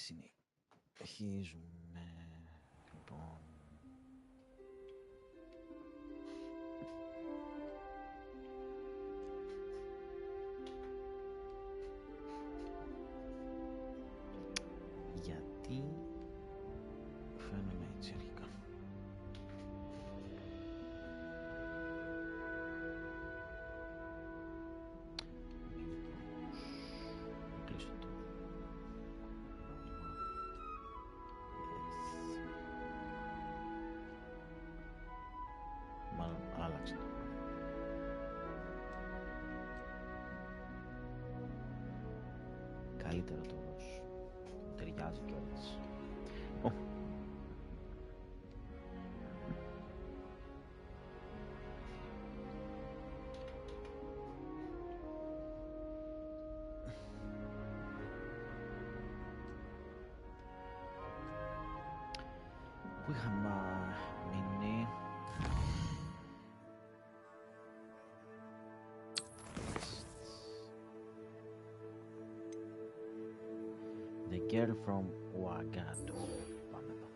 Συνεχίζουμε. Λοιπόν. Γιατί φαίνομαι έτσι αρχικά? Κλείσω το. Μάλλον άλλαξε το. Καλύτερο το δώσω. Ταιριάζει κιόλας. Πού είχαμε μείνει? The girl from Ouagadougou. Πάμε εδώ.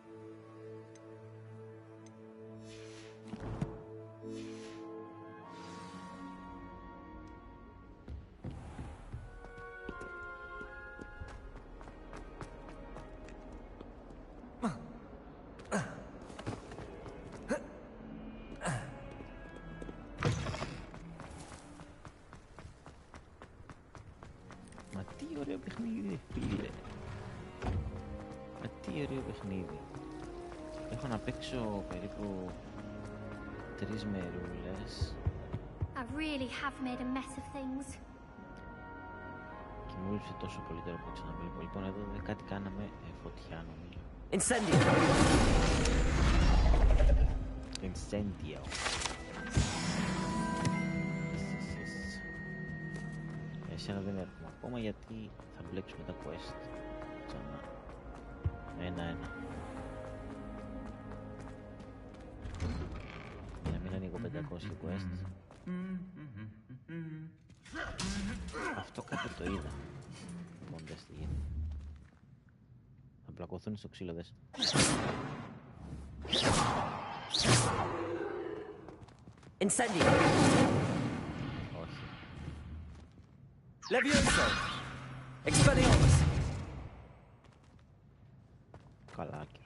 Μα τι ωραίο παιχνίδι, φίλε. Τι ωραίο παιχνίδι. Έχω να παίξω περίπου 3 μερούλες. I really have made a mess of things. Και μου ήρθε τόσο πολύ τώρα που ξαναβλέπω. Λοιπόν, εδώ κάτι κάναμε φωτιά νομίζω. Incendio. Incendio. Εσένα δεν έρχομαι ακόμα γιατί θα μπλέξουμε τα quest. Ξανά. Ένα. Για να μην ανοίγω 500 quest. Αυτό κάτι το είδα. Λοιπόν, δες τι γίνεται. Θα πλακωθούν στο ξύλο, δες. Incendio. Όχι. Levioso. Expelliarmus. Καλάκι.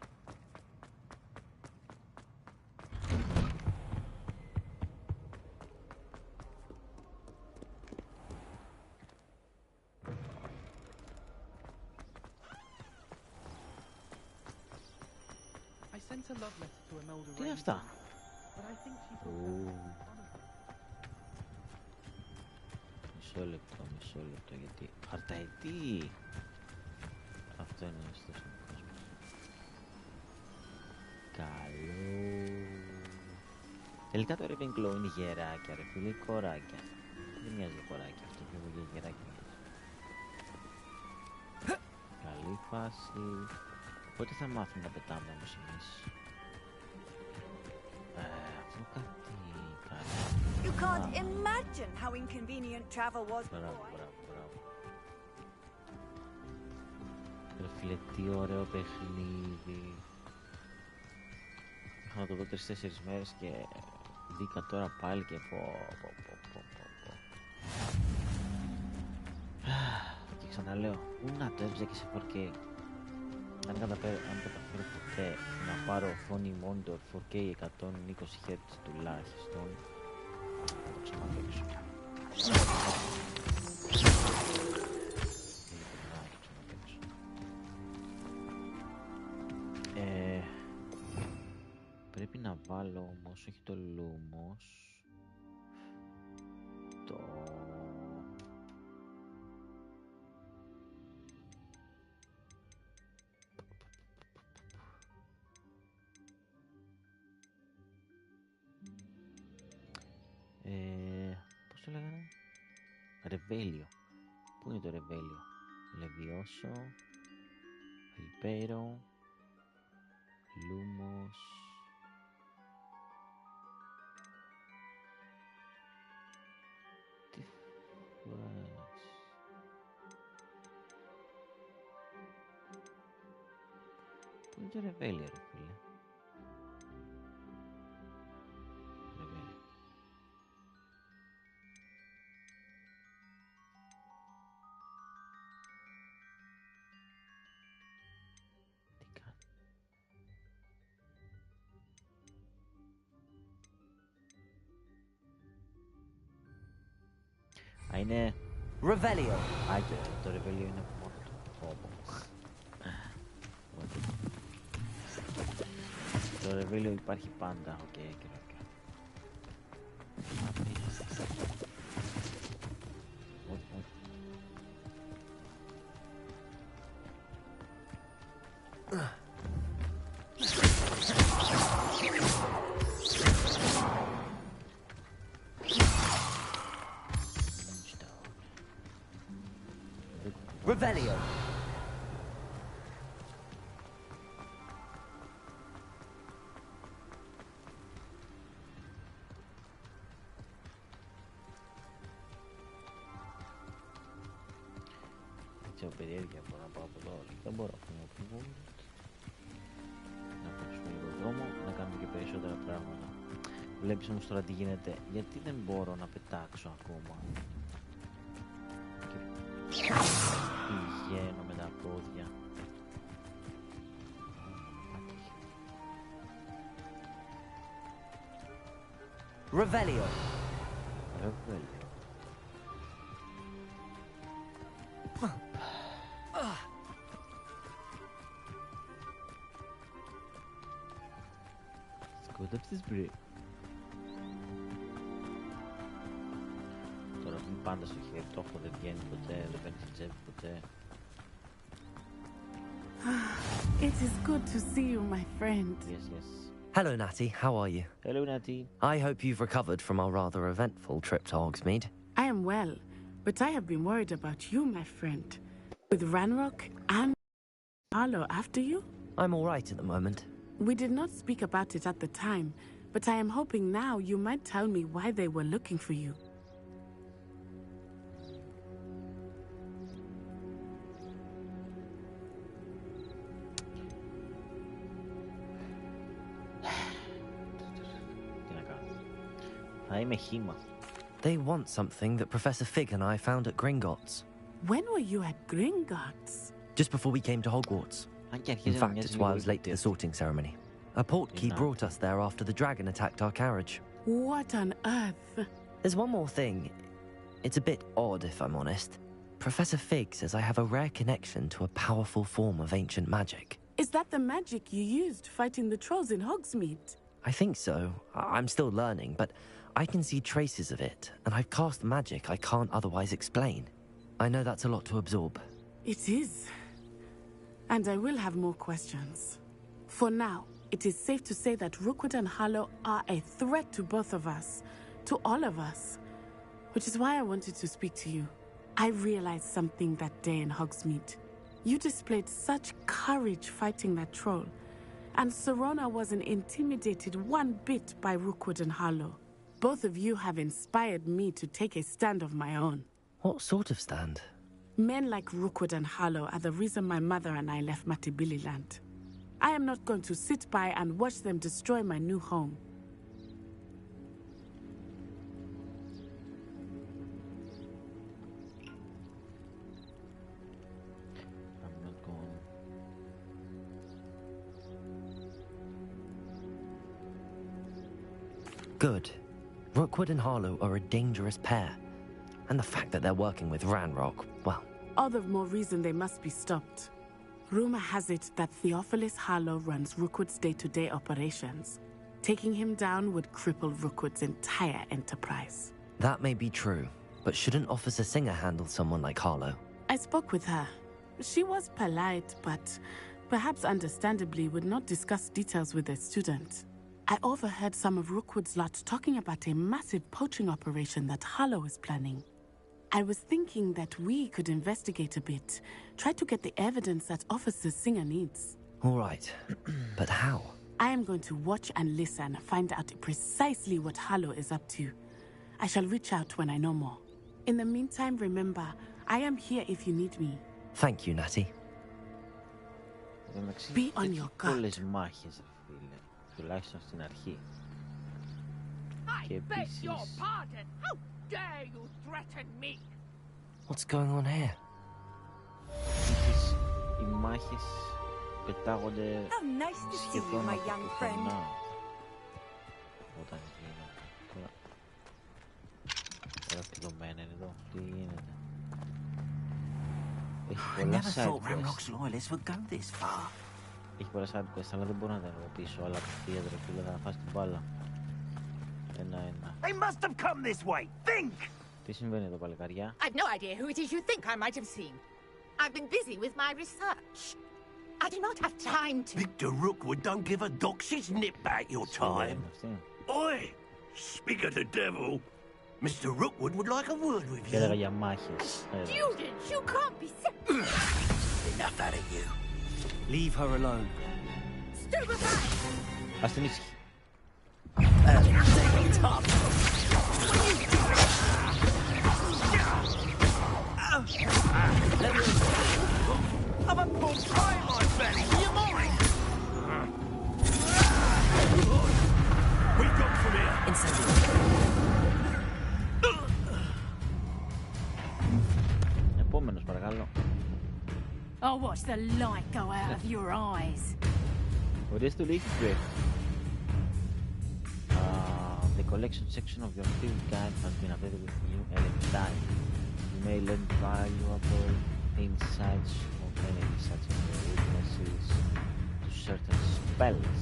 Τι είναι αυτά? Μισό λεπτό, γιατί χαρταετή. Αυτό είναι ο στός μου κόσμος. Καλό. Τελικά το Ravenclaw είναι γεράκια ρε φίλε, κοράκια. Δεν μοιάζει κοράκια αυτό, πιο πολύ γεράκια. Καλή φάση. Πότε θα μάθουμε να πετάμε όμως εμείς? Αυτό κάτι κάνει. You can't imagine how inconvenient travel was Μπράβο. before. Ρε φίλε, τι ωραίο παιχνίδι. Είχα να το δω 3-4 μέρες και μπήκα τώρα πάλι και πω. Και ξαναλέω, πού να το έβγαζα και σε 4K. Αν καταφέρω ποτέ να πάρω οθόνη monitor 4K 120 Hz τουλάχιστον, θα το ξαναπαίξω. Πρέπει να βάλω όμως, όχι το Lumos, το... πώς το λέγανε? Ρεβέλιο. Πού είναι το Ρεβέλιο? Levioso, Ripero, Lumos. Τι φας? Είναι το ρεβέλιο, ρε φίλε. Ρεβέλιο. Τι κάνει. Α, είναι... Revelio. Άντε, το ρεβέλιο είναι μόνο του. Το ρεβέλιο υπάρχει πάντα. Οκ, οκ. Revelio. Έτσι από περιέργεια μπορώ να πάω από εδώ. Δεν μπορώ να πούμε να παίξουμε λίγο δρόμο, να κάνουμε και περισσότερα πράγματα. Βλέπεις όμως τώρα τι γίνεται. Γιατί δεν μπορώ να πετάξω ακόμα. Και πηγαίνω με τα πόδια. Revelio. Ρεβέλιο. Σκότεψες μπρε. Τώρα μην πάντα στο χέρι, το έχω δεν βγαίνει ποτέ, δεν παίρνει στην τσέπη ποτέ. It is good to see you, my friend. Yes, yes. Hello, Natty. How are you? Hello, Natty. I hope you've recovered from our rather eventful trip to Hogsmeade. I am well, but I have been worried about you, my friend. With Ranrock and Harlow after you? I'm all right at the moment. We did not speak about it at the time, but I am hoping now you might tell me why they were looking for you. Τι να κάνω. Θα είμαι χύμα. They want something that Professor Fig and I found at Gringotts. When were you at Gringotts? Just before we came to Hogwarts. Αν και In αρχίζει να fact, μοιάζει it's λίγο why I was late to the τέτοιο. sorting ceremony. A portkey brought us there after the dragon attacked our carriage. What on earth? There's one more thing. It's a bit odd, if I'm honest. Professor Fig says I have a rare connection to a powerful form of ancient magic. Is that the magic you used fighting the trolls in Hogsmeade? I think so. I'm still learning, but I can see traces of it, and I've cast magic I can't otherwise explain. I know that's a lot to absorb. It is. And I will have more questions. For now, it is safe to say that Rookwood and Harlow are a threat to both of us, to all of us, which is why I wanted to speak to you. I realized something that day in Hogsmeade. You displayed such courage fighting that troll, and Serona wasn't intimidated one bit by Rookwood and Harlow. Both of you have inspired me to take a stand of my own. What sort of stand? Men like Rookwood and Harlow are the reason my mother and I left Matibili land. I am not going to sit by and watch them destroy my new home. I'm not going. Good. Rookwood and Harlow are a dangerous pair. And the fact that they're working with Ranrock, well... All the more reason they must be stopped. Rumor has it that Theophilus Harlow runs Rookwood's day-to-day operations. Taking him down would cripple Rookwood's entire enterprise. That may be true, but shouldn't Officer Singer handle someone like Harlow? I spoke with her. She was polite, but perhaps understandably would not discuss details with a student. I overheard some of Rookwood's lot talking about a massive poaching operation that Harlow is planning. I was thinking that we could investigate a bit, try to get the evidence that Officer Singer needs. All right, but how? I am going to watch and listen, find out precisely what Harlow is up to. I shall reach out when I know more. In the meantime, remember, I am here if you need me. Thank you, Natty. Εντάξει, Be on έχει your guard. πολλές μάχες, ρε φίλε. Τουλάχιστον στην αρχή. Και επίσης... What's going on here? Επίσης, οι μάχες πετάγονται How nice to see you, σχεδόν my από young το friend. πουθενά. Όταν γίνονται. Τώρα κλειδωμένα είναι εδώ. Τι γίνεται. Έχει I πολλά never side thought quests. Ramrock's loyalists would go this far. Έχει πολλά side quests, αλλά δεν μπορώ να τα ενεργοποιήσω. Αλλά απευθείας ρε φίλε, θα φας την μπάλα. Ένα. They must have come this way. Think! Τι συμβαίνει εδώ, παλικαριά? I've no idea who it is you think I might have seen. I've been busy with my research. I do not have time to... Victor Rookwood don't give a doxy's nip back your time. Oi! Speak of the devil. Mr. Rookwood would like a word with Και έλεγα you. για μάχες. Students, you can't be serious. Enough out of you. Leave her alone. Stupefied! Ας την ήσυχη. I'm a poor pie, my belly. You're mine. We got from here. Επόμενος, παρακαλώ. I'll watch the light go out of your eyes. Ορίστε του λίγη του. The collection section of your field guide has been updated with new time. You may learn valuable insights of enemies such as their weaknesses to certain spells.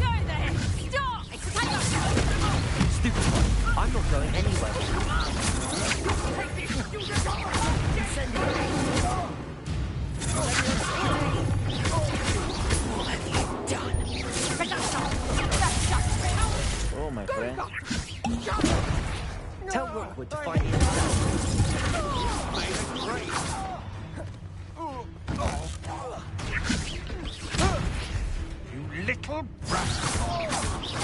Go in there! Stop! Explain yourself! Stupid! I'm not going anywhere. Oh, my friend. Tell Rookwood to find me himself. You little brat.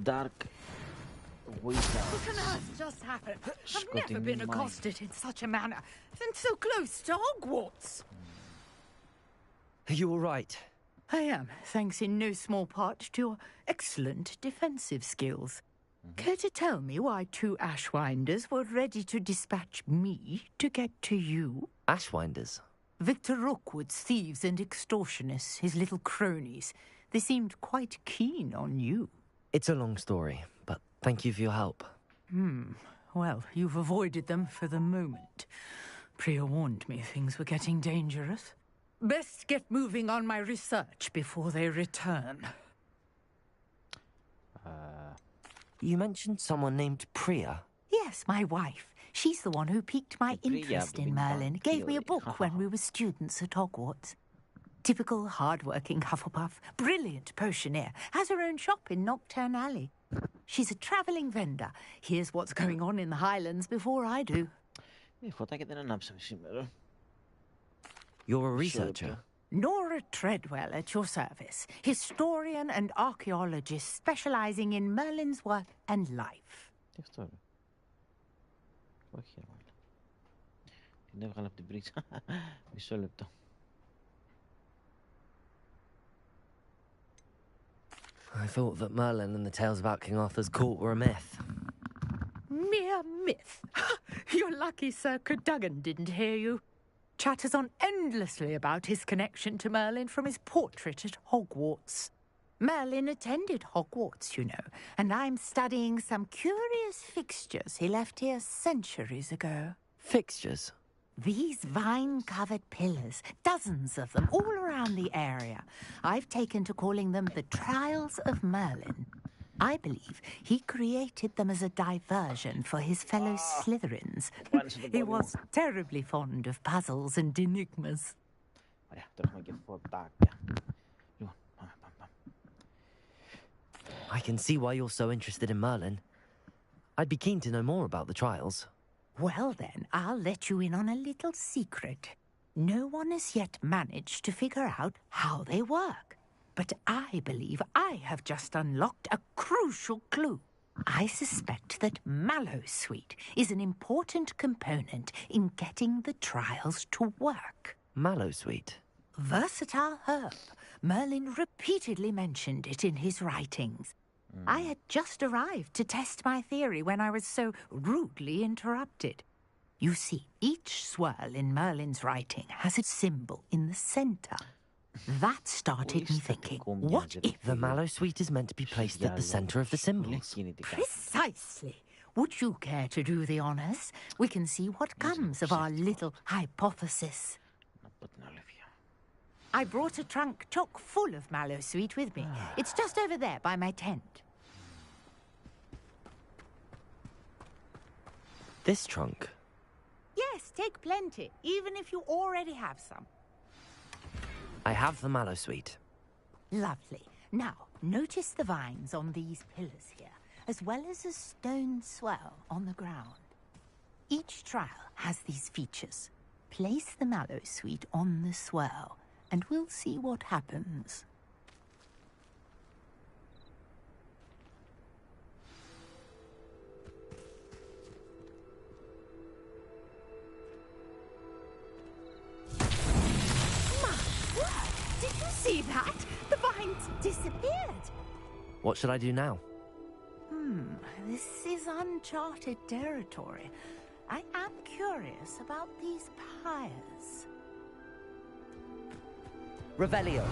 Dark Wizard. What on earth just happened? I've never Scotty been Mine. accosted in such a manner. And so close to Hogwarts. Are you all right? I am, thanks in no small part to your excellent defensive skills. Care to tell me why two Ashwinders were ready to dispatch me to get to you? Ashwinders. Victor Rookwood's thieves and extortionists, his little cronies. They seemed quite keen on you. It's a long story, but thank you for your help. Well, you've avoided them for the moment. Priya warned me things were getting dangerous. Best get moving on my research before they return. You mentioned someone named Priya. Yes, my wife. She's the one who piqued my Priya interest in being Merlin. Gave me a vampire. book when we were students at Hogwarts. Typical hard-working Hufflepuff. Brilliant potioneer. Has her own shop in Nocturne Alley. She's a travelling vendor. Hears what's going on in the Highlands before I do. Φωτάκι δεν ανάψαμε σήμερα. You're a Missile researcher. λεπτό. Nora Treadwell at your service. Historian and archaeologist specialising in Merlin's work and life. Τι αυτό είναι? Όχι, ρε μάλλον. Την έβγαλα από την πρίτσα. Μισό λεπτό. I thought that Merlin and the tales about King Arthur's court were a myth. Mere myth. You're lucky Sir Cadogan didn't hear you. Chatters on endlessly about his connection to Merlin from his portrait at Hogwarts. Merlin attended Hogwarts, you know, and I'm studying some curious fixtures he left here centuries ago. Fixtures. These vine-covered pillars, dozens of them, all around the area. I've taken to calling them the Trials of Merlin. I believe he created them as a diversion for his fellow Slytherins. He was terribly fond of puzzles and enigmas. Ωραία, τώρα έχουμε και φωτάκια. Λοιπόν, πάμε. I can see why you're so interested in Merlin. I'd be keen to know more about the trials. Well then, I'll let you in on a little secret. No one has yet managed to figure out how they work. but I believe I have just unlocked a crucial clue. I suspect that mallowsweet is an important component in getting the trials to work. Mallowsweet? Versatile herb. Merlin repeatedly mentioned it in his writings. I had just arrived to test my theory when I was so rudely interrupted. You see, each swirl in Merlin's writing has a symbol in the center. That started me thinking, what if... The mallowsweet is meant to be placed at the center of the symbols. Precisely. Would you care to do the honors? We can see what comes of our little hypothesis. I brought a trunk chock full of mallowsweet with me. It's just over there by my tent. This trunk? Yes, take plenty, even if you already have some. I have the mallowsweet. Lovely. Now, notice the vines on these pillars here, as well as a stone swell on the ground. Each trial has these features. Place the mallowsweet on the swell, and we'll see what happens. Did you see that? The vines disappeared. What should I do now? This is uncharted territory. I am curious about these pyres. Revelio.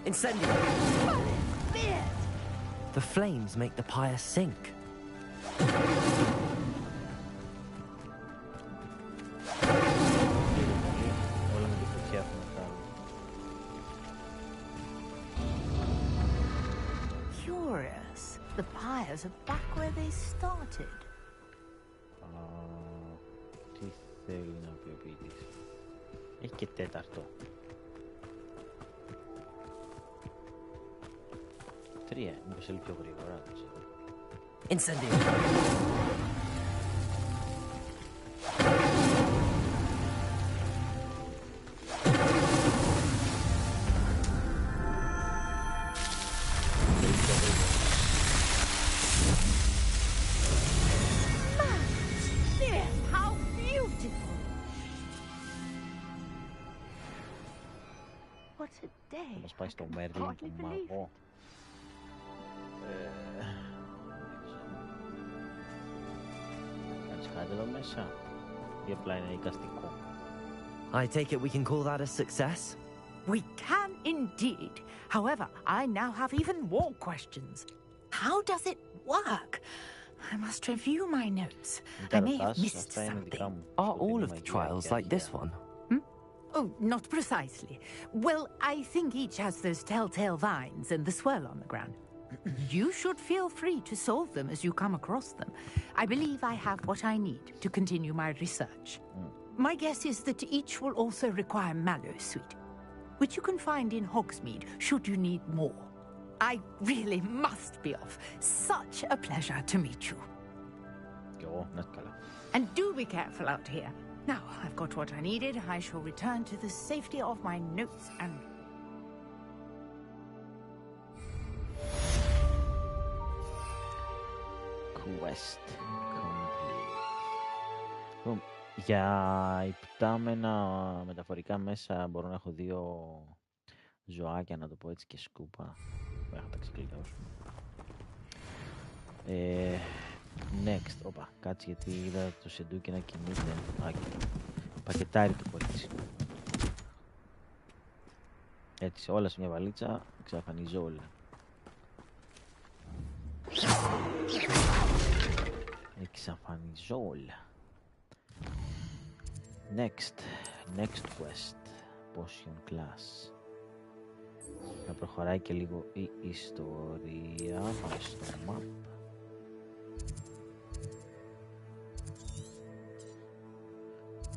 Incendio. The flames make the pyre sink. Curious. The pyres are back where they started. Τι θέλει να πει ο ποιητής. Έχει και τέταρτο. 3, μήπως έλει πιο γρήγορα. Incendio. How beautiful! What a day! Θα μας πάει στο Μέρλιν, τον μαγό. Κάνεις κάτι εδώ μέσα ή απλά είναι εικαστικό? I take it we can call that a success? We can indeed. However, I now have even more questions. How does it work? I must review my notes. I may have missed something. Are all of the trials like this one? Oh, not precisely. Well, I think each has those telltale vines and the swirl on the ground. You should feel free to solve them as you come across them. I believe I have what I need to continue my research. My guess is that each will also require mallowsweet, which you can find in Hogsmeade should you need more. I really must be off. Such a pleasure to meet you. And do be careful out here. Now, I've got what I needed. I shall return to the safety of my notes and... Quest complete. Λοιπόν, για υπτάμενα μεταφορικά μέσα μπορώ να έχω 2 ζωάκια, να το πω έτσι, και σκούπα. Θα τα ξεκλειδώσουμε. Next, όπα, κάτσε γιατί είδα το σεντούκι να κινείται. Πακετάρει το κορίτσι. Έτσι, όλα σε μια βαλίτσα, εξαφανίζω όλα. Εξαφανίζω όλα. Next quest. Potion class. Να προχωράει και λίγο η ιστορία. Πάμε στο map.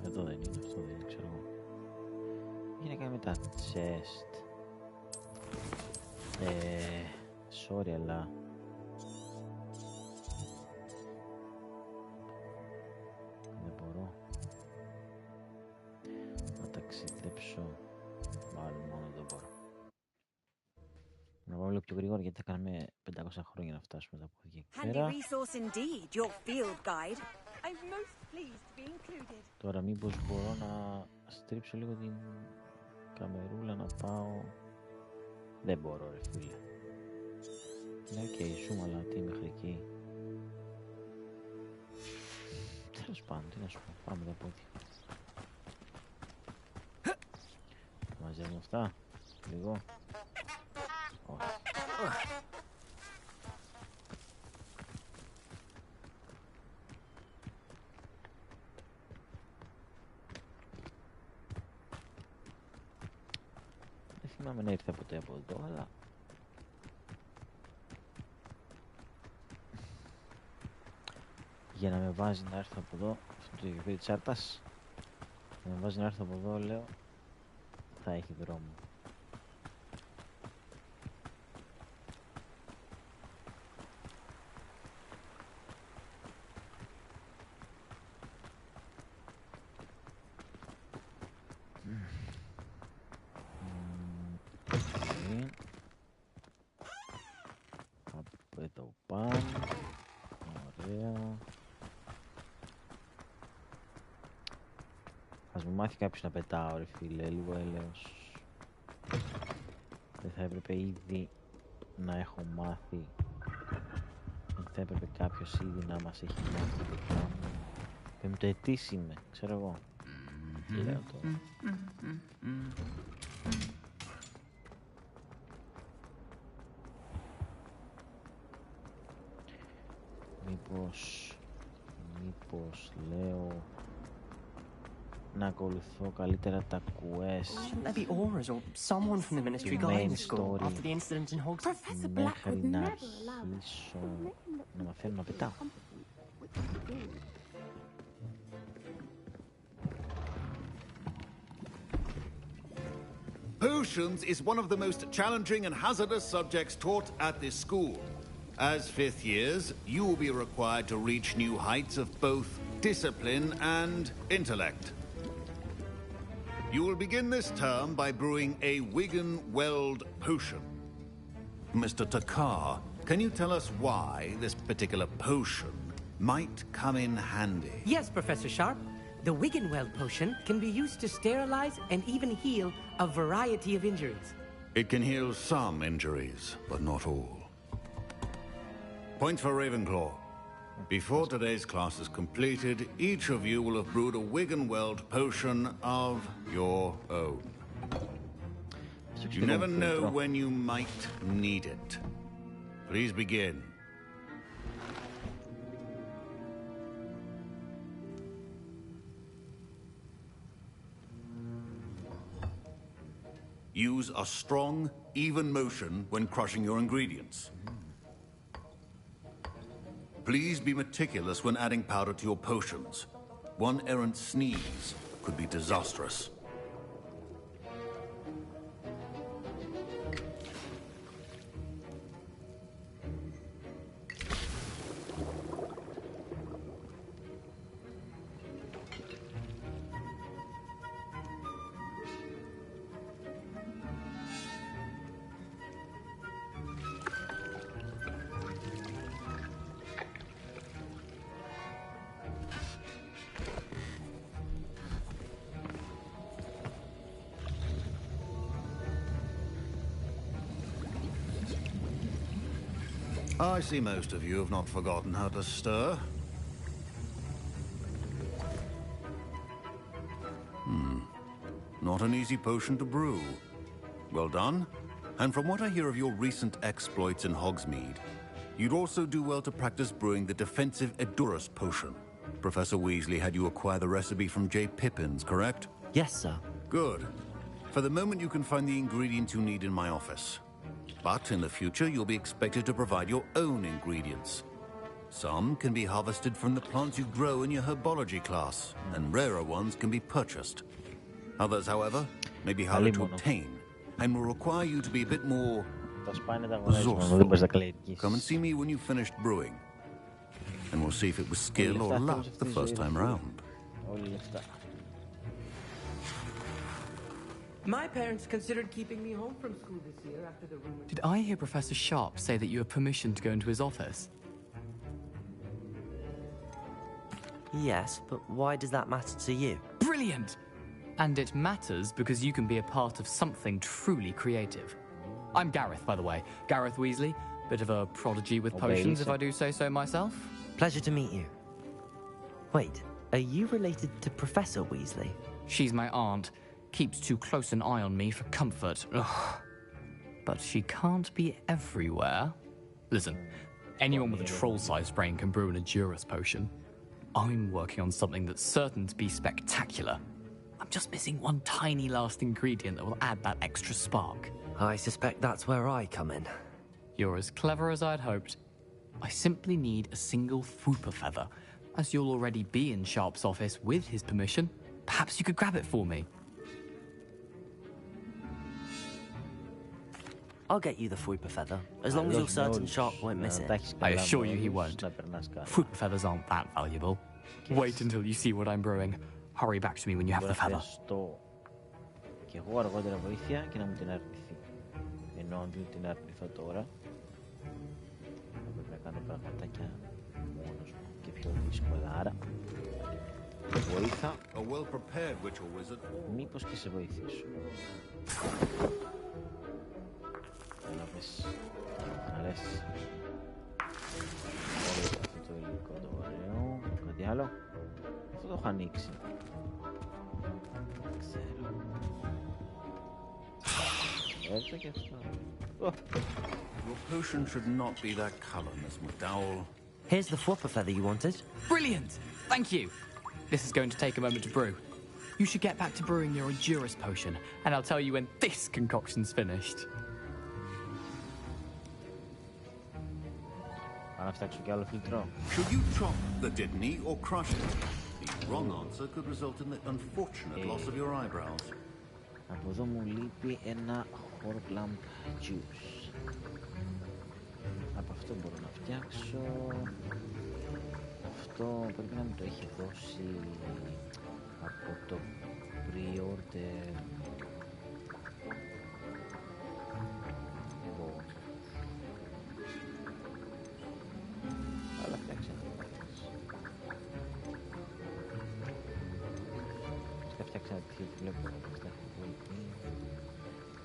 Εδώ δεν είναι, αυτό δεν είναι, ξέρω εγώ. Έχει να κάνει με τα chest. Sorry, αλλά δεν μπορώ. λίγο πιο γρήγορα γιατί θα κάνουμε 500 χρόνια να φτάσουμε τα πόδια εκεί Handy πέρα. resource indeed, your field guide. I'm most pleased to be included. Τώρα μήπως μπορώ να στρίψω λίγο την καμερούλα να πάω... Δεν μπορώ ρε φίλε. Ναι, οκ, zoom, αλλά τι μέχρι εκεί. Τέλος πάντων, τι να σου πω, πάμε τα πόδια. Μαζεύουμε αυτά, λίγο. Όχι. Δεν θυμάμαι να ήρθε ποτέ από εδώ, αλλά... Για να με βάζει να έρθω από εδώ, αυτό το γραφείο της τσάρτας, να με βάζει να έρθω από εδώ, λέω, θα έχει δρόμο. Από εδώ πάνω. Ωραία. Ας μου μάθει κάποιος να πετάω ρε φίλε, λίγο έλεος. Δεν θα έπρεπε ήδη να έχω μάθει. Δεν θα έπρεπε κάποιος ήδη να μας έχει μάθει να πετάω. Πεμπτοετής είμαι, ξέρω εγώ. Τι λέω τώρα. Μήπως λέω να ακολουθώ καλύτερα τα quest. Shouldn't there be auras or someone from the ministry guiding the school after the incident in Hogwarts? Μέχρι να αρχίσω να μαθαίνω να πετάω. Potions is one of the most challenging and hazardous subjects taught at this school. As fifth years, you will be required to reach new heights of both discipline and intellect. You will begin this term by brewing a Wigan-Weld potion. Mr. Takar, can you tell us why this particular potion might come in handy? Yes, Professor Sharp. The Wigan-Weld potion can be used to sterilize and even heal a variety of injuries. It can heal some injuries, but not all. Point for Ravenclaw. Before today's class is completed, each of you will have brewed a Wigan-Weld potion of your own. You never know when you might need it. Please begin. Use a strong, even motion when crushing your ingredients. Please be meticulous when adding powder to your potions. One errant sneeze could be disastrous. I see most of you have not forgotten how to stir. Not an easy potion to brew. Well done. And from what I hear of your recent exploits in Hogsmeade, you'd also do well to practice brewing the defensive Edurus potion. Professor Weasley had you acquire the recipe from J. Pippin's, correct? Yes, sir. Good. For the moment, you can find the ingredients you need in my office. But in the future, you'll be expected to provide your own ingredients. Some can be harvested from the plants you grow in your herbology class, and rarer ones can be purchased. Others, however, may be harder to obtain, and will require you to be a bit more resourceful. Come and see me when you've finished brewing, and we'll see if it was skill or luck the first time round. My parents considered keeping me home from school this year after the rumor... Did I hear Professor Sharp say that you have permission to go into his office? Yes, but why does that matter to you? Brilliant! And it matters because you can be a part of something truly creative. I'm Gareth, by the way. Gareth Weasley. Bit of a prodigy with potions, if I do say so myself. Pleasure to meet you. Wait, are you related to Professor Weasley? She's my aunt. Keeps too close an eye on me for comfort. Ugh. But she can't be everywhere. Listen, anyone with a troll-sized brain can brew an Endurus potion. I'm working on something that's certain to be spectacular. I'm just missing one tiny last ingredient that will add that extra spark. I suspect that's where I come in. You're as clever as I'd hoped. I simply need a single Fwooper feather. As you'll already be in Sharp's office with his permission, perhaps you could grab it for me. I'll get you the Fwooper feather, as long as you're certain Sharp won't miss it. I assure you he won't. Fwooper feathers aren't that valuable. Wait until you see what I'm brewing. Hurry back to me when you have the feather. Και εγώ αργότερα βοήθεια και να μου την αρνηθεί. Ενώ αν δεν την αρνηθώ τώρα, θα πρέπει να κάνω πραγματάκια μόνος μου και πιο δύσκολα. Άρα, βοήθα. Μήπως και σε βοηθήσω. Να πες, να λες. Όλο αυτό το υλικό το ωραίο. Κάτι άλλο. Αυτό το έχω ανοίξει. Δεν ξέρω. Έτσι και αυτό. Your potion should not be that color, Miss McDowell. Here's the Fwooper feather you wanted. Brilliant! Thank you. This is going to take a moment to brew. You should get back to brewing your Endurus potion, and I'll tell you when this concoction's finished. Should you chop the Didney or crush it? The wrong answer could result in the unfortunate loss of your eyebrows. Από εδώ μου λείπει ένα Horclamp juice. Από αυτό μπορώ να φτιάξω. Αυτό πρέπει να μου το έχει δώσει από το pre-order. Αλλά φτιάξε ένα τέτοιος. Θα φτιάξε ένα τέτοιο που βλέπω.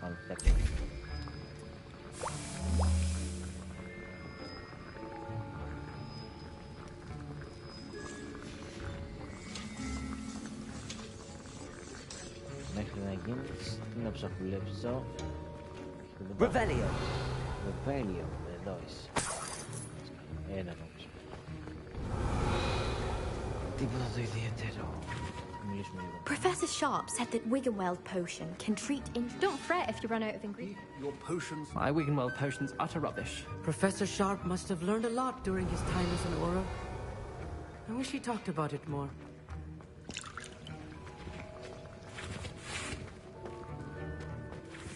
I'll check it. Μέχρι να γίνεις, τι να ψαχουλέψω. Revelio. Revelio, εδώ είσαι. Ένα νόμιζα. Τίποτα το ιδιαίτερο. Professor Sharp said that Wiggenweld potion can treat Don't fret if you run out of ingredients. Your potions... My Wiggenweld potion's utter rubbish. Professor Sharp must have learned a lot during his time as an Auror. I wish he talked about it more.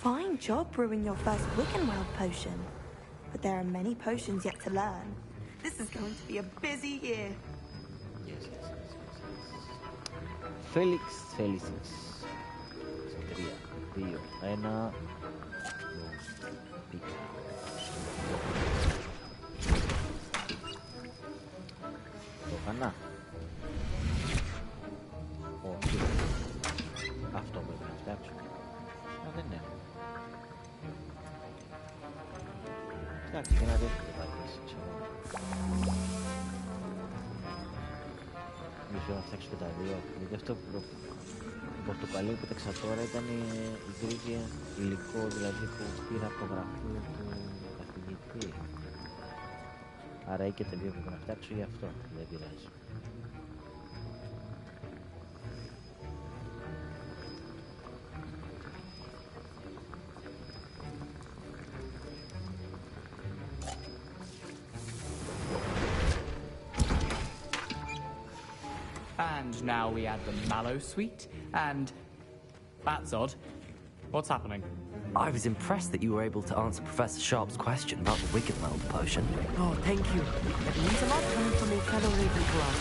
Fine job brewing your first Wiggenweld potion. But there are many potions yet to learn. This is going to be a busy year. Felix, Felicis. 3, 2, 1. Πίκα. Το έκανα. Όχι. Αυτό πρέπει να φτιάξω. Α, δεν έχω. Εντάξει, και ένα δεύτερο πατήσει, ξέρω. Μισό να φτιάξω και τα δύο. Γιατί αυτό που το πορτοκαλί που τέξα τώρα ήταν υλικό, δηλαδή που πήρα από το γραφείο του καθηγητή. Άρα ή και τα δύο πρέπει να φτιάξω γι' αυτό, δεν πειράζει. And now we add the mallow sweet, and that's odd. What's happening? I was impressed that you were able to answer Professor Sharp's question about the Wiggenweld potion. Oh, thank you. That means a lot coming from a fellow Ravenclaw.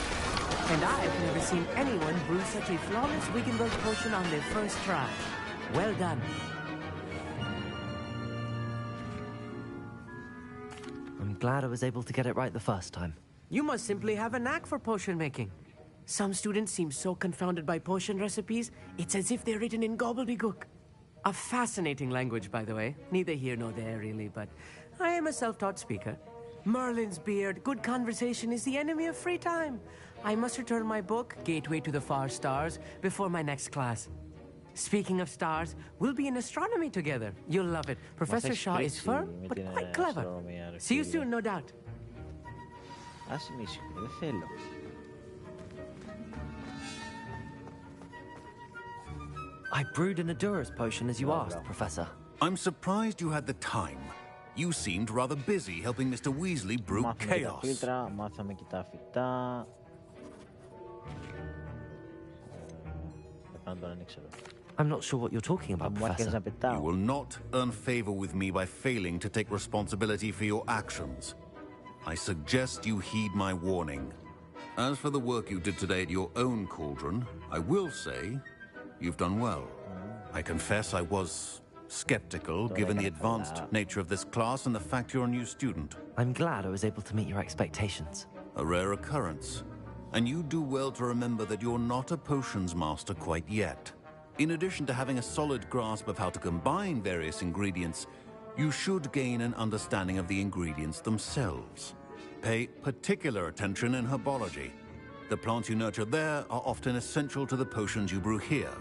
And I've never seen anyone brew such a flawless Wiggenweld potion on their first try. Well done. I'm glad I was able to get it right the first time. You must simply have a knack for potion making. Some students seem so confounded by potion recipes, it's as if they're written in gobbledygook. A fascinating language, by the way. Neither here nor there, really, but I am a self-taught speaker. Merlin's beard, good conversation is the enemy of free time. I must return my book, Gateway to the Far Stars, before my next class. Speaking of stars, we'll be in astronomy together. You'll love it. Professor Shaw is firm, but quite clever. See you soon, no doubt. I brewed an Adura's potion as you asked, Professor. I'm surprised you had the time. You seemed rather busy helping Mr. Weasley brew chaos. Μάθαμε και τα φυτά. I'm not sure what you're talking about, Professor. You will not earn favor with me by failing to take responsibility for your actions. I suggest you heed my warning. As for the work you did today at your own cauldron, I will say you've done well. I confess I was skeptical given the advanced nature of this class and the fact you're a new student. I'm glad I was able to meet your expectations. A rare occurrence. And you do well to remember that you're not a potions master quite yet. In addition to having a solid grasp of how to combine various ingredients, you should gain an understanding of the ingredients themselves. Pay particular attention in herbology. The plants you nurture there are often essential to the potions you brew here.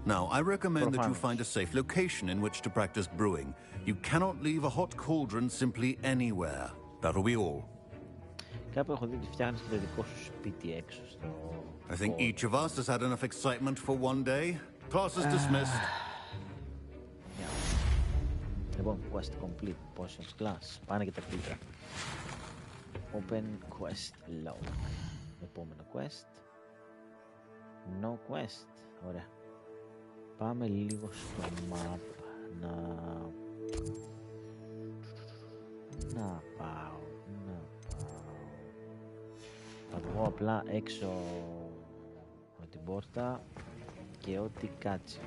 Now, I recommend that you find a safe location in which to practice brewing. You cannot leave a hot cauldron simply anywhere. That'll be all. I think each of us has had enough excitement for one day. Class is dismissed. Λοιπόν, quest complete, potions class. Πάνε και τα filtra. Open quest low. Επόμενο quest. No quest. Ωραία. Πάμε λίγο στο map να πάω. Θα βγω απλά έξω με την πόρτα και ό,τι κάτσει.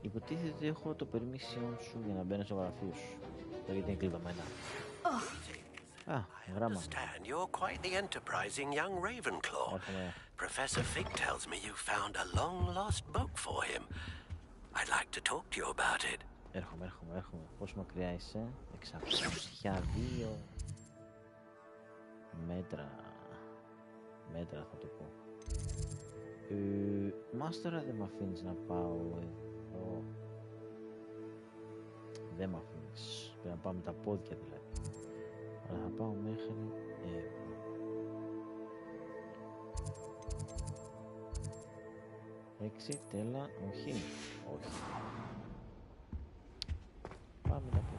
Υποτίθεται ότι έχω το permission σου για να μπαίνω στο γραφείο σου. Το γιατί είναι κλειδωμένα. I understand you're quite the enterprising young Ravenclaw. Professor Fig tells me you found a long-lost book for him. I'd like to talk to you about it. Έρχομαι. Πόσο μακριά είσαι? 602 μέτρα. Μέτρα θα το πω. Μας τώρα δεν με αφήνεις να πάω εδώ. Δεν με αφήνεις. Πρέπει να πάω με τα πόδια δηλαδή. Αλλά θα πάω μέχρι εδώ. Έξι, τέλα, όχι. Πάμε να πω.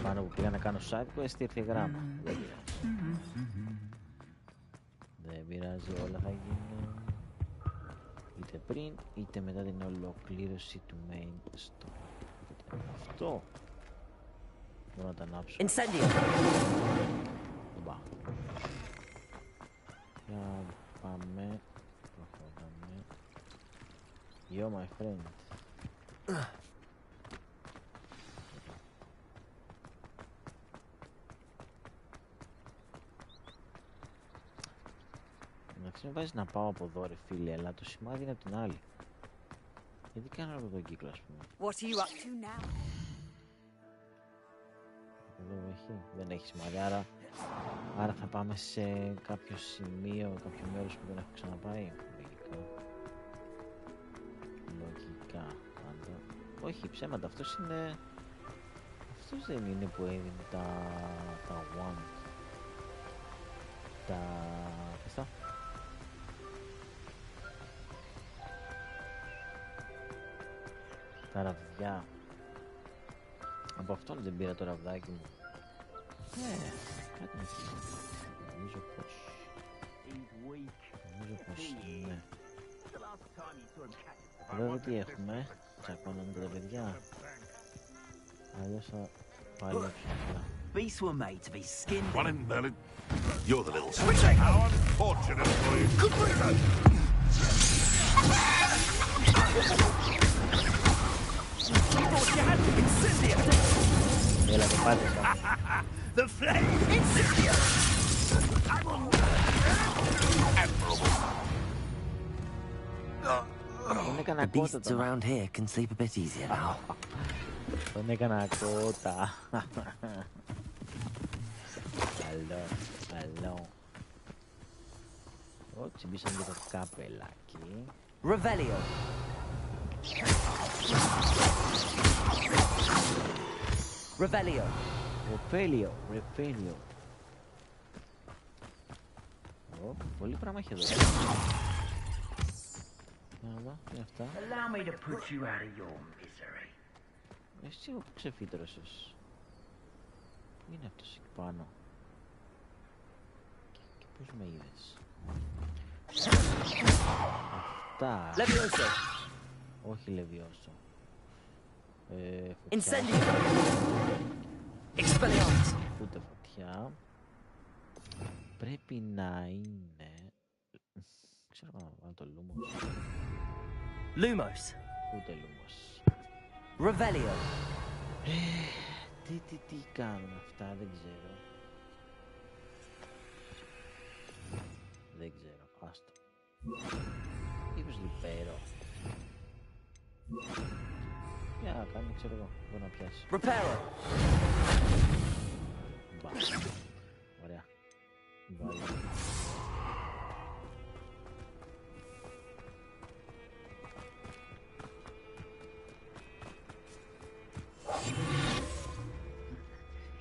Πάνω που πήγα να κάνω side quest ήρθε γράμμα. Δεν πειράζει, όλα θα γίνουν είτε πριν είτε μετά την ολοκλήρωση του main store. Αυτό μπορώ να τα ανάψω. Incendio. Πάμε, προχωράμε. Yo my friend. Με βάζεις να πάω από εδώ ρε φίλε, αλλά το σημάδι είναι από την άλλη. Γιατί κάνω από τον κύκλο ας πούμε. What are you up to now? Εδώ δεν έχει σημάδι, άρα θα πάμε σε κάποιο σημείο, κάποιο μέρος που δεν έχω ξαναπάει. Λογικά πάντα. Όχι ψέματα, αυτός δεν είναι που έδινε τα wand. Αυτά. Τα ραβδιά. Από αυτόν δεν πήρα το ραβδάκι μου. Κάτι με φύγει. Νομίζω πως ναι. Βέβαια τι έχουμε, τσακώνονται τα παιδιά. Αλλιώς θα παλέψουν απλά. Beasts were made to be skinned. Run in, Merlin. You're the little switch. How unfortunate for you. Good reason. Έλα το πάτησα. The flame incendiary. The beasts around here can sleep a bit easier now. Τον έκανα κότα. Καλό. Τσιμπήσαμε και το καπελάκι. Revelio. Revelio. Revelio. Πολύ πράγμα έχει εδώ. Να δω, τι είναι αυτά. Allow me to put you out of your misery. Εσύ όπου ξεφύτρωσες. Πού είναι αυτός εκεί πάνω. Και πώς με είδες. Αυτά. Levioso. Όχι Levioso. Incendio. Expelliarmus. Ούτε φωτιά. Πρέπει να είναι... Ξέρω να βάλω το Lumos. Lumos. Ούτε Lumos. Revelio. Τι κάνουν αυτά, δεν ξέρω. Δεν ξέρω, άστο. Είπες λιπέρο. Για κάνει, ξέρω εγώ, μπορεί να πιάσει. Reparo. Μπα. Ωραία. Βάλε.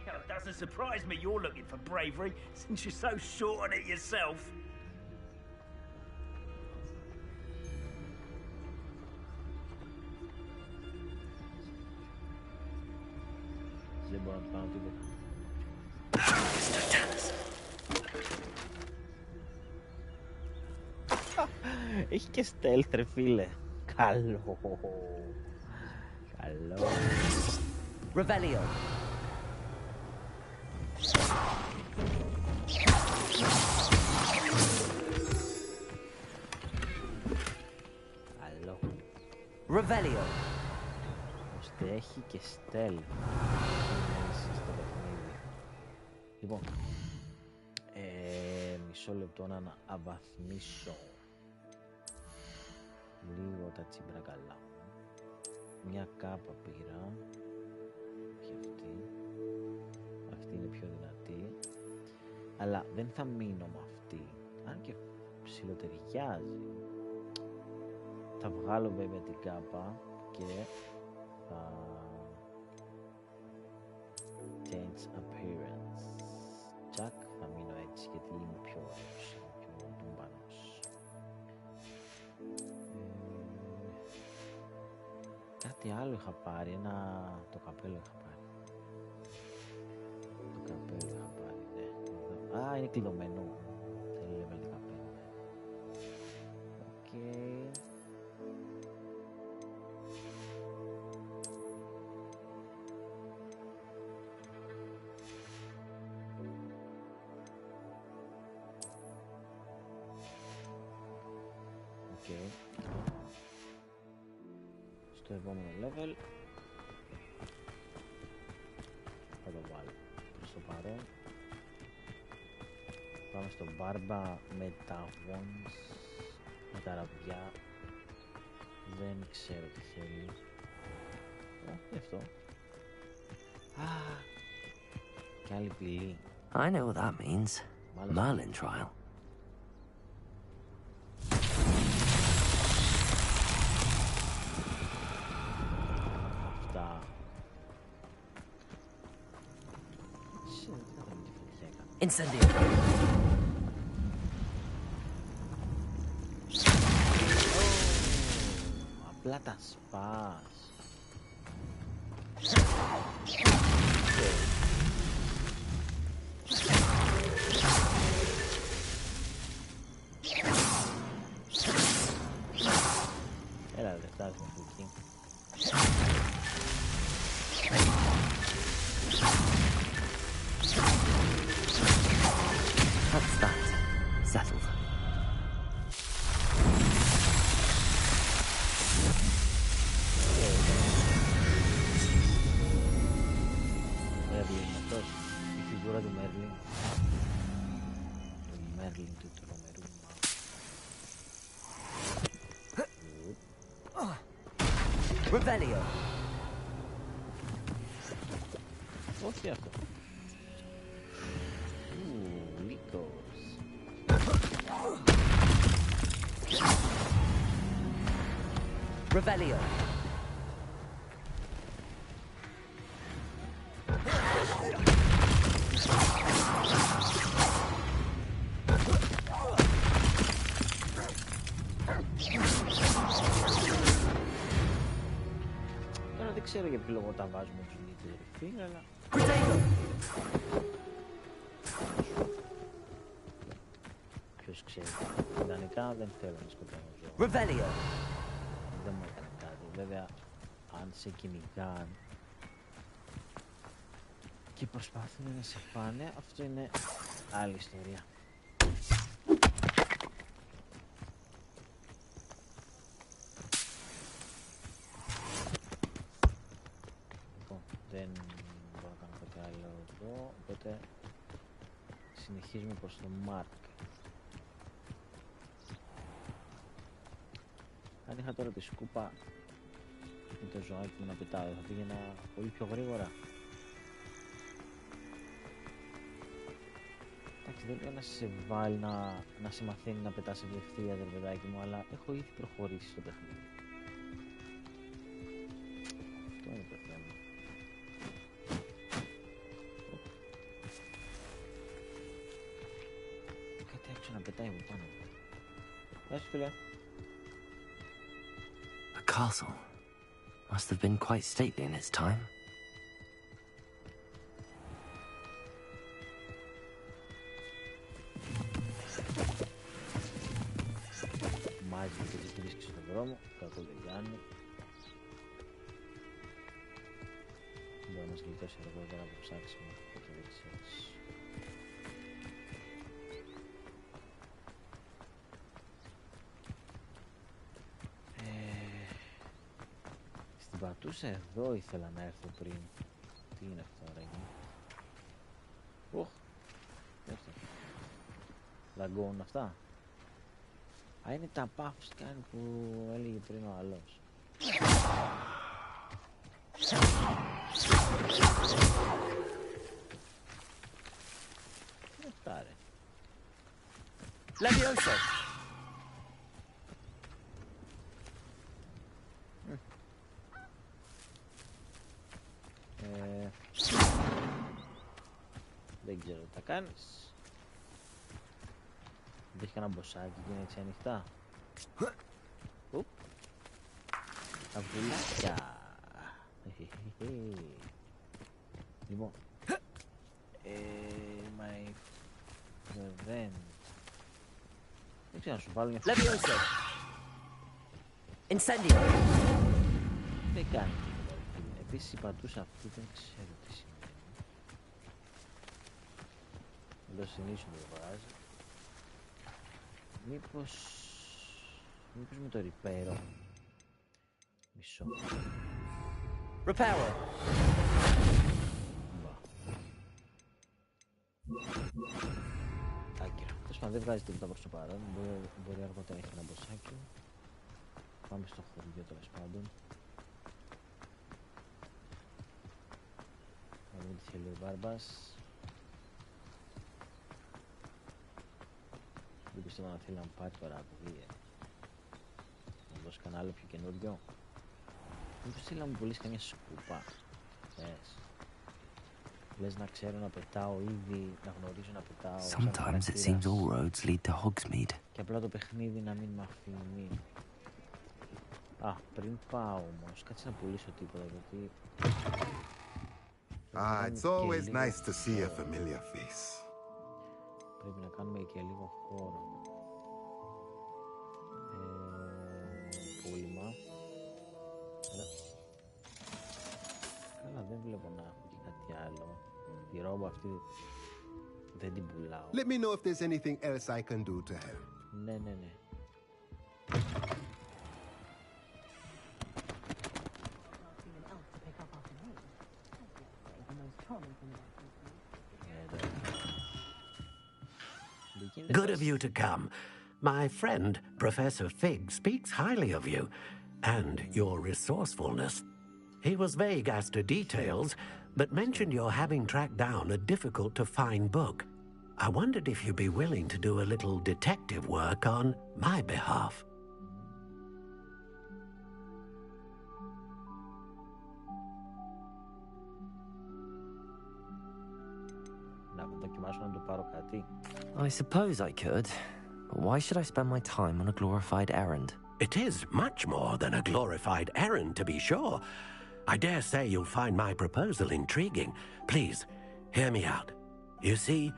It doesn't surprise me you're looking for bravery, since you're so short on it yourself. Δεν μπορώ να του κάνω τίποτα. Έχει και stealth ρε φίλε. Καλό. Revelio. Καλό. Revelio. Ώστε έχει και stealth. Στο παιχνίδι. Λοιπόν. Μισό λεπτό να αναβαθμίσω λίγο τα τσίμπρα καλά. Μια κάπα πήρα. Όχι αυτή. Αυτή είναι πιο δυνατή. Αλλά δεν θα μείνω με αυτή. Αν και ψιλοταιριάζει. Θα βγάλω βέβαια την κάπα και θα change appearance. Τσακ, θα μείνω έτσι γιατί είμαι πιο ωραίος, πιο τουμπανός. Κάτι άλλο είχα πάρει, το καπέλο είχα πάρει. Το καπέλο είχα πάρει, ναι. Α, είναι κλειδωμένο. Θέλει level 15. Οκ. Στο επόμενο level θα το βάλω. Προς το παρόν πάμε στο μπάρμπα με τα wands, με τα ραβδιά. Δεν ξέρω τι θέλει. Αυτό. Και άλλη πυλή. I know what that means. Merlin trial. Incendio. Απλά τα σπάς. That's that. Settled. Μέρλιν αυτός, η φιγούρα του Μέρλιν. Του Μέρλιν του τρομερού μάγου. Revelio. Όχι αυτό. Λύκος. Revelio. Τώρα δεν ξέρω για ποιο λόγο τα βάζουμε τους νύχτες ρε φίλε, αλλά... Ποιος ξέρει. Ιδανικά δεν θέλω να σκοτώνω ζώα. Revelio. Δεν μου έκανε κάτι. Βέβαια, αν σε κυνηγάν και προσπαθούν να σε φάνε, αυτό είναι άλλη ιστορία. Λοιπόν, δεν μπορώ να κάνω κάτι άλλο εδώ, οπότε συνεχίζουμε προς το Μάρκ. Αν είχα τώρα τη σκούπα με το ζωάκι μου να πετάω, θα πήγαινα πολύ πιο γρήγορα. Εντάξει, δεν λέω να σε βάλει να σε μαθαίνει να πετάς ευθείας, ρε παιδάκι μου, αλλά έχω ήδη προχωρήσει στο παιχνίδι. Αυτό είναι το θέμα. Κάτι άκουσα να πετάει από πάνω. Γεια σου φίλε. The castle must have been quite stately in its time. Μάζει και τις βρίσκει στον δρόμο, κακό δεν κάνει. Μπορεί να μας γλιτώσει αργότερα από ψάξιμο και το δεξιές. Στην πατούσα εδώ ήθελα να έρθω πριν. Τι είναι αυτό ρε γη. Οχ, τι αυτό. Λαγκώνουν αυτά. Α, είναι τα puffs κάνει που έλεγε πριν ο άλλος. Τι είναι αυτά ρε. Levioso. Δεν ξέρω τι θα κάνεις. Δεν έχει κανένα μποσάκι και είναι έτσι ανοιχτά. Ουπ. Τα βουλάκια. Λοιπόν. My friend. Δεν ξέρω να σου βάλω μια φορά. Levioso. Incendio. Δεν κάνει τίποτα. Επίσης η πατούσα αυτή δεν ξέρω τι σημαίνει. Εδώ συνήθως το βάζει. Μήπως με το repair. Μισό. Repair. Άκυρα. Τέλος πάντων δεν βγάζει τίποτα προς το παρόν. Μπορεί αργότερα να έχει ένα μποσάκι. Πάμε στο χωριό τέλος πάντων. Να δούμε τι θέλει ο Μπάρμπας. Δεν πιστεύω να θέλει να μου πάρει τώρα από δύο. Να δώσει κανένα άλλο πιο καινούριο. Μήπως θέλει να μου πουλήσει καμιά σκούπα. Θες. Λες να ξέρω να πετάω ήδη, να γνωρίζω να πετάω. Sometimes it seems all roads lead to Hogsmeade. Και απλά το παιχνίδι να μην με αφήνει. Α, πριν πάω όμως, κάτσε να πουλήσω τίποτα γιατί... It's always nice to see a familiar face. Πρέπει να κάνουμε και λίγο χώρο. Πούλημα. άλλο. Τη ρόμπα αυτή δεν την πουλάω. Let me know if there's anything else I can do to help. Ναι, ναι, ναι. Good of you to come. My friend, Professor Fig, speaks highly of you and your resourcefulness. He was vague as to details, but mentioned your having tracked down a difficult-to-find book. I wondered if you'd be willing to do a little detective work on my behalf. I suppose I could, but why should I spend my time on a glorified errand? It is much more than a glorified errand, to be sure. I dare say you'll find my proposal intriguing. Please, hear me out. You see,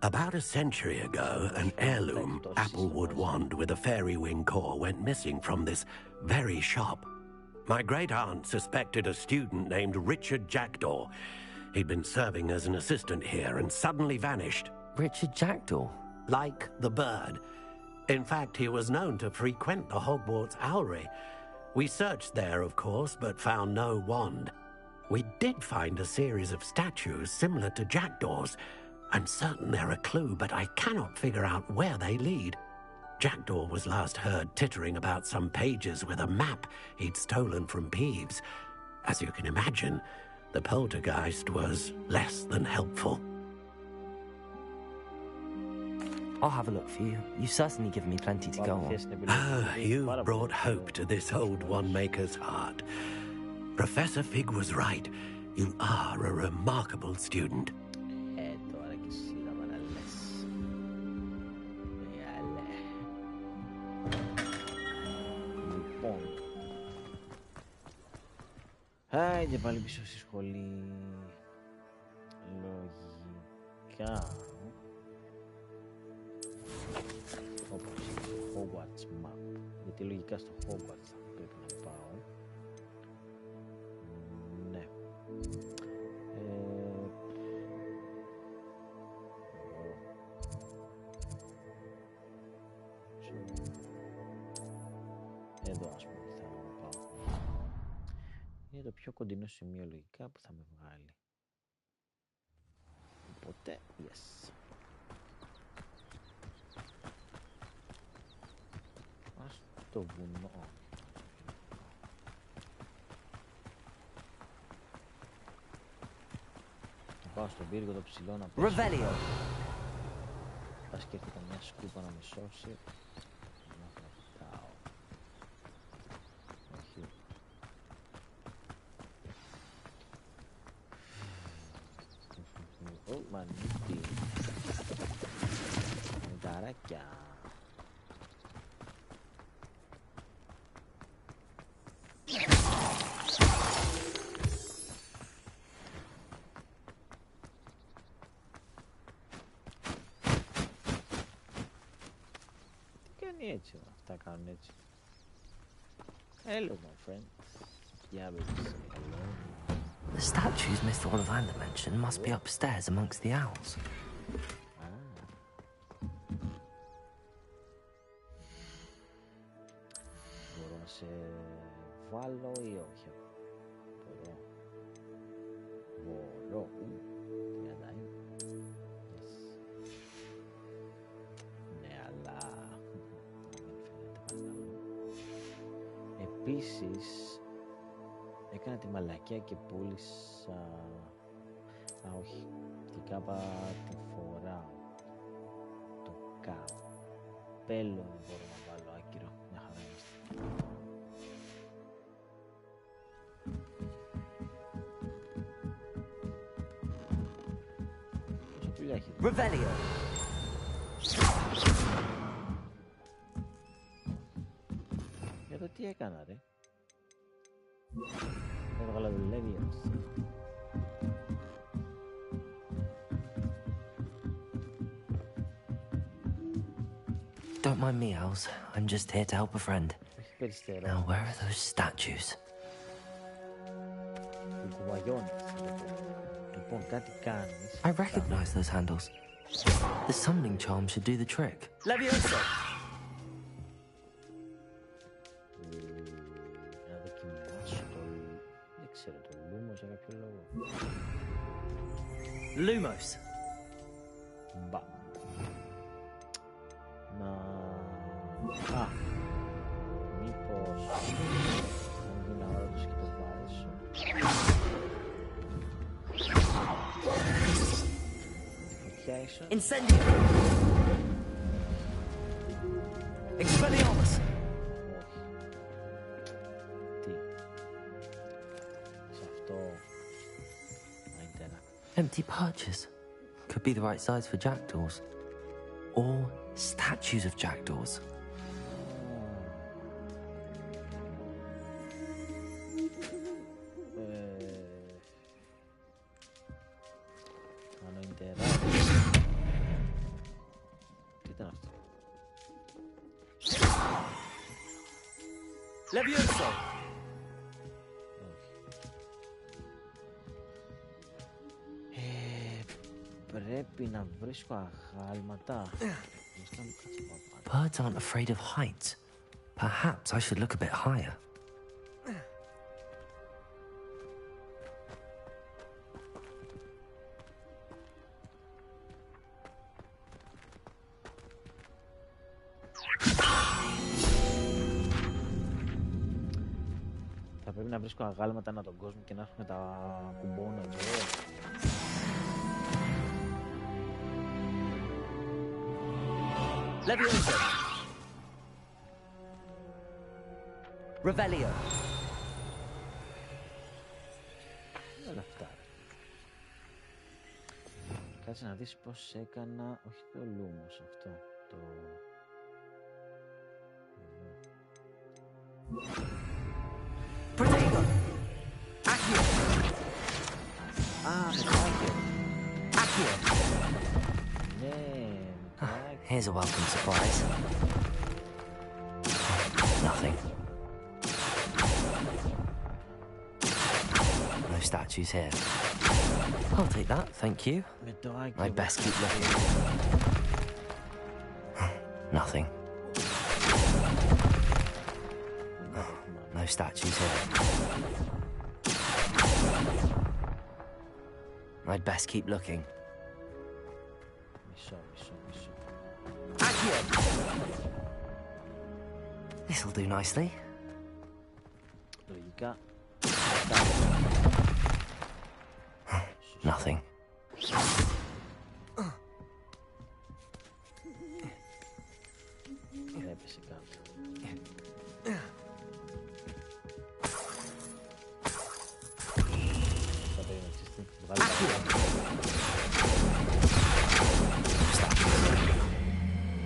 about a century ago, an heirloom applewood wand with a fairy wing core went missing from this very shop. My great-aunt suspected a student named Richard Jackdaw. He'd been serving as an assistant here and suddenly vanished. Richard Jackdaw? Like the bird. In fact, he was known to frequent the Hogwarts Owlery. We searched there, of course, but found no wand. We did find a series of statues similar to Jackdaw's. I'm certain they're a clue, but I cannot figure out where they lead. Jackdaw was last heard tittering about some pages with a map he'd stolen from Peeves. As you can imagine, the poltergeist was less than helpful. I'll have a look for you. You've certainly given me plenty to go on. Ah, you've brought hope to this old one-maker's heart. Professor Fig was right. You are a remarkable student. Και πάλι πίσω στη σχολή. Λογικά. Όπως στο Hogwarts map. Γιατί λογικά στο Hogwarts θα πρέπει να πάω. Ναι. Εδώ ας πούμε θα πάω. Είναι το πιο κοντινό σημείο λογικά που θα με βγάλει. Οπότε, yes. Ας το βουνό. Θα πάω στον πύργο το ψηλό να πέσω. Revelio. Θα σκέφτηκα μια σκούπα να με σώσει. Να κρατάω. Όχι. Ω, μανίτη. Μηταράκια. Τι κάνει έτσι, αυτά κάνουν έτσι. Hello, my friend. Yeah, but it's hello. The statues Mr. Ollivander mentioned must be upstairs amongst the owls. Μπορώ να σε βάλω ή όχι? Μπορώ. Μπορώ. 30. Yes. Ναι, αλλά δεν φαίνεται παρακαλώ. Επίσης έκανα τη μαλακιά και πούλησα... Α, όχι. Την κάπα την φοράω. Το καπέλο δεν μπορώ να βάλω άκυρο. Μια χαρά είμαστε. Πόσα πουλιά έχει. Revelio. Εδώ τι έκανα ρε. Έβγαλα δουλεύει. Don't mind me, owls. I'm just here to help a friend. Now, where are those statues? Του κουβαγιώνες. Του Λοιπόν, κάτι κάνεις. I recognize those handles. The summoning charm should do the trick. Levioso! Να δοκιμάσω το... Δεν ξέρω, το Lumos για κάποιο λόγο. Lumos. Μπα. Να... Α. Μήπως... Αν γίνει να ώρα τους και το βάζω. Φωτιά ίσως. Incendio! Expelliarmus! Τι. Σε αυτό... Να είναι Empty perches. Could be the right size for jackdaws. Or statues of jackdaws. Τι ήταν αυτό. Levioso! Πρέπει να βρίσκω αγάλματα. Birds aren't afraid of heights. Perhaps I should look a bit higher. Θα πρέπει να βρίσκω αγάλματα ανά τον κόσμο και να έχουμε τα κουμπώνα εδώ. Levioso! Revelio! Όλα αυτά. Κάτσε να δεις πώς έκανα, όχι το Lumos αυτό, το... Protego! Accio! Α, Accio! Accio! Ναι, Here's a welcome surprise. Nothing. No statues here. I'll take that, thank you. I'd best keep looking. Nothing. No statues here. I'd best keep looking. Μισό. This'll do nicely. Λογικά. Nothing. Έπεσε κάτω. Θα πρέπει να ξεστεί.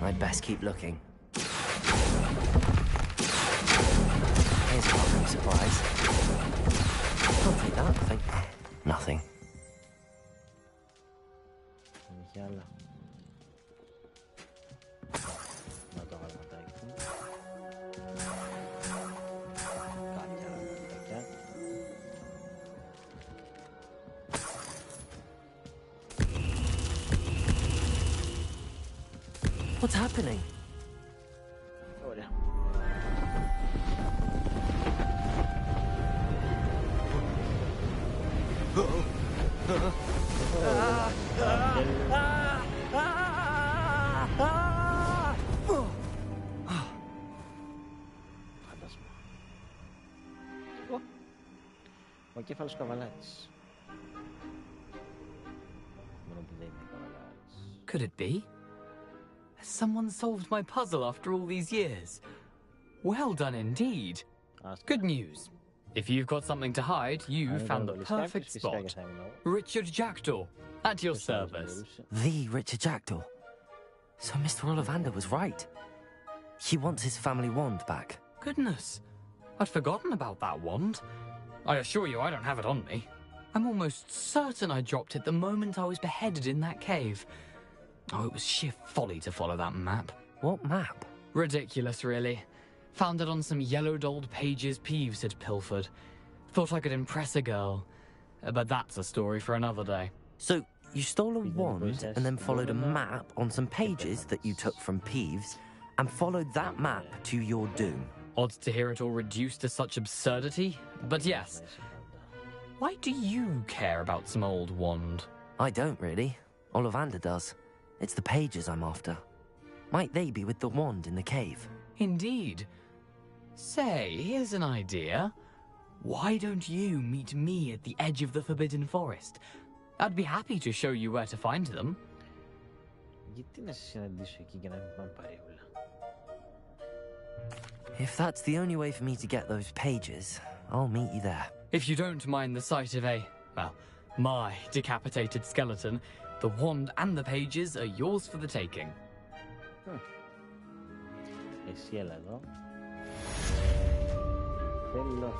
I'd best keep looking. Here's a welcome surprise. I'll take that, thank you. Nothing. Δεν είχε άλλα. Να το αγαλματάκι του. Κάποια αγαλματάκια. What's happening? Ωραία. Φαντάσμα. Ο κέφαλος καβαλάρης. Μόνο που δεν είναι καβαλάρης. Could it be? Has someone solved my puzzle after all these years? Well done indeed. Good news. If you've got something to hide, you found the perfect spot. Richard Jackdaw, at your service. The Richard Jackdaw. So Mr. Ollivander was right. He wants his family wand back. Goodness, I'd forgotten about that wand. I assure you I don't have it on me. I'm almost certain I dropped it the moment I was beheaded in that cave. Oh, it was sheer folly to follow that map. What map? Ridiculous, really. Found it on some yellowed old pages Peeves had pilfered. Thought I could impress a girl. but that's a story for another day. So, you stole a wand and then followed a map on some pages that you took from Peeves and followed that map to your doom. Odd to hear it all reduced to such absurdity, but yes. Why do you care about some old wand? I don't really. Ollivander does. It's the pages I'm after. Might they be with the wand in the cave? Indeed. Say, here's an idea. Why don't you meet me at the edge of the Forbidden Forest? I'd be happy to show you where to find them. Γιατί να σε συναντήσω εκεί και να μην πάμε παρεούλα. If that's the only way for me to get those pages, I'll meet you there. If you don't mind the sight of my decapitated skeleton, the wand and the pages are yours for the taking. Εσύ έλα εδώ. Θέλω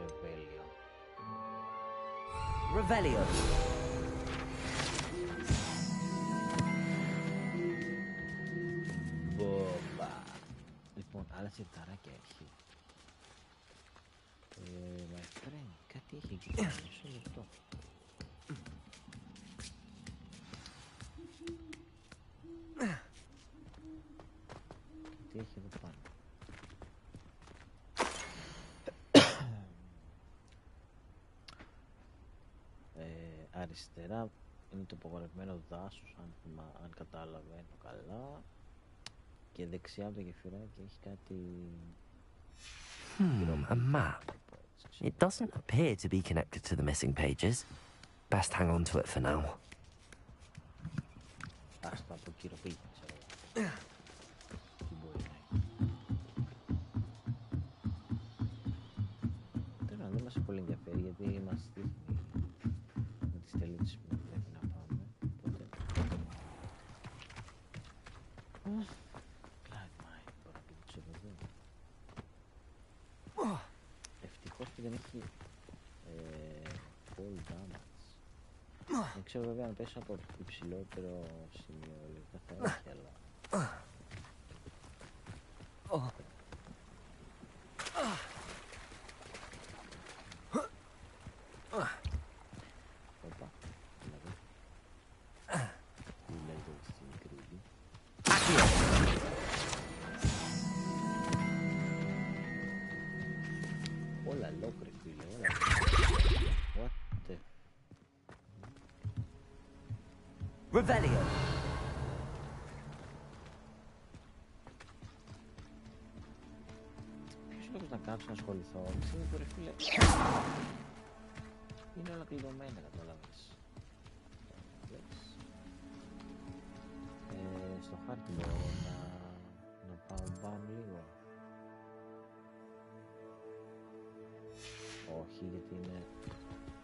ρεβέλιο. Revelio. Μπόμπα. Λοιπόν, άλλα σιρταράκια έχει. My friend, κάτι έχει εκεί πάνω, μισό λεπτό. Τι έχει εδώ πάνω. Αριστερά είναι το απογορευμένο δάσος, αν καταλαβαίνω καλά. Και δεξιά από το γεφυράκι έχει κάτι... A map. It doesn't appear to be connected to the missing pages. Best hang on to it for now. Ας το αποκυρωπεί, ξέρω. Τι μπορεί να έχει. Τώρα δεν μας πολύ ενδιαφέρει γιατί μας δείχνει με τις τελείτσες που πρέπει να πάμε. Οπότε... Ευτυχώς που δεν έχει full damage. Δεν ξέρω βέβαια αν πέσω από υψηλότερο σημείο, δεν θα έχει, αλλά... Οπα, δηλαδή. Τι λέγεται στην κρύβη. Όλα λόκρε φίλε, όλα. What the... Revelio. Ποιος λόγος να κάτσω να ασχοληθώ, είναι το ρε φίλε. Είναι όλα κλειδωμένα, κατάλαβες. Στο χάρτη μπορώ να πάω μπαμ λίγο. Όχι, γιατί είναι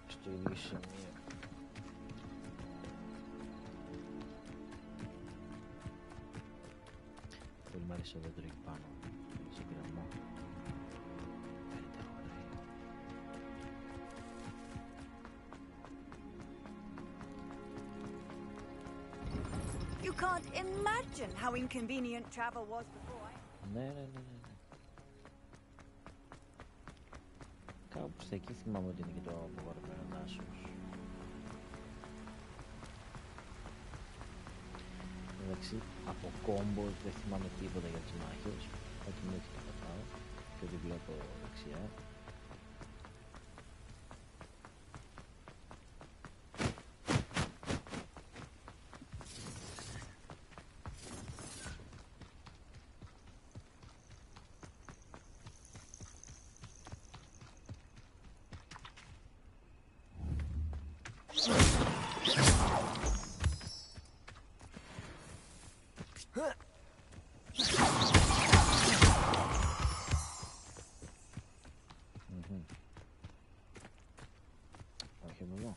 στο ίδιο σημείο. Πολύ μ' αρέσει το δέντρο εκεί πάνω, σε πειραμό. Φαίνεται ωραίο. You can't imagine how inconvenient travel was before. Ναι. Κάπου στα εκεί θυμάμαι ότι είναι και το απογορευμένο δάσος. Εντάξει, από κόμπος δεν θυμάμαι τίποτα για τις μάχες. Ό,τι μου έχει το πατάω και ό,τι βλέπω δεξιά. Όχι από εδώ.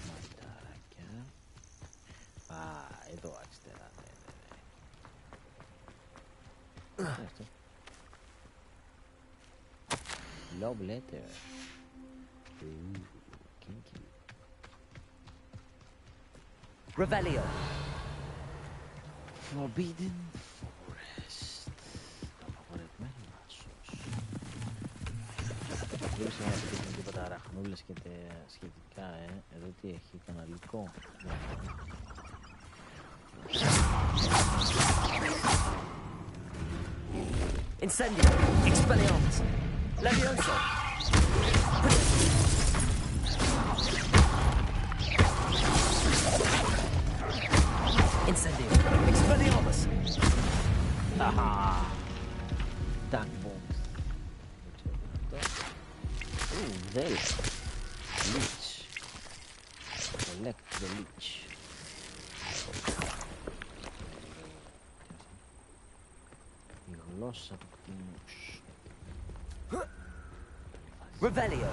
Μανταράκια. Α, εδώ αριστερά, ναι. Αυτό. Love letter. Ooh, kinky. Revelio. Forbidden Forest. Το απαγορευμένο δάσος. Βλέπεις να πετύχουν τίποτα αραχνούλες και σχετικά, Εδώ τι έχει, καναλικό. Incendio! Expelliarmus! Levioso! Incendio! Expelliarmus! Haha! Dark bombs. There. Leech. Collect the leech. Η γλώσσα του κτηνούς. Revelio.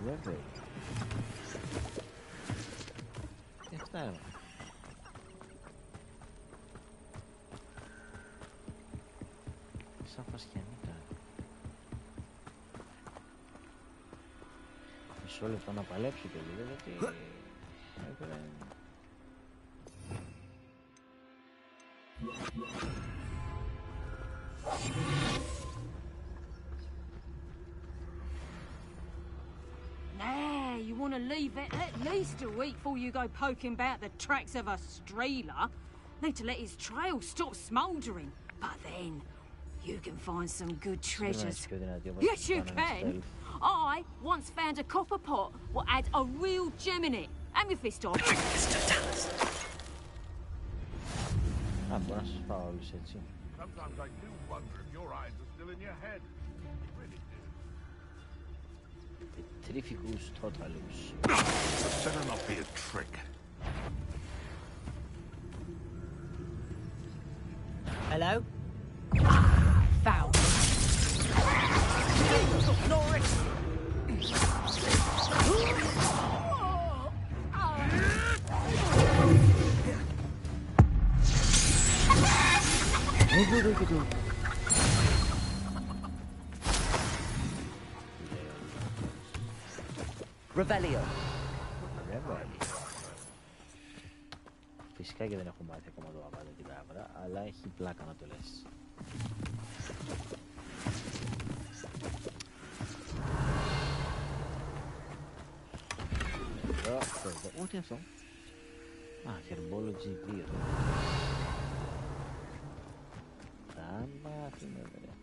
Revelio. Τι αυτά είναι. Σαν φασιανίκα. Μισό λεπτό να παλέψω και λίγο γιατί έπρεπε... Nah, you want to leave it at least a week before you go poking about the tracks of a streeler. Need to let his trail stop smouldering. But then, you can find some good treasures. Yes, you can. I once found a copper pot what had a real gem in it. Amethyst on. Μπορώ να σας πάω όλους έτσι. Sometimes I do wonder if your eyes are still in your head. Really do. Petrificus totalus. Better not be a trick. Hello? Foul. Norris! Revelio. Φυσικά και δεν έχω μάθει ακόμα το απάντο την κάμερα, αλλά έχει πλάκα να το λες. Εδώ, ούτε αυτό. Α, Herbology 2. Θα μάθουμε, βέβαια.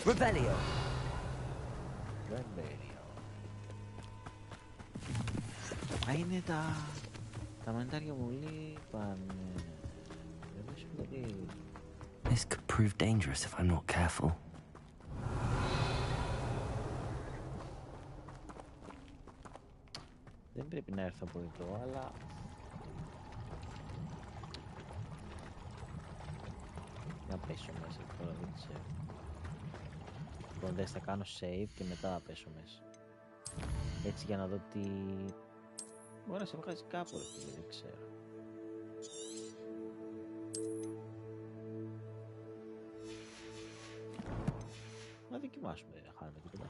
Revelio. Α, είναι τα μανιτάρια μου λείπανε. This could prove dangerous if I'm not careful. Δεν πρέπει να έρθω από εδώ, αλλά... Να πέσω μέσα τώρα, δεν ξέρω. Λοιπόν, δεν θα κάνω save και μετά θα πέσω μέσα. Έτσι για να δω τι... Μπορεί να σε βγάζει κάπου, δεν ξέρω. Να δοκιμάσουμε, δεν χάνουμε τίποτα.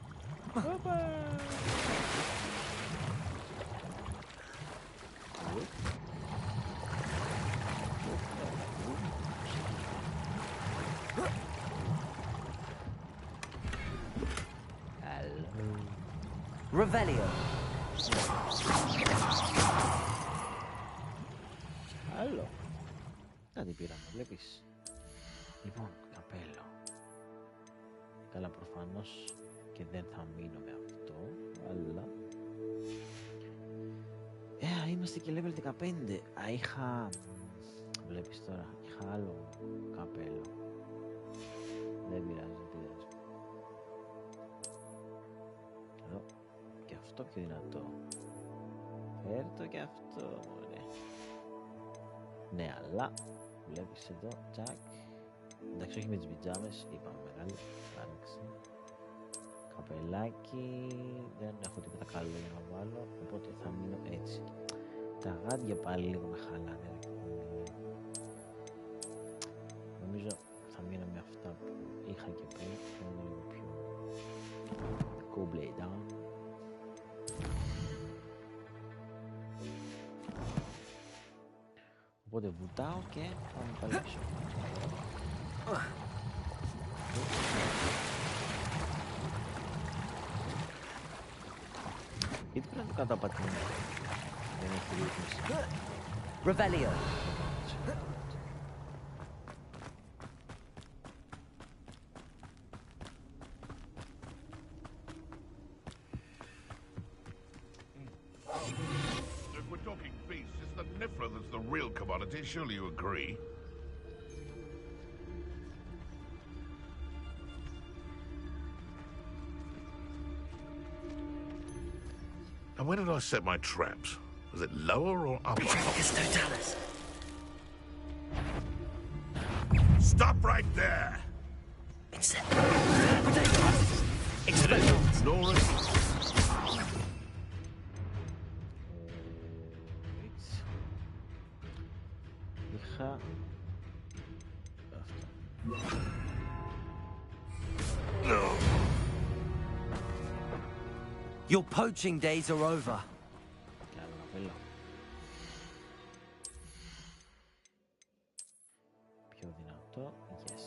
Revelio. Άλλο. Κάτι πήραμε, βλέπεις. Λοιπόν, καπέλο. Καλά, προφανώς και δεν θα μείνω με αυτό, αλλά... Είμαστε και level 15. Είχα... Βλέπεις τώρα, είχα άλλο καπέλο. Δεν πειράζει, δεν πειράζει. Εδώ. Και αυτό πιο δυνατό. Φέρτο και αυτό, ωραία. Ναι, αλλά βλέπεις εδώ, τσακ. Εντάξει, όχι με τις πιτζάμες, είπαμε μεγάλη. Εντάξει. Καπελάκι, δεν έχω τίποτα καλό για να βάλω, οπότε θα μείνω έτσι. Τα γάντια πάλι λίγο με χαλάνε. Νομίζω θα μείνω με αυτά που είχα και πριν, θα είναι λίγο πιο go blade down. Οπότε βουτάω και πάμε πάλι έξω. Γιατί πρέπει να το καταπατήσω. Δεν έχει ρύθμιση. Revelio. If we're talking beasts, it's the Niffler that's the real commodity. Surely you agree? And where did I set my traps? Was it lower or upper? Stop right there! It's Ignore it. Είχα... Your poaching days are over. Πιο δυνατό, yes.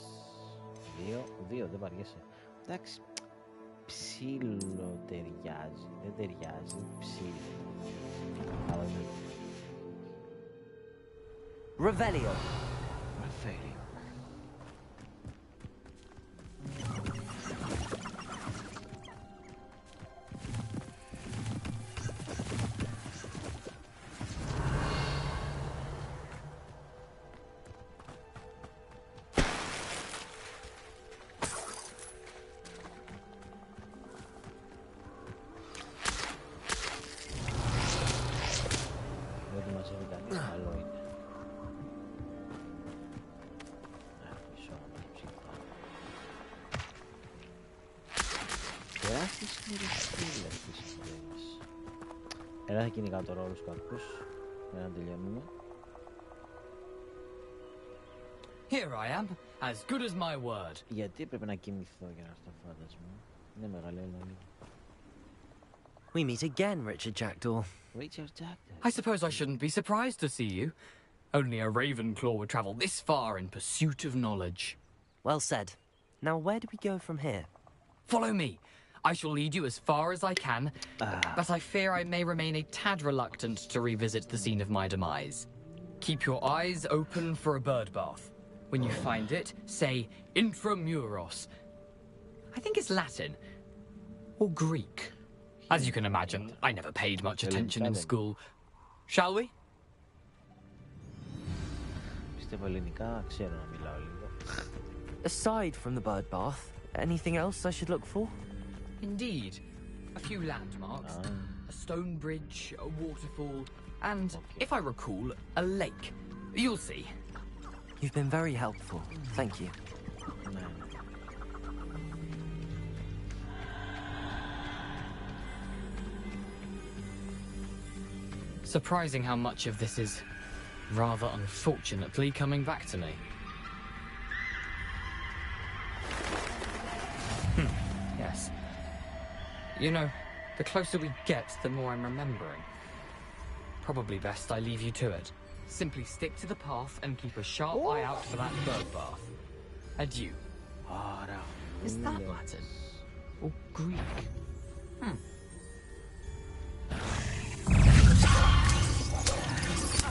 Δύο, δεν βαριέσαι. Εντάξει, ψήλο ταιριάζει, δεν ταιριάζει, ψήλο. Αλλά δεν... Revelio. Revelio. Έλα, θα κυνηγάω τώρα όλους τους καρπούς για να τελειώνουμε. Here I am, as good as my word. Γιατί έπρεπε να κοιμηθώ για να έρθω φάντασμα. Είναι μεγάλη λίγο. We meet again, Richard Jackdaw. Richard Jackdaw. I suppose I shouldn't be surprised to see you. Only a Ravenclaw would travel this far in pursuit of knowledge. Well said. Now where do we go from here? Follow me. I shall lead you as far as I can, but I fear I may remain a tad reluctant to revisit the scene of my demise. Keep your eyes open for a bird bath. When you find it, say intramuros. I think it's Latin. Or Greek. As you can imagine, I never paid much attention in school. Shall we? Πιστεύω ελληνικά, ξέρω να μιλάω λίγο. Aside from the bird bath, anything else I should look for? Indeed. A few landmarks, a stone bridge, a waterfall, and, if I recall, a lake. You'll see. You've been very helpful. Thank you. Surprising how much of this is, rather unfortunately, coming back to me. Yes. You know, the closer we get, the more I'm remembering. Probably best I leave you to it. Simply stick to the path and keep a sharp eye out for that bird bath. Adieu. Is that Latin? Or Greek?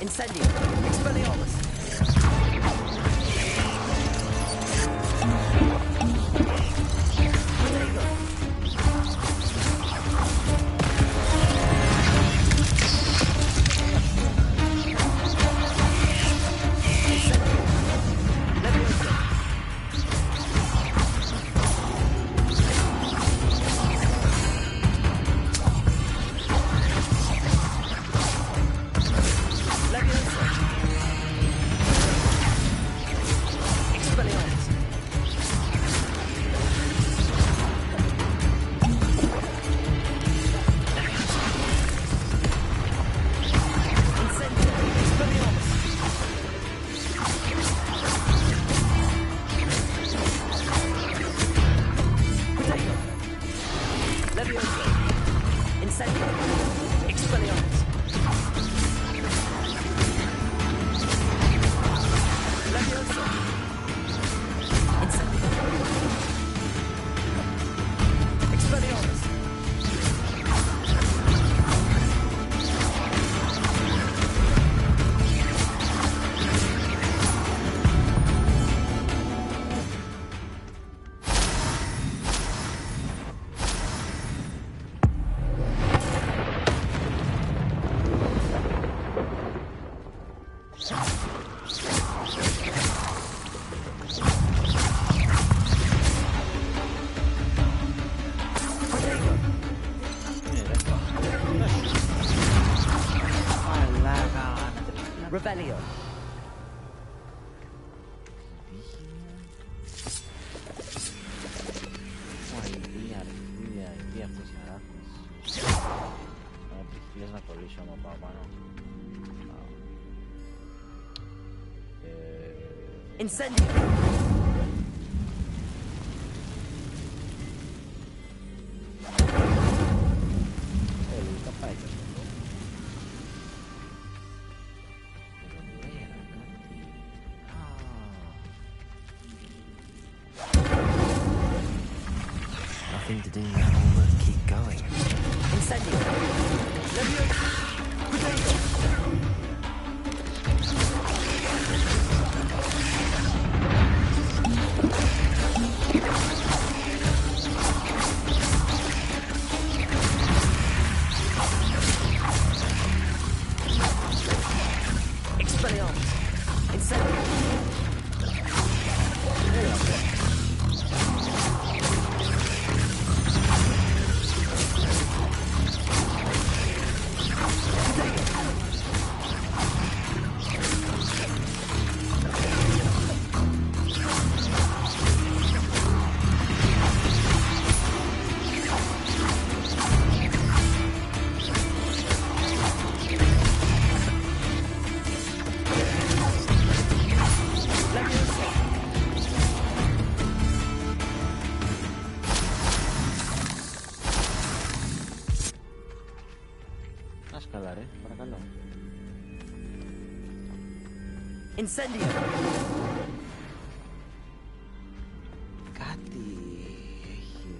Incendio! Expelliarmus! Revelio. Να κολλήσω άμα πάω πάνω. Incendio. Λογικά πάει και αυτό. Nothing to do now but keep going. Incendio. Leviosa. Potato. Expelliarmus. Incendio. Καλά ρε, παρακαλώ. Incendio. Κάτι έχει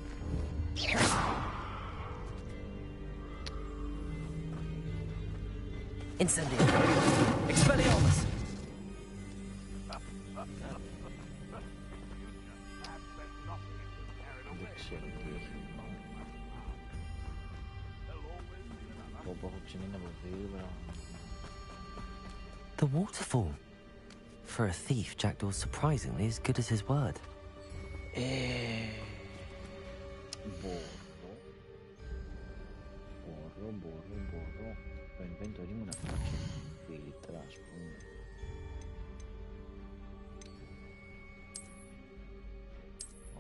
Incendio. Expelliarmus. Δεν ξέρω τι έχει. The waterfall. For a thief, Jackdaw's surprisingly as good as his word. Μπορώ. Το inventory μου να φτιάξω φίλτρα, ας πούμε.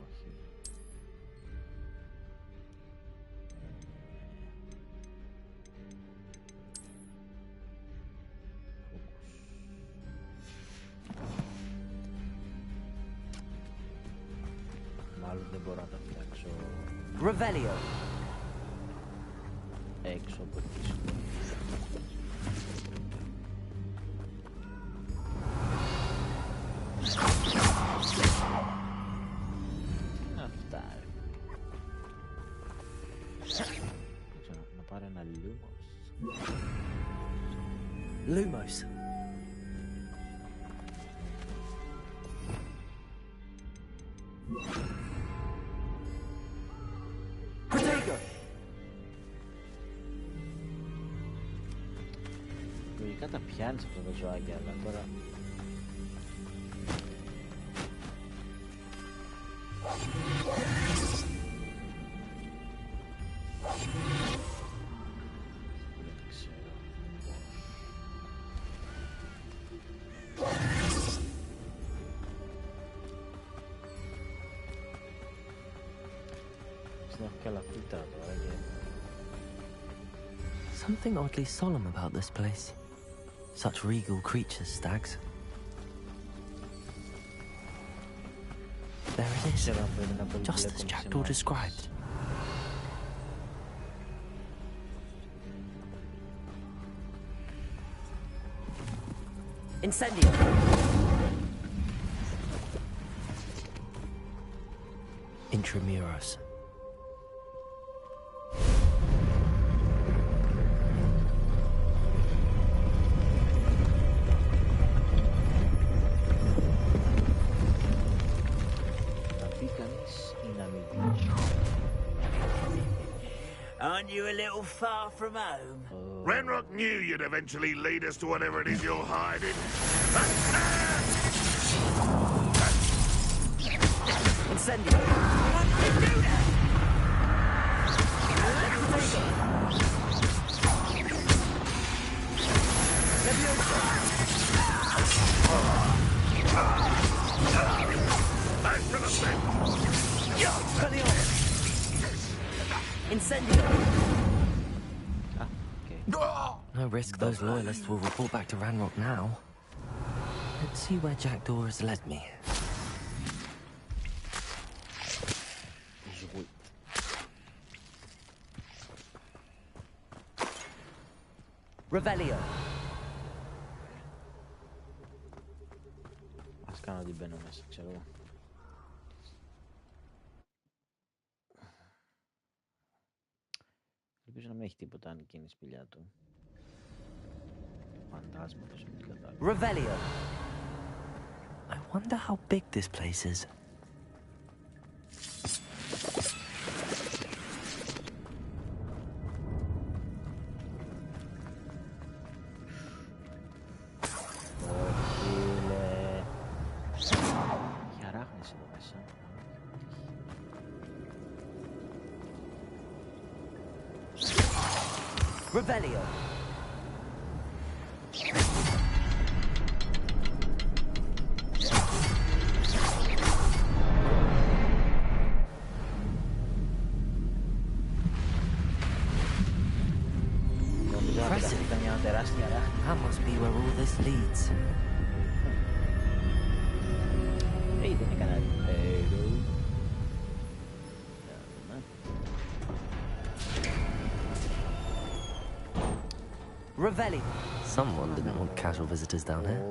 Όχι. Μάλλον δεν μπορώ να τα φτιάξω. Revelio. Έξω από τη σχολή. Αυτά. Να πάρω ένα Lumos. Protego. Λογικά τα πιάνεις αυτά τα ζωάκια, αλλά τώρα... Δεν ξέρω. Έχω και άλλα φίλτρα τώρα και... Something oddly solemn about this place. Such regal creatures, stags. There it is, just as Jackdaw described. Incendio. Intramuros. Aren't you a little far from home? Renrock knew you'd eventually lead us to whatever it is you're hiding. Incendio. Leviosa. No risk those loyalists will report back to Ranrock now. Let's see where Jackdaw has led me. Revelio. Ας κάνω ότι μπαίνω μέσα, ξέρω εγώ. Ελπίζω να μην έχει τίποτα αν εκείνη η σπηλιά του. Φαντάσματα σου μην κατάλαβα. Revelio. I wonder how big this place is. Revelio. That must be where all this leads. Hey, δεν έκανα. Revelio. Someone didn't want casual visitors down here.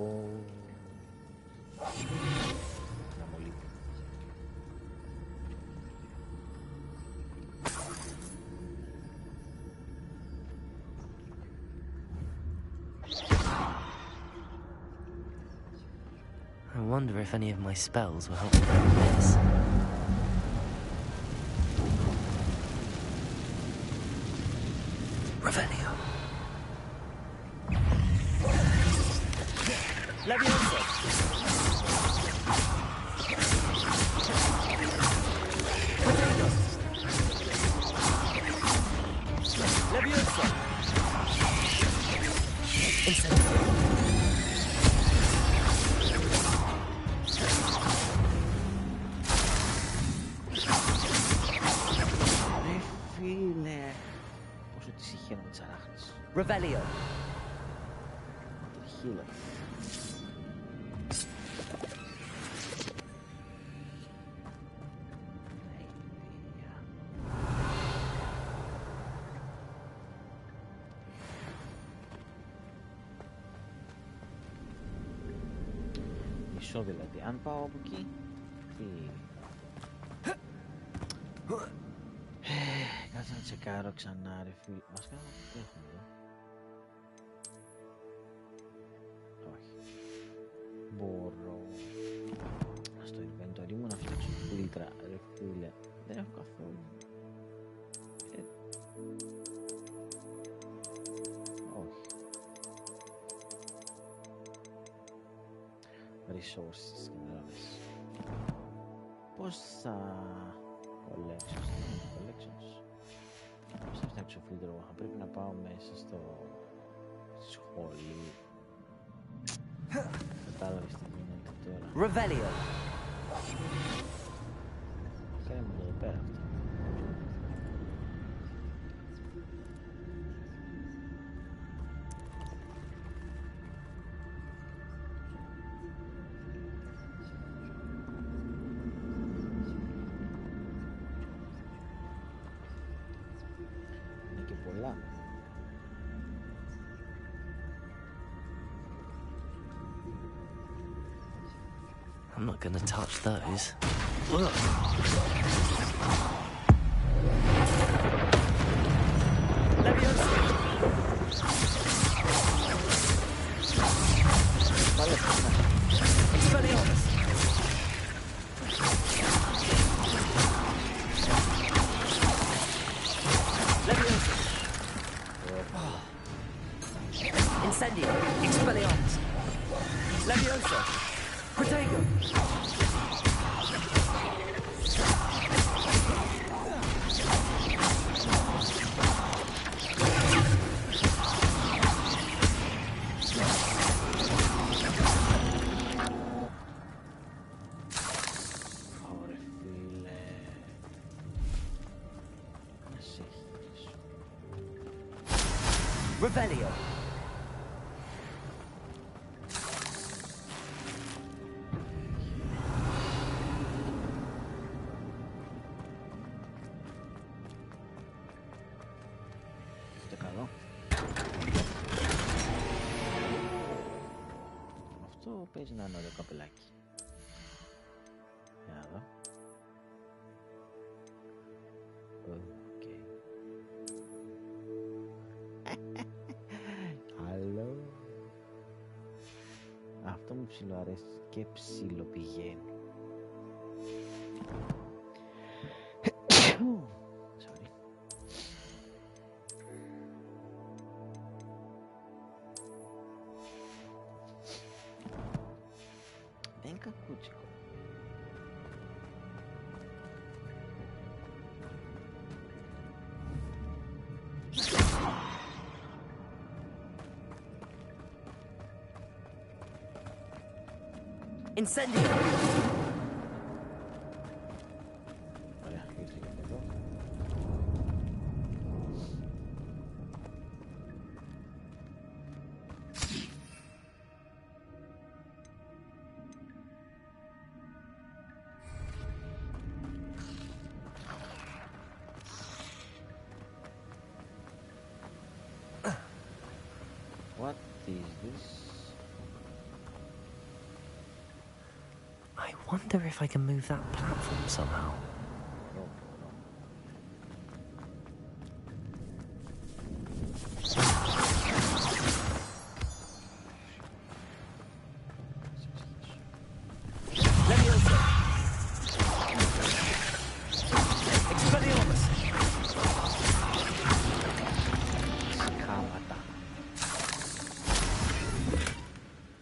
I wonder if any of my spells will help me with this. Revelio. Leviosa. Leviosa. Ρε φίλε, πόσο τη συχαίνω με τις αράχνες. Revelio. Τριχύλα. Μισό δηλαδή, αν πάω από εκεί, τι... Κάτσε να τσεκάρω ξανά ρε φίλε. Μας κάνω τι έχουμε εδώ. Όχι. Μπορώ... Στο inventory μου να φτιάξω φίλτρα ρε φίλε. Δεν έχω καθόλου. Resources, κατάλαβες. Πώς θα... Collections. Πώς θα φτιάξω φίλτρο, θα πρέπει να πάω μέσα στο... σχολείο. Κατάλαβες τι γίνεται τώρα. Revelio. Κάνουμε εδώ πέρα αυτό. I'm not gonna touch those. Incendio, Expelliarmus, Leviosa, Protego. παίζει να είναι ωραίο καπελάκι. Για να δω. Άλλο. Αυτό μου ψιλοαρέσει και ψιλοπηγαίνει. Sorry. Δεν είναι κακούτσικο. Incendio! Ωραία, ήρθε και εδώ. What is this? I wonder if I can move that platform somehow.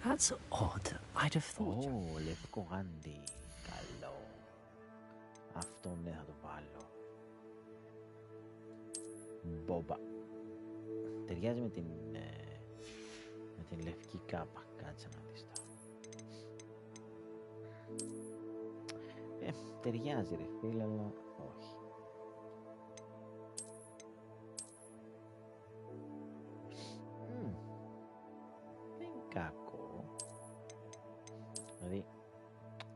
That's odd. I'd have thought. Ω, λευκό γάντι. Καλό. Αυτό ναι, θα το βάλω. Μπόμπα. Ταιριάζει με την λευκή κάπα. Κάτσε να δεις τώρα. Ταιριάζει ρε φίλε, αλλά όχι. Δεν είναι κακό. Δηλαδή,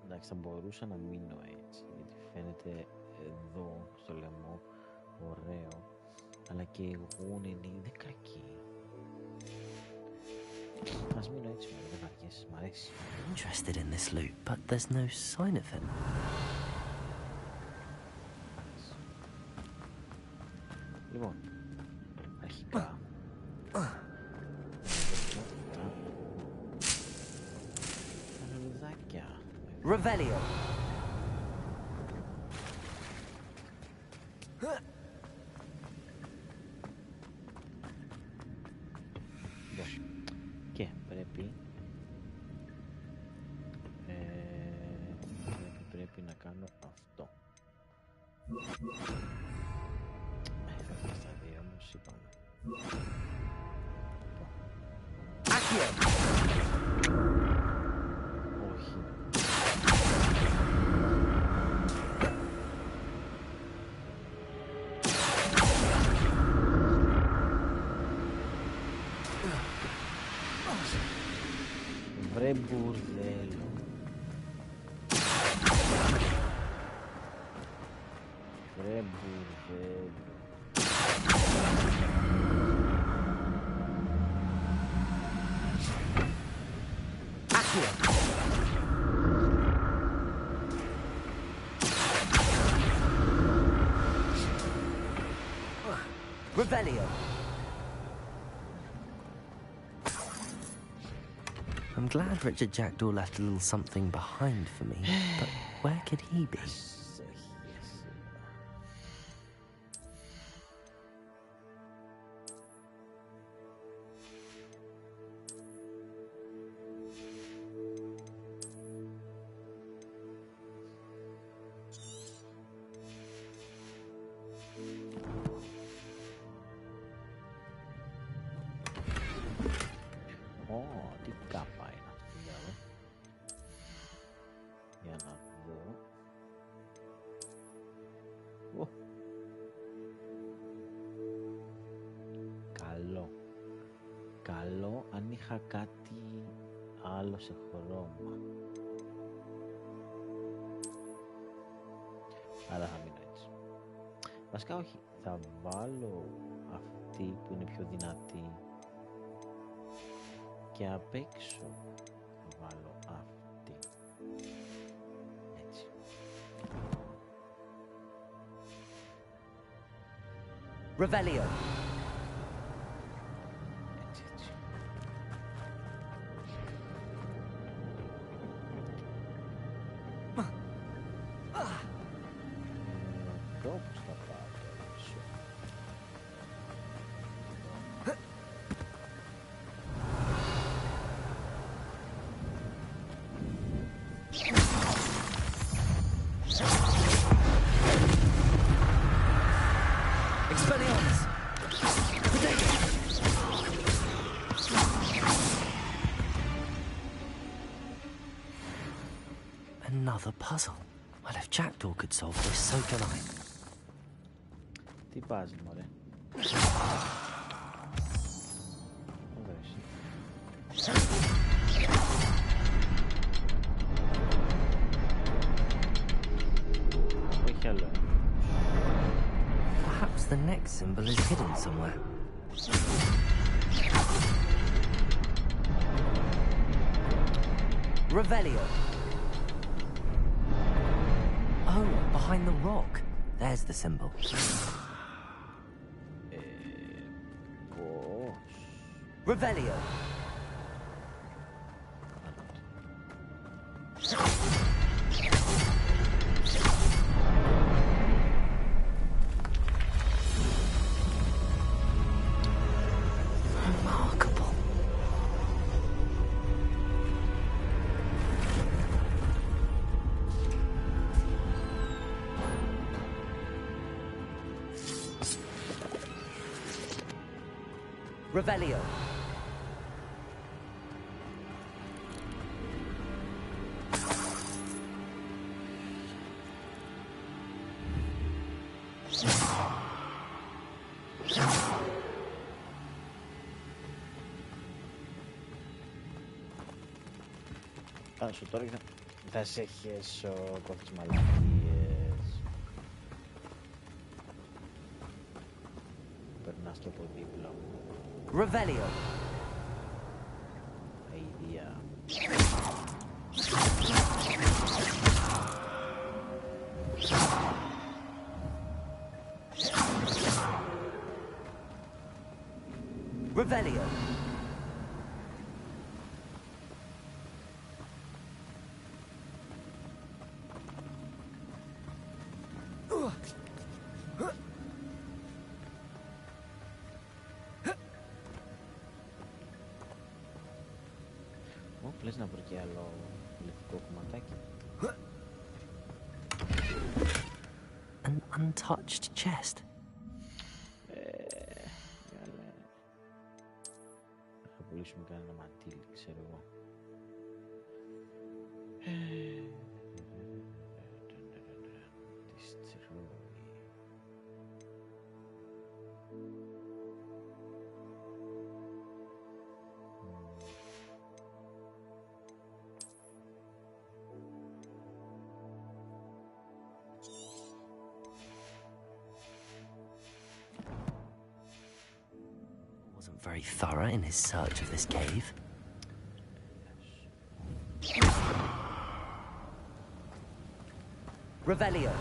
εντάξει, θα μπορούσα να μείνω έτσι, γιατί φαίνεται εδώ στο λαιμό ωραίο, αλλά και η γούνη είναι κακή. Ας μείνω έτσι, δεν βαριέσαι, μ' αρέσει. Interested in this loot, but there's no sign of him. Λοιπόν, αρχικά Revelio. Και πρέπει να κάνω αυτό. Θα στα δύο όμως είπαμε. Όχι. Βρε μπουρδέλο. Βρε μπουρδέλο. Revelio. I'm glad Richard Jackdaw left a little something behind for me, but where could he be? Τι κάπα είναι αυτή δηλαδή. Για να δω. Καλό. Καλό αν είχα κάτι άλλο σε χρώμα. Αλλά θα μείνω έτσι. Βασικά όχι. Θα βάλω αυτή που είναι πιο δυνατή. Και απ' έξω θα βάλω Revelio. Another puzzle. Well, if Jackdaw could solve this, so can I. Τι πας, μωρέ. Όχι άλλο. Perhaps the next symbol is hidden somewhere. Revelio. Oh, behind the rock. There's the symbol. Revelio. Remarkable. Revelio. Σου τώρα θα σε χέσω κόφτες μαλακίες. Περνάς και από δίπλα μου. Revelio. Αηδία. Revelio. Λες να βρω και άλλο λευκό κομματάκι. An untouched chest. Θα πουλήσουμε κανένα μαντήλι, ξέρω εγώ. Wasn't very thorough in his search of this cave. Revelio.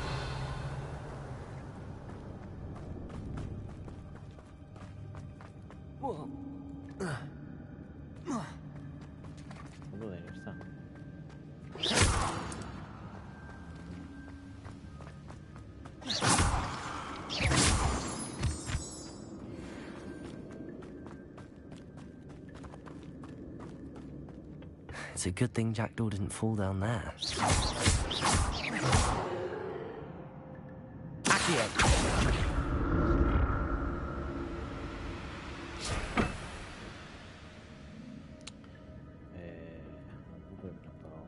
Εδώ δεν είναι, αυτά. It's a good thing Jackdaw didn't fall down there. Accio. Πού πρέπει να πάω.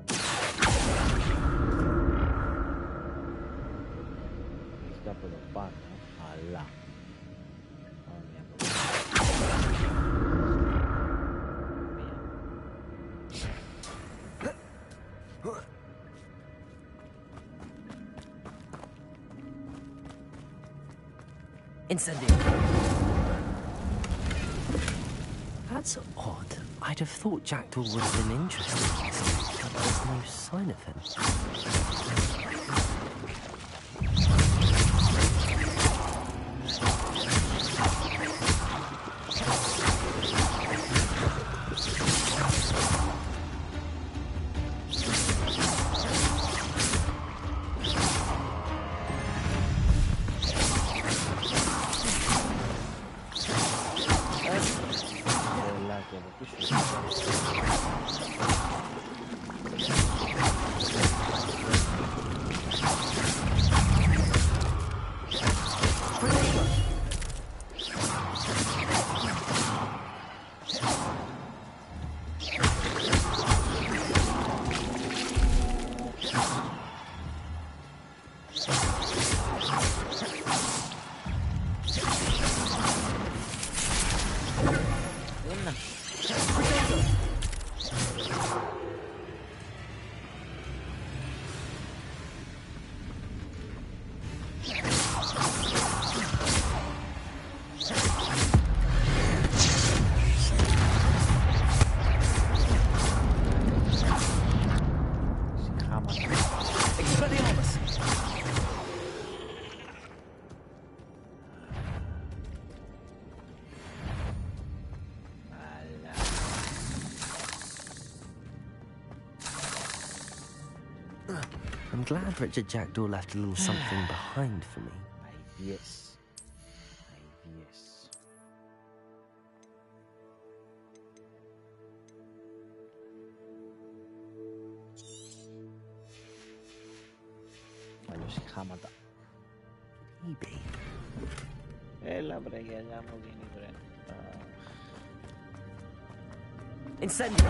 Έχει κάπου εδώ πάνω, αλλά... Πάμε μια από εδώ. Incendio. That's odd. I'd have thought Jackdaw would have been interested in this, but there's no sign of him. και από πίσω. I'm glad Richard Jackdaw left a little something behind for me. Yes. Yes. Αλλιώς η χάματα. Maybe. Έλα βρε γυαλιά μου γίνει βρε. Incendio!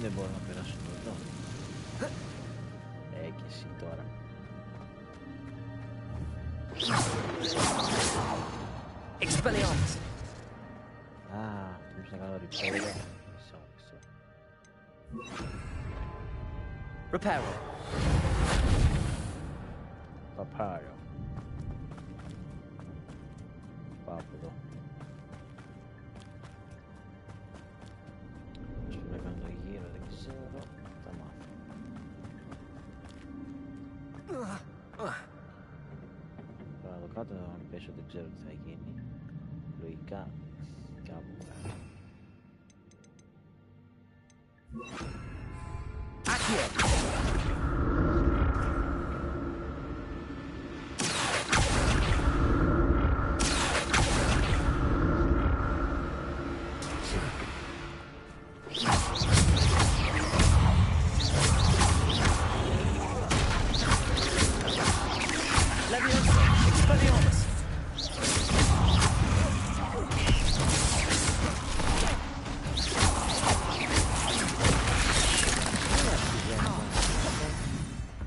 Δεν μπορώ να περάσω εδώ. Και εσύ τώρα. Expelliarmus! Πρέπει να κάνω repair. Μισό. Reparo. Παπάριο. Πάω από εδώ. Πρέπει να κάνω το γύρο, δεν ξέρω. Θα μάθω. Τώρα εδώ κάτω θα πέσω, δεν ξέρω τι θα γίνει. Λογικά κάπου κάτω. Accio!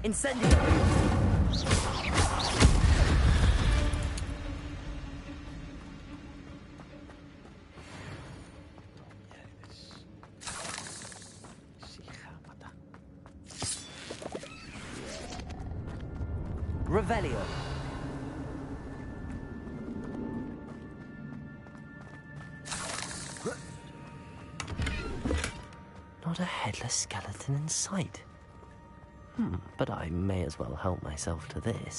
Incendio! Revelio! Not a headless skeleton in sight. But I may as well help myself to this.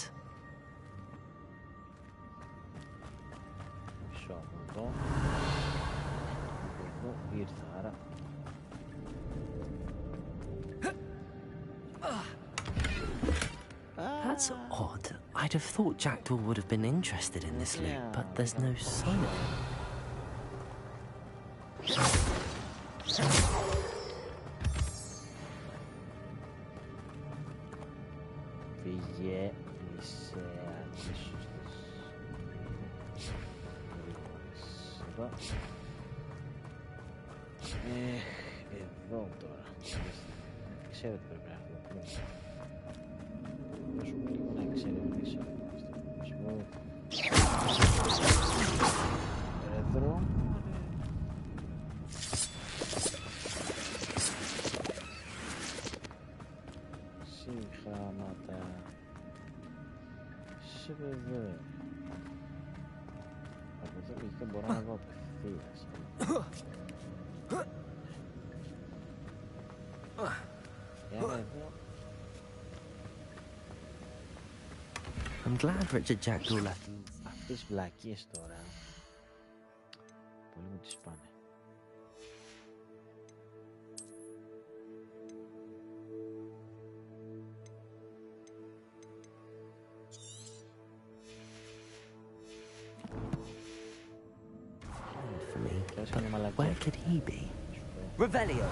That's odd. I'd have thought Jackdaw would have been interested in this loot, but there's no sign of him. Πήγε σε αντίσωστες. Εδώ. Εδώ τώρα. Ξέρω τι πρέπει να έχω. Δώσου μου λίγο να εξερευνήσω. Εδώ. Συγχάματα. Σε βέβαια. Από εδώ λογικά μπορώ να δω απευθείας. Εδώ. I'm glad Richard Jackdaw left. Αυτές τις βλακίες τώρα. Πολύ μου τις πάνε. Where could he be? Revelio!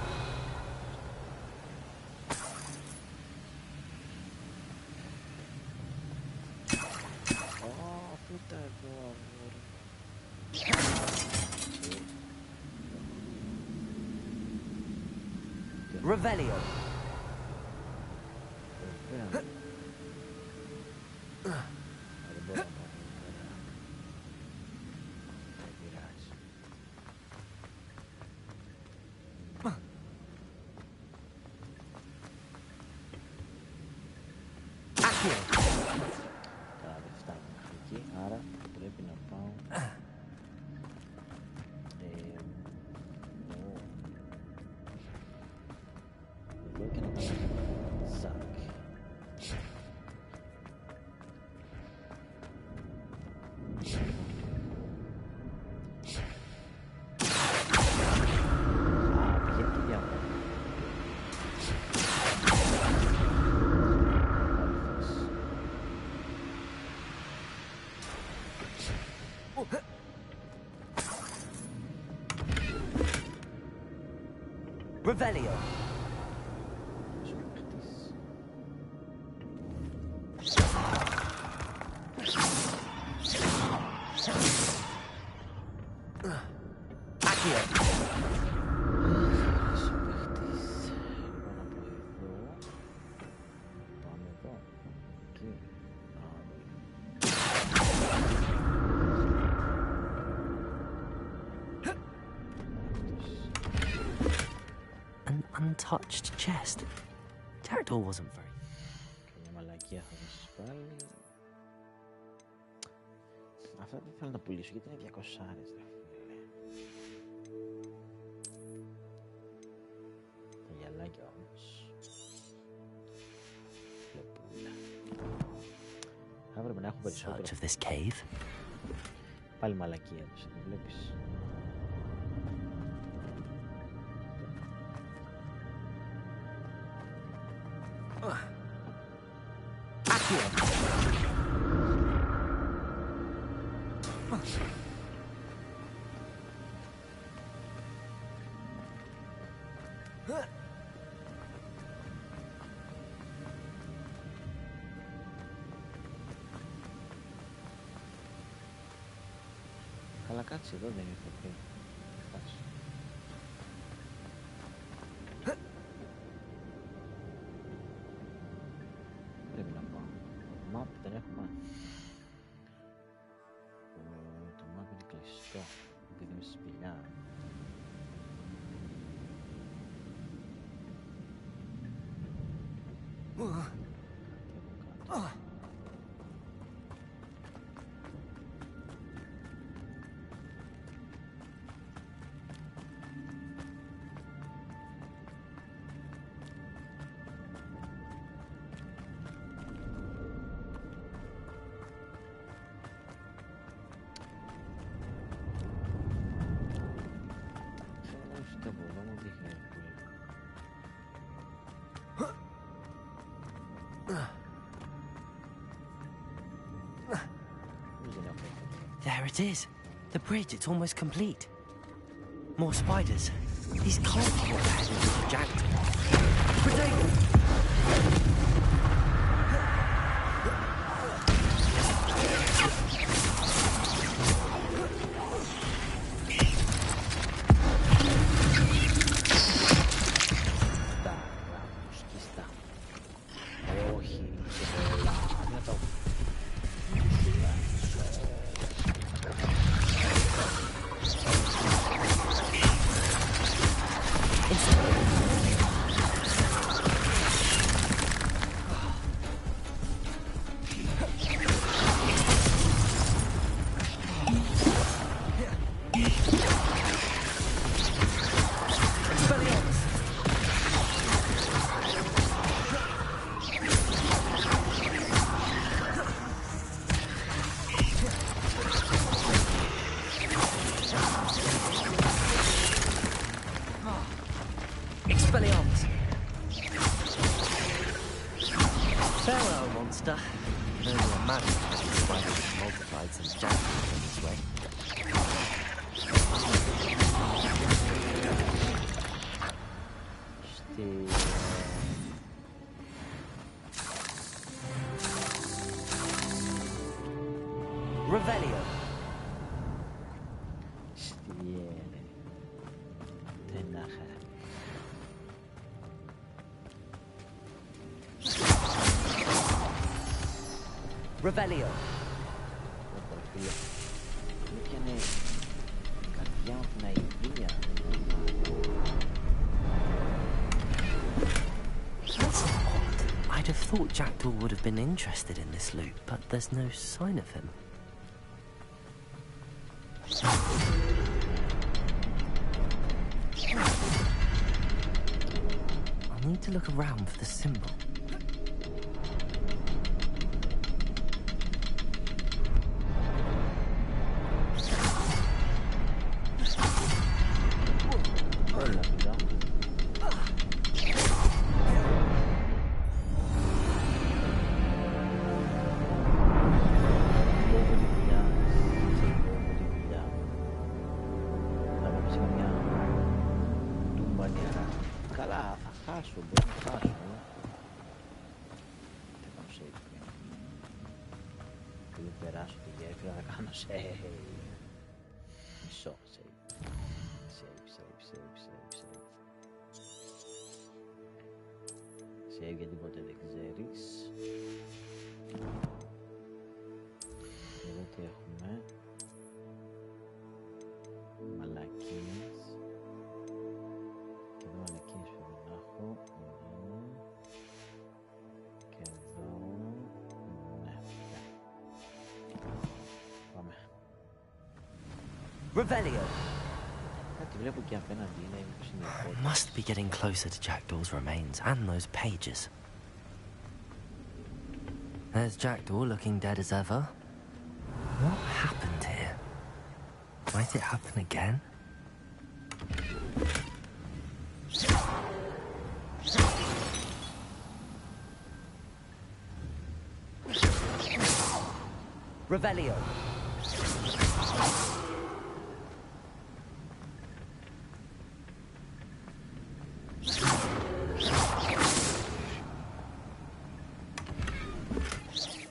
Revelio! Καλά, δεν φτάνει μέχρι εκεί, άρα πρέπει να πάω εδώ και να πάω Ζακ. Revelio! Untouched chest. Territor wasn't very. Μια μαλακία θα σας πάλι. Αυτά δεν θέλω να τα πουλήσω γιατί είναι 200 άρες, ρε φίλε. Τα γυαλάκια όμως. Φλεπούλα. Θα έπρεπε να έχω περισσότερο. Search of this cave. Πάλι μαλακία τους, δεν βλέπεις. Καλά, κάτσε εδώ, δεν ήρθε πριν. Κάτσε. Πρέπει να πάω. Map δεν έχουμε. Το map είναι κλειστό, επειδή είμαι στη σπηλιά. There it is. The bridge, it's almost complete. More spiders. These can't be what the jacked. Potato! Revelio. I'd have thought Jackdaw would have been interested in this loot, but there's no sign of him. I'll need to look around for the symbol. Save γιατί ποτέ δεν ξέρεις. Εδώ τι έχουμε. Μαλακίες. Και εδώ μαλακίες που δεν έχω. Και εδώ. Ναι. Πάμε. Revelio. Κάτι βλέπω και απέναντι είναι συνεχώς. Must be getting closer to Jackdaw's remains and those pages. There's Jackdaw looking dead as ever. What happened here? Might it happen again? Revelio.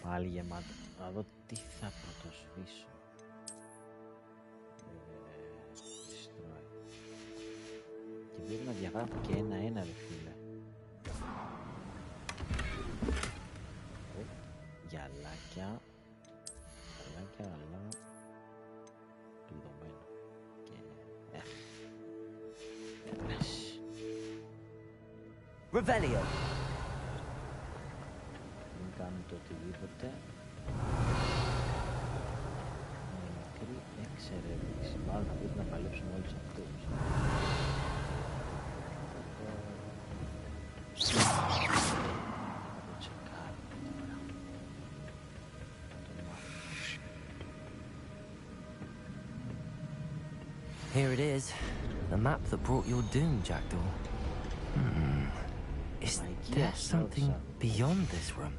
Πάλι γεμάτο. Να δω τι θα πρωτοσβήσω. Και πρέπει να διαγράφω και ένα-ένα, ρε φίλε. Γυαλάκια. Γυαλάκια, αλλά κλειδωμένο. Και... Revelio. Μην κάνουμε το οτιδήποτε. Μικρή εξερεύνηση. Μάλλον θα πρέπει να παλέψουμε όλους αυτούς. Here it is, the map that brought your doom, Jackdaw. Is there something beyond this room?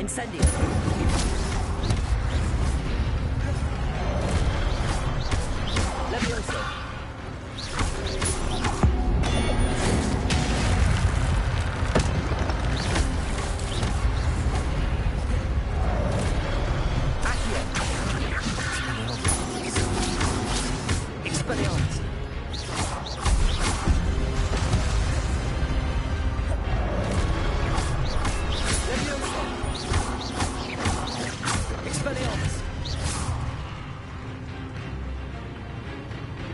Incendio. Levioso. Accio. Expelliarmus.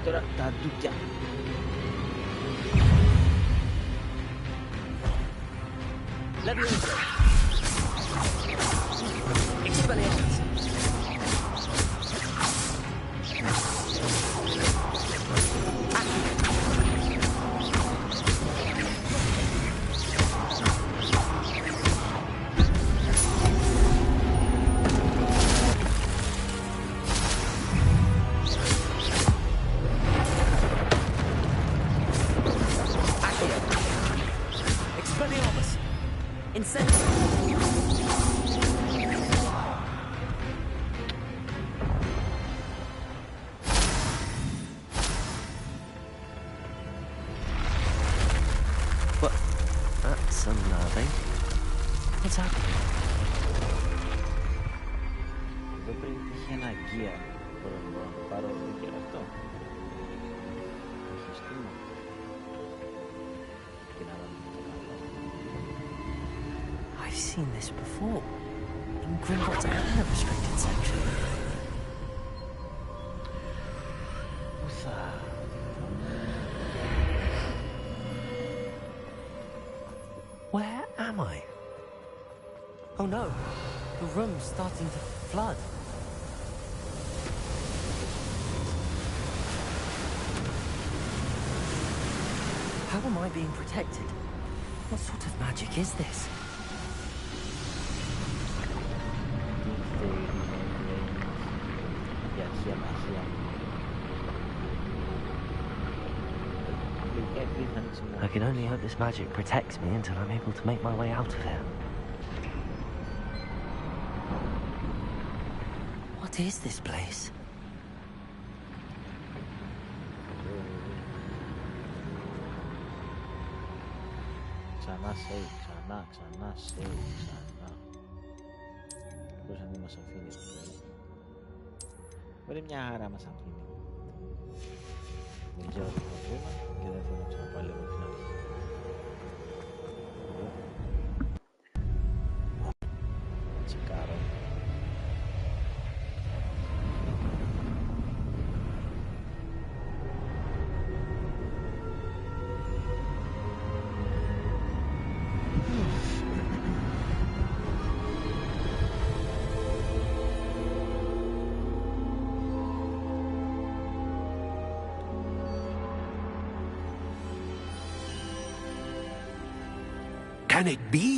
Τώρα τα ντούκια. Levioso. Expelliarmus. What? That's unnerving. What's happening? Εδώ πριν είχε ένα gear. Μπορώ να το πάρω το gear αυτό. Χεστούμε. Και να δούμε το καλό. I've seen this before. In Gringotts and the restricted section. Πού θα... Where am I? Oh no, the room's starting to flood. How am I being protected? What sort of magic is this? I can only hope this magic protects me until I'm able to make my way out of here. What is this place? Ξανά save, ξανά save, ξανά. Πώς αν δεν μας αφήνει το πλέον. Μπορεί μια χαρά μας αφήνει. Δεν ξέρω τι θα πούμε και δεν θέλω να ξαναπάλει από την αρχή. Τσεκάρω. Can it be?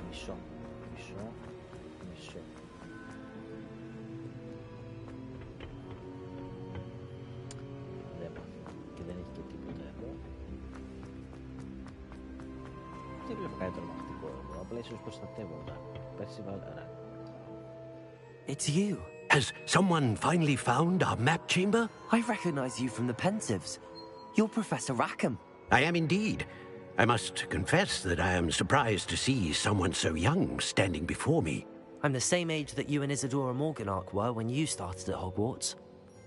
Μισό. Δεν μάθω. Και δεν έχει και τίποτα εδώ. Δεν βλέπω κάτι τρομακτικό εδώ. Απλά ίσως προστατεύοντα. Πέρσι βάλα. It's you. Has someone finally found our map chamber? I recognize you from the Pensives. You're Professor Rackham. I am indeed. I must confess that I am surprised to see someone so young standing before me. I'm the same age that you and Isadora Morganark were when you started at Hogwarts.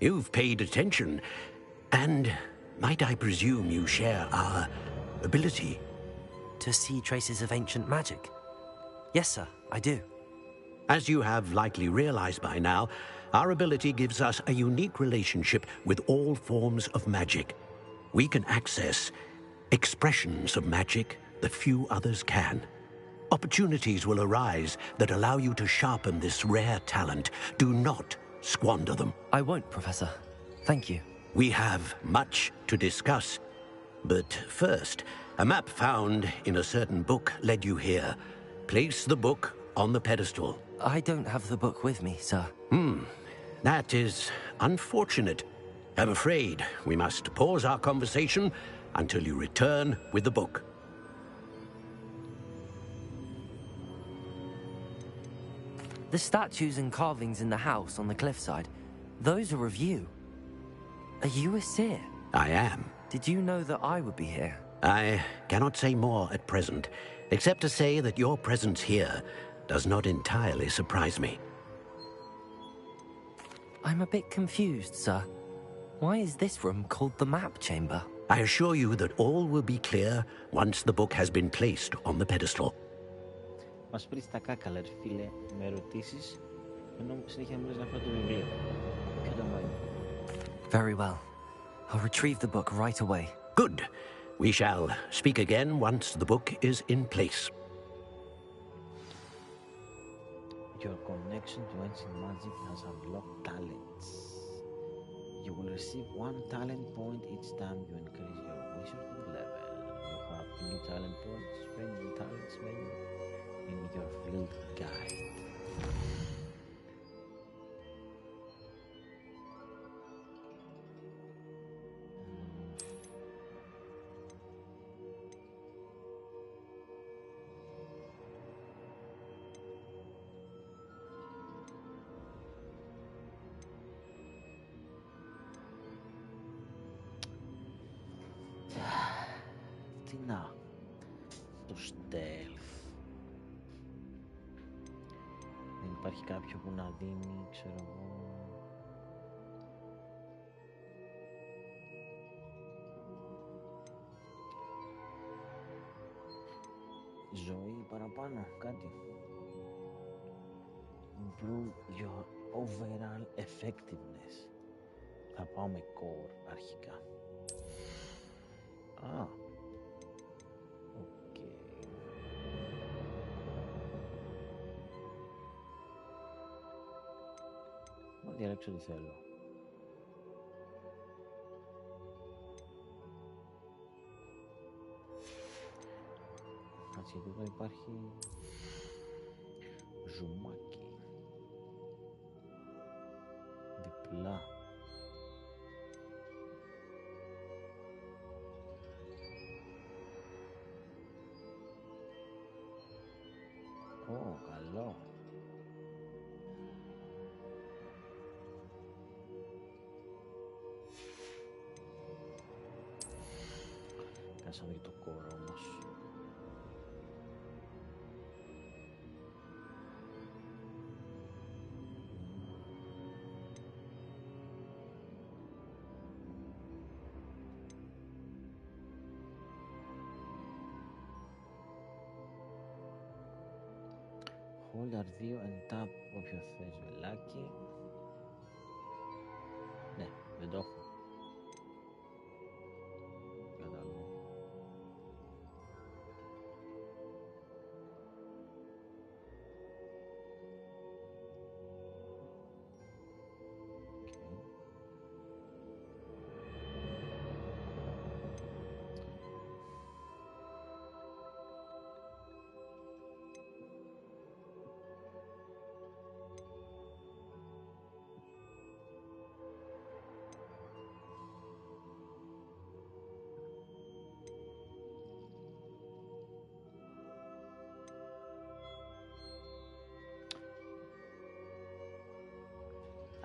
You've paid attention, and might I presume you share our ability? To see traces of ancient magic? Yes, sir, I do. As you have likely realized by now, our ability gives us a unique relationship with all forms of magic. We can access expressions of magic that few others can. Opportunities will arise that allow you to sharpen this rare talent. Do not squander them. I won't, Professor. Thank you. We have much to discuss. But first, a map found in a certain book led you here. Place the book on the pedestal. I don't have the book with me, sir. That is unfortunate. I'm afraid we must pause our conversation until you return with the book. The statues and carvings in the house on the cliffside, those are of you. Are you a seer? I am. Did you know that I would be here? I cannot say more at present, except to say that your presence here does not entirely surprise me. I'm a bit confused, sir. Why is this room called the map chamber? I assure you that all will be clear once the book has been placed on the pedestal. Μας πήρες τα κάκαλα, ρε φίλε, με ερωτήσεις, ενώ συνέχεια μου λες να φάω το βιβλίο. Ποιο το νόημα? Very well. I'll retrieve the book right away. Good. We shall speak again once the book is in place. Your connection to ancient magic has unlocked talents. You will receive 1 talent point each time you increase your wizarding level. You have new talent points when the talents menu in your field guide. Τι να, το stealth. Δεν υπάρχει κάποιο που να δίνει, ξέρω εγώ. Ζωή παραπάνω, κάτι. Improve your overall effectiveness. Θα πάω με core αρχικά. Α, οκ. Να διαλέξω τι θέλω. Κάτσε, εδώ υπάρχει ζουμάκι. Διπλά. Ω, καλό. Κάσαμε και το κόρο όμως. Hold R2 and tap όποιο θες βελάκι. Ναι, δεν το έχω. Κατάλαβα.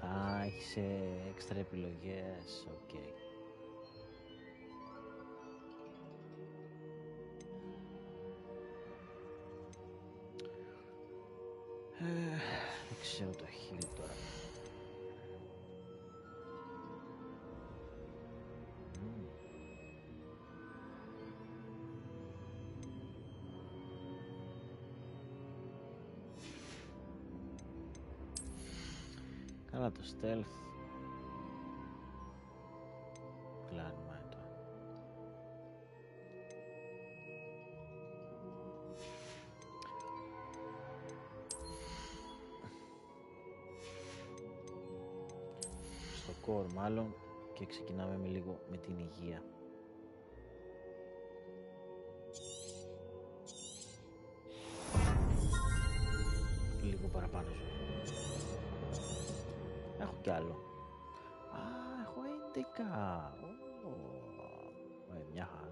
Α, έχεις έξτρα επιλογές, οκ. Δεν ξέρω το χείλ τώρα. Καλά το stealth. Κλάνουμε το. Στο core μάλλον και ξεκινάμε με λίγο με την υγεία. Λίγο παραπάνω ζωή. Έχω κι άλλο. Α, έχω 11. Μια χαρά.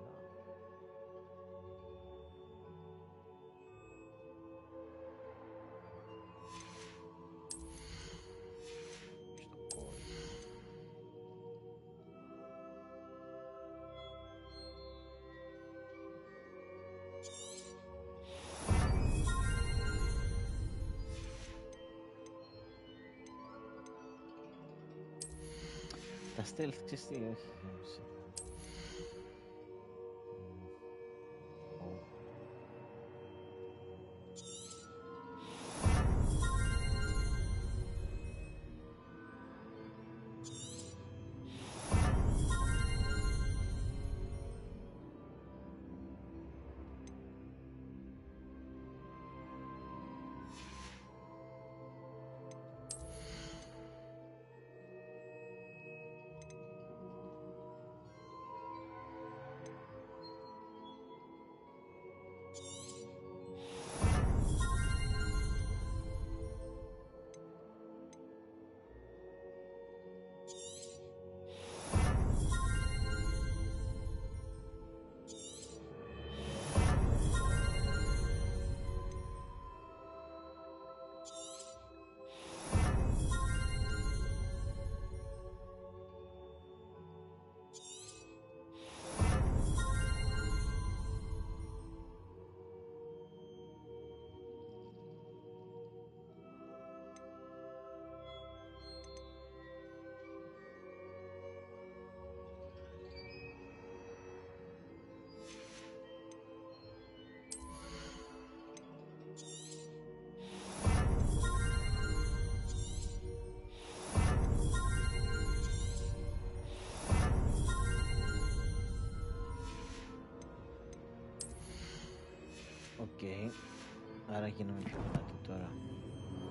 Στο κόρη. Τα stealth ξέρεις τι, όχι. Οκ. Άρα γίνομαι πιο δυνατή τώρα.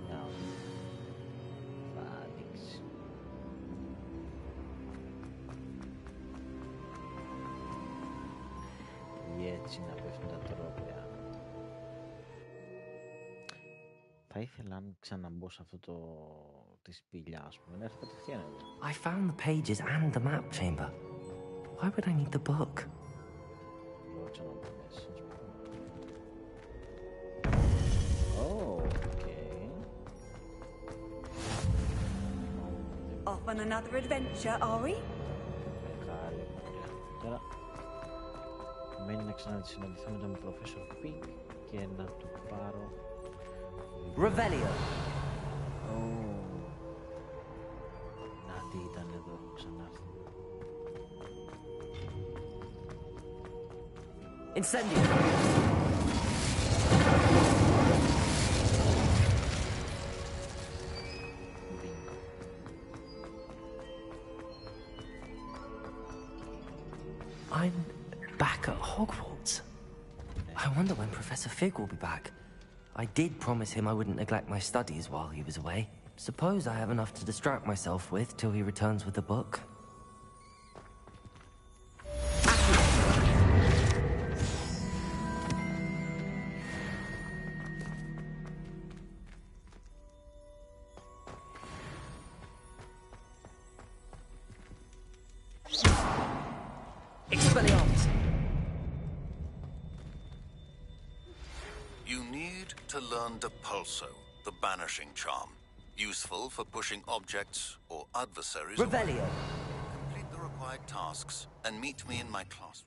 Να θα δείξει. Ή έτσι να πέφτουν τα τρόπια. Θα ήθελα αν ξαναμπω σε αυτό τη σπηλιά, ας πούμε, να έρθει κατευθείαν εδώ. I found the pages and the map chamber. Why would I need the book? Off on another adventure, are we? Μεγάλη πορεία. Τώρα μένει να ξανασυναντηθώ με τον Professor Pink και να του πάρω... Revelio. Να τι ήταν εδώ, ξανάρθει. Incendio. I'm back at Hogwarts. I wonder when Professor Fig will be back. I did promise him I wouldn't neglect my studies while he was away. Suppose I have enough to distract myself with till he returns with the book. You need to learn Depulso, the banishing charm. Useful for pushing objects or adversaries Revelio. away. Complete the required tasks and meet me in my class.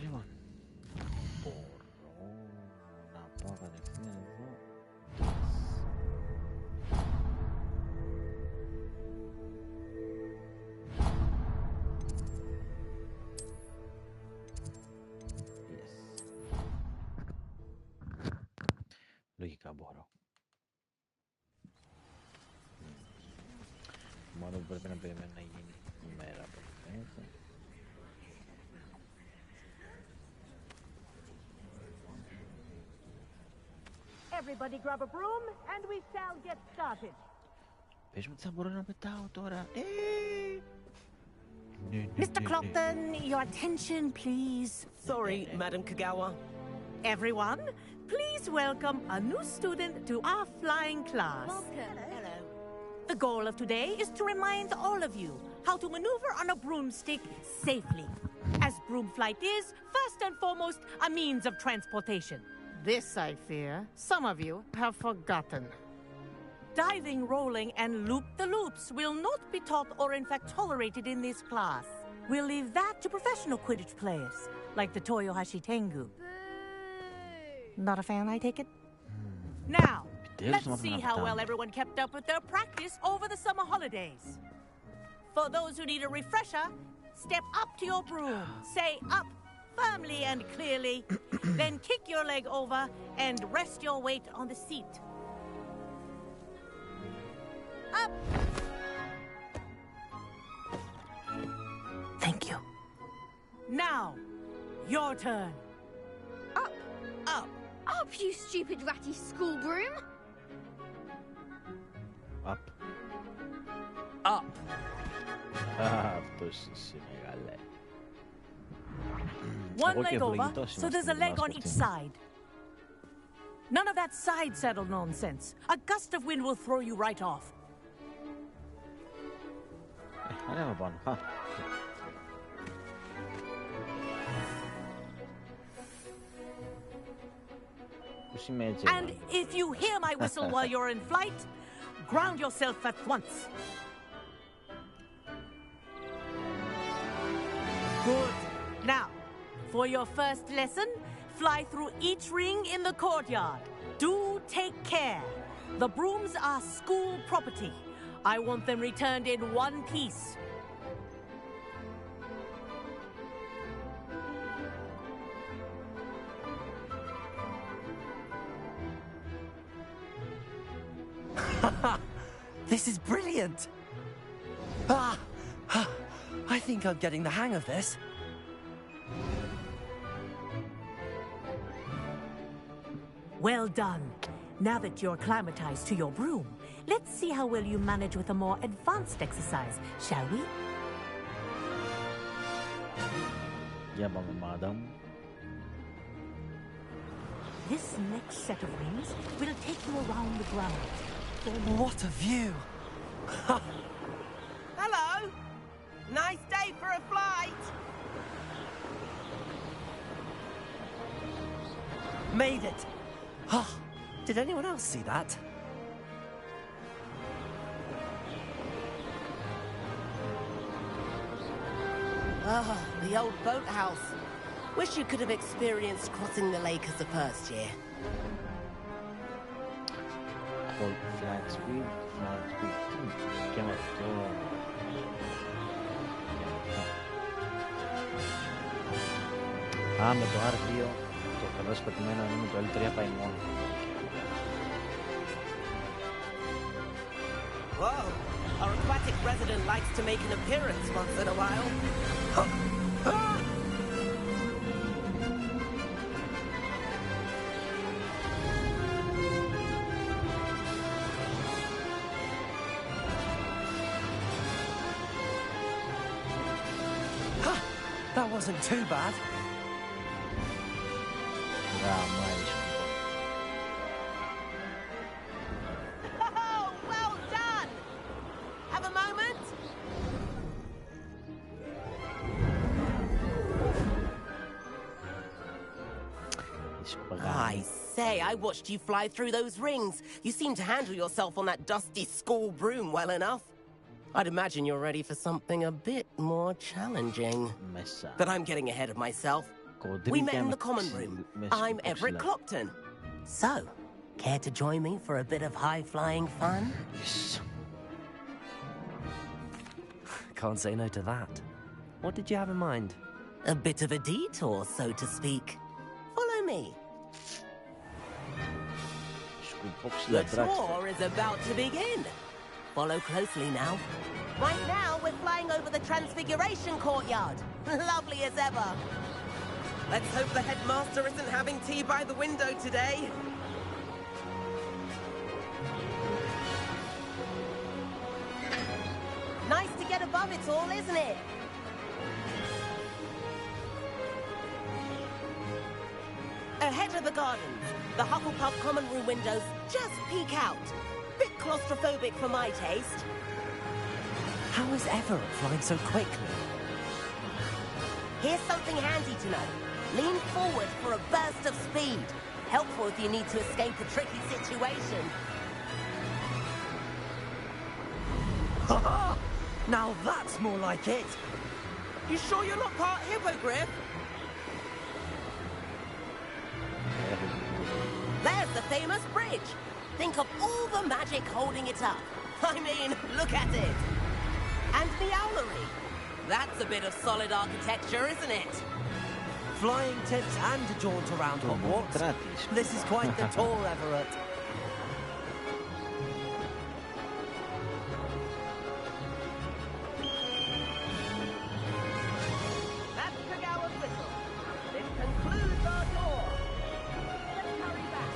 Λοιπόν, μπορώ να πάω κατευθείαν εδώ. Λογικά μπορώ. Μόνο που πρέπει να περιμένω να γίνει η μέρα από ό,τι φαίνεται. Everybody grab a broom and we shall get started. Πες μου τι θα μπορώ να πετάω τώρα. Mr. Clopton, your attention, please. Sorry, Madam Kagawa. Everyone, please welcome a new student to our flying class. Welcome. Hello. The goal of today is to remind all of you how to maneuver on a broomstick safely, as broom flight is, first and foremost, a means of transportation. This, I fear, some of you have forgotten. Diving, rolling, and loop-the-loops will not be taught or in fact tolerated in this class. We'll leave that to professional Quidditch players, like the Toyohashi Tengu. Not a fan, I take it? Now, let's see how well everyone kept up with their practice over the summer holidays. For those who need a refresher, step up to your broom, say up firmly and clearly, then kick your leg over and rest your weight on the seat. Up! Thank you. Now, your turn. Up! Up! Up, you stupid ratty school broom! Up. Up! Αυτός είσαι μεγάλε. One leg over, so there's a leg on each side. None of that side saddle nonsense. A gust of wind will throw you right off. Ανέβα πάνω. And if you hear my whistle while you're in flight, ground yourself at once. Good. Now, for your first lesson, fly through each ring in the courtyard. Do take care. The brooms are school property. I want them returned in one piece. This is brilliant! I think I'm getting the hang of this. Well done. Now that you're acclimatized to your broom, let's see how well you manage with a more advanced exercise, shall we? Για πάμε, madam. This next set of rings will take you around the ground. What a view! Hello! Nice day for a flight! Made it! Did anyone else see that? The old boathouse. Wish you could have experienced crossing the lake as a first year. Flat speed. Και με αυτό... με το R2 το καλό σπετημένο είναι το L3 πάει μόνο. Whoa! Our aquatic resident likes to make an appearance once in a while. That wasn't too bad. Oh, well done! Have a moment? I say, I watched you fly through those rings. You seem to handle yourself on that dusty school broom well enough. I'd imagine you're ready for something a bit more challenging. But I'm getting ahead of myself. We met in the common room. I'm Everett Clopton. So, care to join me for a bit of high-flying fun? Can't say no to that. What did you have in mind? A bit of a detour, so to speak. Follow me. The tour is about to begin. Follow closely now. Right now, we're flying over the Transfiguration Courtyard. Lovely as ever. Let's hope the headmaster isn't having tea by the window today. Nice to get above it all, isn't it? Ahead of the gardens, the Hufflepuff common room windows just peek out. Bit claustrophobic for my taste. How is Everett flying so quickly? Here's something handy to know. Lean forward for a burst of speed. Helpful if you need to escape a tricky situation. Now that's more like it. You sure you're not part hippogriff? There's the famous bridge. Think of all the magic holding it up. I mean, look at it. And the owlery. That's a bit of solid architecture, isn't it? Flying tips and a jaunt around Hogwarts. This is quite the tour, Everett. That's Tregower's whistle. This concludes our tour. Let's hurry back.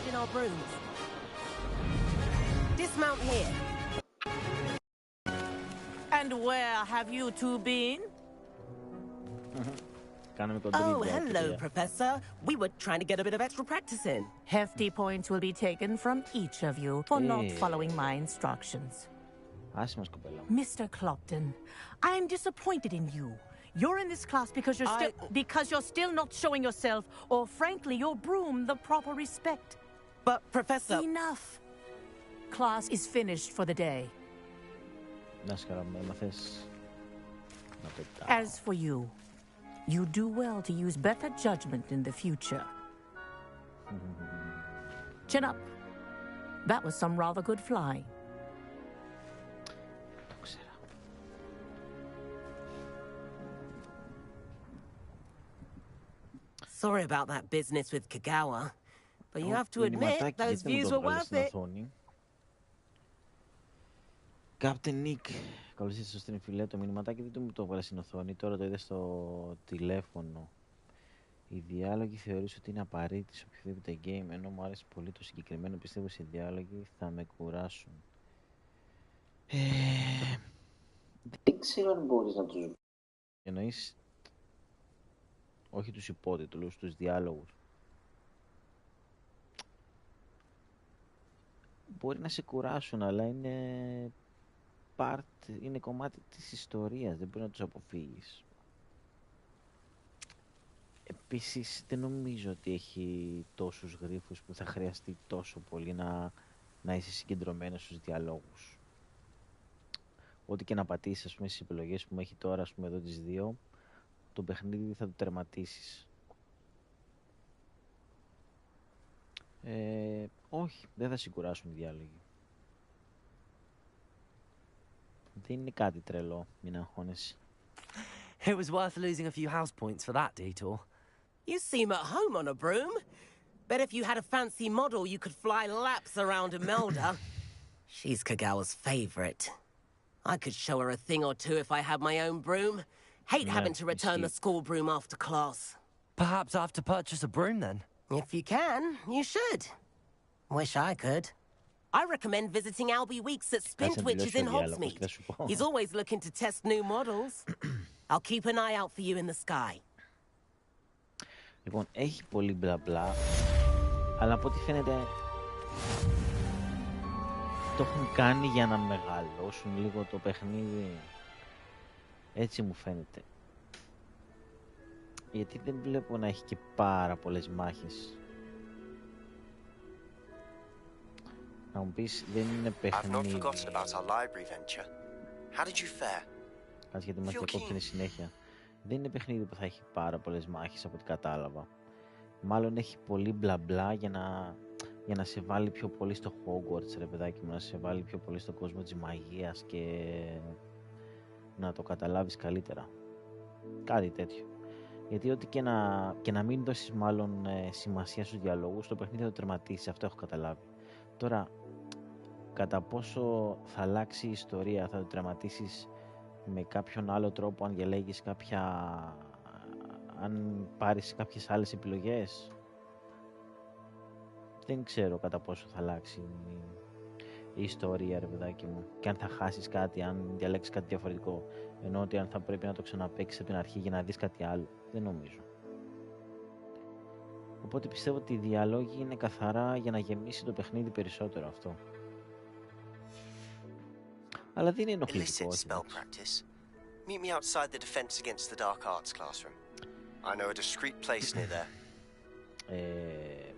In our brooms. Dismount here. And where have you two been? Oh, hello, Professor. We were trying to get a bit of extra practice in. Hefty points will be taken from each of you for not following my instructions. Mr. Clopton, I am disappointed in you. You're in this class because you're still not showing yourself, or frankly, your broom, the proper respect. But, Professor... Enough. Class is finished for the day. As for you, you do well to use better judgment in the future. Chin up. That was some rather good flying. Sorry about that business with Kagawa, but you have to admit those views were worth it. Captain Nick, καλώς ήρθατε στο stream, φίλε. Το μηνυματάκι δεν μου το έβαλε στην οθόνη, τώρα το είδε στο τηλέφωνο. Οι διάλογοι θεωρείς ότι είναι απαραίτητοι σε οποιοδήποτε game, ενώ μου άρεσε πολύ το συγκεκριμένο, πιστεύω ότι οι διάλογοι θα με κουράσουν. Δεν ξέρω αν μπορείς να τους... Εννοείς... όχι τους υπότιτλους, τους διάλογους. Μπορεί να σε κουράσουν, αλλά είναι... είναι κομμάτι της ιστορίας, δεν μπορεί να τους αποφύγεις. Επίσης, δεν νομίζω ότι έχει τόσους γρίφους που θα χρειαστεί τόσο πολύ να είσαι συγκεντρωμένος στους διαλόγους. Ό,τι και να πατήσεις, ας πούμε, στις επιλογές που έχει τώρα, ας πούμε, εδώ τις δύο, το παιχνίδι θα το τερματίσεις. Όχι, δεν θα σιγουράσουν οι διάλογοι. Δεν είναι κάτι τρελό, μην αγχώνεσαι. It was worth losing a few house points for that detour. You seem at home on a broom. Bet if you had a fancy model, you could fly laps around Imelda. She's Kagawa's favorite. I could show her a thing or two if I had my own broom. Hate having to return the school broom after class. Perhaps I have to purchase a broom then? If you can, you should. Wish I could. I recommend visiting Albie Weeks at Spintwitches in Hogsmeade. He's always looking to test new models. I'll keep an eye out for you in the sky. Λοιπόν, έχει πολύ μπλα μπλα, αλλά από ό,τι φαίνεται το έχουν κάνει για να μεγαλώσουν λίγο το παιχνίδι. Έτσι μου φαίνεται. Γιατί δεν βλέπω να έχει και πάρα πολλές μάχες. Να μου πεις, δεν είναι παιχνίδι. Κάτσε γιατί μας διακόπτει συνέχεια. Δεν είναι παιχνίδι που θα έχει πάρα πολλές μάχες από ό,τι κατάλαβα. Μάλλον έχει πολύ μπλα μπλα για να σε βάλει πιο πολύ στο Hogwarts, ρε παιδάκι μου, να σε βάλει πιο πολύ στο κόσμο της μαγείας και να το καταλάβεις καλύτερα. Κάτι τέτοιο. Γιατί ό,τι και να μην δώσεις μάλλον σημασία στους διαλόγους, το παιχνίδι θα το τερματίσει, αυτό έχω καταλάβει. Τώρα, κατά πόσο θα αλλάξει η ιστορία, θα το τερματίσεις με κάποιον άλλο τρόπο, αν διαλέγεις αν πάρεις κάποιες άλλες επιλογές, δεν ξέρω κατά πόσο θα αλλάξει η ιστορία, ρε παιδάκι μου, και αν θα χάσεις κάτι, αν διαλέξεις κάτι διαφορετικό, ενώ ότι αν θα πρέπει να το ξαναπαίξεις από την αρχή για να δεις κάτι άλλο, δεν νομίζω. Οπότε πιστεύω ότι οι διαλόγοι είναι καθαρά για να γεμίσει το παιχνίδι περισσότερο αυτό. Αλλά δεν είναι ενοχλητικό. Meet me outside the Defense Against the Dark Arts classroom. I know a discreet place near there.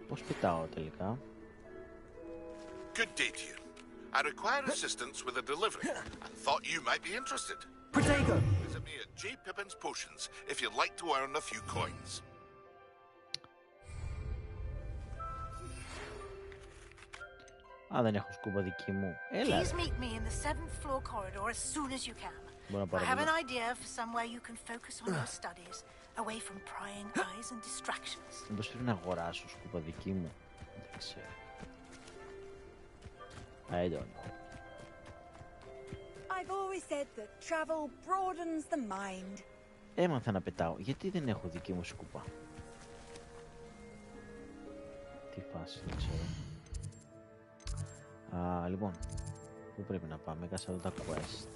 Πώς πετάω τελικά? Good day to you. I require assistance with a delivery and thought you might be interested. Protego! Visit me at J. Pippin's Potions if you'd like to earn a few coins. Α, δεν έχω σκούπα δική μου. Έλα. Please meet me in the 7th floor corridor as soon as you can. I have an idea for somewhere you can focus on your studies, away from prying eyes and distractions. Μήπως πρέπει να αγοράσω σκούπα δική μου? Δεν ξέρω. I don't know. I've always said that travel broadens the mind. Έμαθα να πετάω. Γιατί δεν έχω δική μου σκούπα? Τι φάση, δεν ξέρω. Λοιπόν, πού πρέπει να πάμε? Κάσα εδώ τα quest.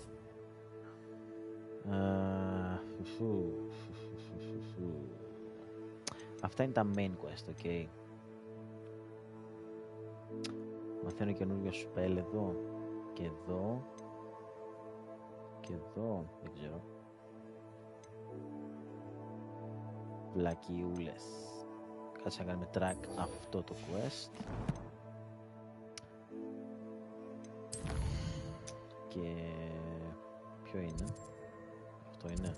Αυτά είναι τα main quest, ok. Μαθαίνω καινούργιο spell εδώ και εδώ και εδώ, δεν ξέρω. Βλακιούλες. Κάτσε να κάνουμε track αυτό το quest. Και ποιο είναι? Αυτό είναι?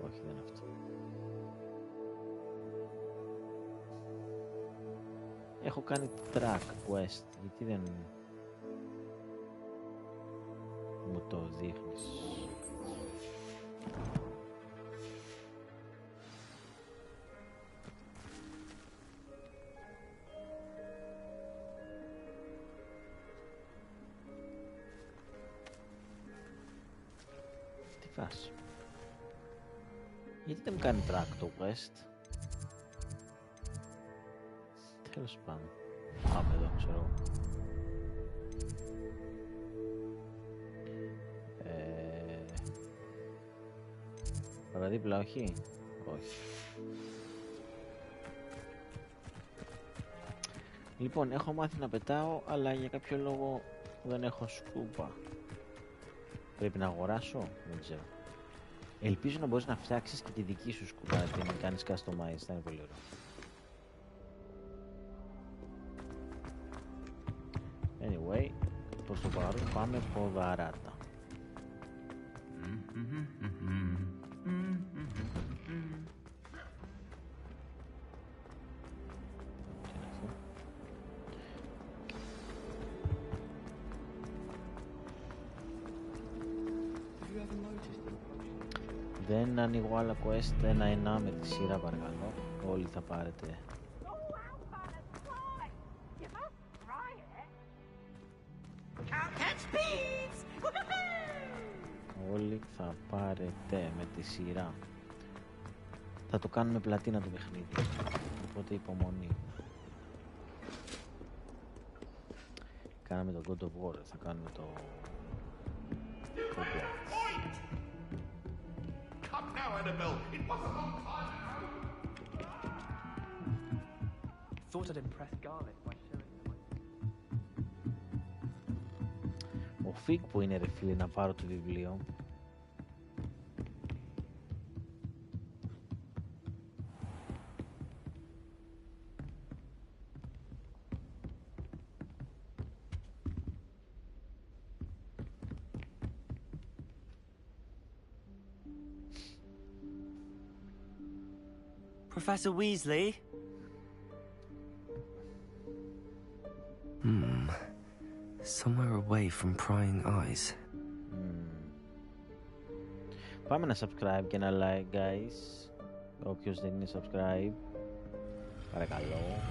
Όχι, δεν είναι αυτό. Έχω κάνει track quest, γιατί δεν μου το δείχνεις? Καταρχάς. Γιατί δεν μου κάνει track το quest. Τέλος πάντων. Πάμε εδώ, ξέρω. Παραδίπλα, όχι. Όχι. Λοιπόν, έχω μάθει να πετάω, αλλά για κάποιο λόγο δεν έχω σκούπα. Πρέπει να αγοράσω, δεν ξέρω. Ελπίζω να μπορείς να φτιάξεις και τη δική σου σκούπα, και να κάνεις customize, θα είναι πολύ ωραίο. Anyway, προς το παρόν πάμε ποδαράτα. Δεν ανοίγω άλλα quest, ένα-ένα με τη σειρά παρακαλώ. Όλοι θα πάρετε. Όλοι θα πάρετε με τη σειρά. Θα το κάνουμε πλατίνα το παιχνίδι, οπότε υπομονή. Κάναμε το God of War, θα κάνουμε το Hogwarts. Thought I'd impress Garlic by showing them. Ο Fig που είναι ρε φίλε να πάρω το βιβλίο. Professor Weasley? Somewhere away from prying eyes. Πάμε να subscribe και ένα like, guys. Όποιος δεν είναι subscribe, παρακαλώ.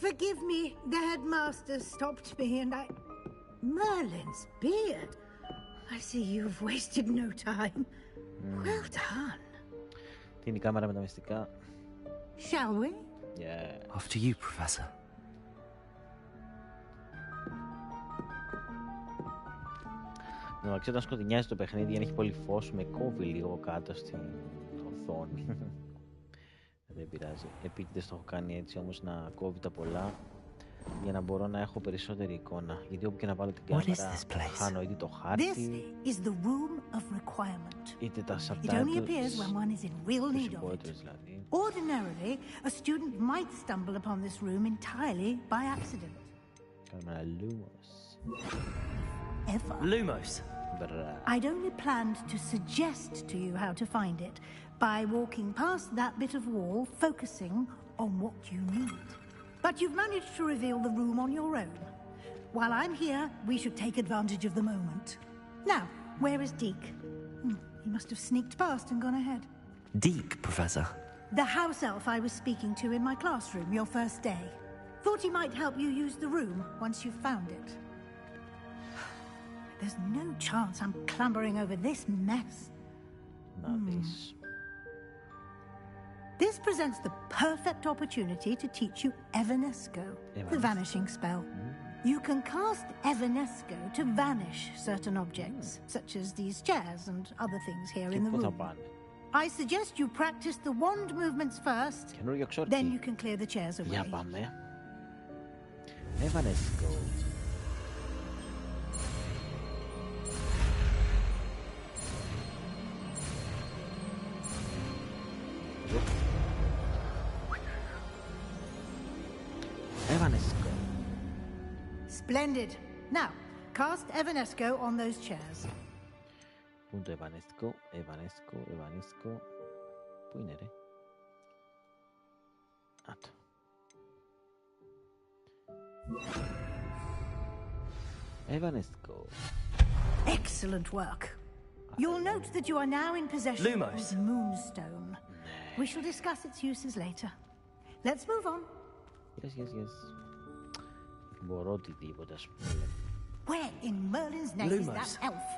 Forgive me, the headmaster stopped me and I... Merlin's beard. I see you've wasted no time. Well done. Τι είναι η κάμερα με τα μυστικά? Shall we? Yeah. After you, Professor. Να ξέρω, όταν σκοτεινιάζει το παιχνίδι, αν έχει πολύ φως, με κόβει λίγο κάτω στην οθόνη. Δεν πειράζει. Επίτηδες το έχω κάνει έτσι όμως, να κόβει τα πολλά, για να μπορώ να έχω περισσότερη εικόνα. Γιατί όπου και να βάλω την κάμερα, χάνω είτε το χάρτη, είτε τα subtitles, δηλαδή. Ordinarily, a student might stumble upon this room entirely by accident. Κάνουμε ένα Lumos. Ever. Lumos. I'd only planned to suggest to you how to find it by walking past that bit of wall, focusing on what you need. But you've managed to reveal the room on your own. While I'm here, we should take advantage of the moment. Now, where is Deke? He must have sneaked past and gone ahead. Deke, Professor? The house elf I was speaking to in my classroom your first day. Thought he might help you use the room once you've found it. There's no chance I'm clambering over this mess. This presents the perfect opportunity to teach you Evanesco, the vanishing spell. You can cast Evanesco to vanish certain objects, such as these chairs and other things here in the room. I suggest you practice the wand movements first, then you can clear the chairs away. Για πάμε. Evanesco. Evanesco. Splendid. Now, cast Evanesco on those chairs. Πού είναι το Evanesco? Evanesco. Πού είναι ρε? Άτο. Evanesco. Excellent work. You'll note that you are now in possession of Moonstone. We shall discuss its uses later. Let's move on. Yes. Μπορώ οτιδήποτε, ας πούμε. Where in Merlin's name is that elf?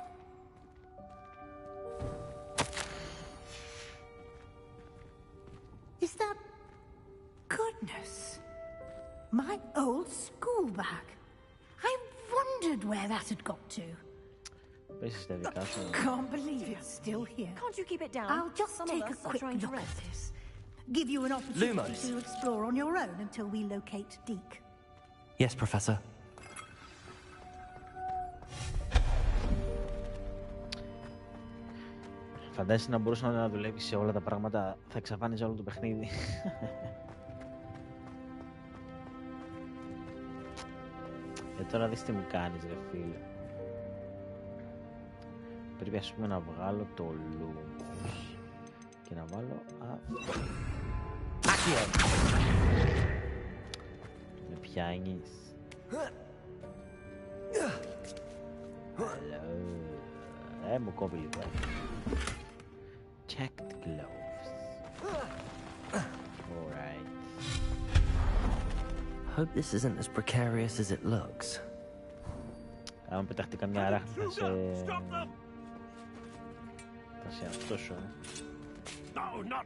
Is that... Goodness. My old school bag. I wondered where that had got to. Can't believe it's still here. Can't you keep it down? I'll just take a quick look at this. Give you an opportunity to explore on your own until we locate Deke. Yes, Professor. Φαντάζεσαι να μπορούσε να δουλεύει σε όλα τα πράγματα, θα εξαφάνιζε όλο το παιχνίδι. Τώρα δεις τι μου κάνεις, ρε φίλε. Πρέπει, ας πούμε, να βγάλω το Lumos και να βάλω αυτό. Άκυρο! Με πιάνεις. Μου κόβει λίγο. Check the gloves. Alright. Hope this isn't as precarious as it looks. Αν πεταχτεί καμιά αράχνη θα σε αυτόσω. No, not...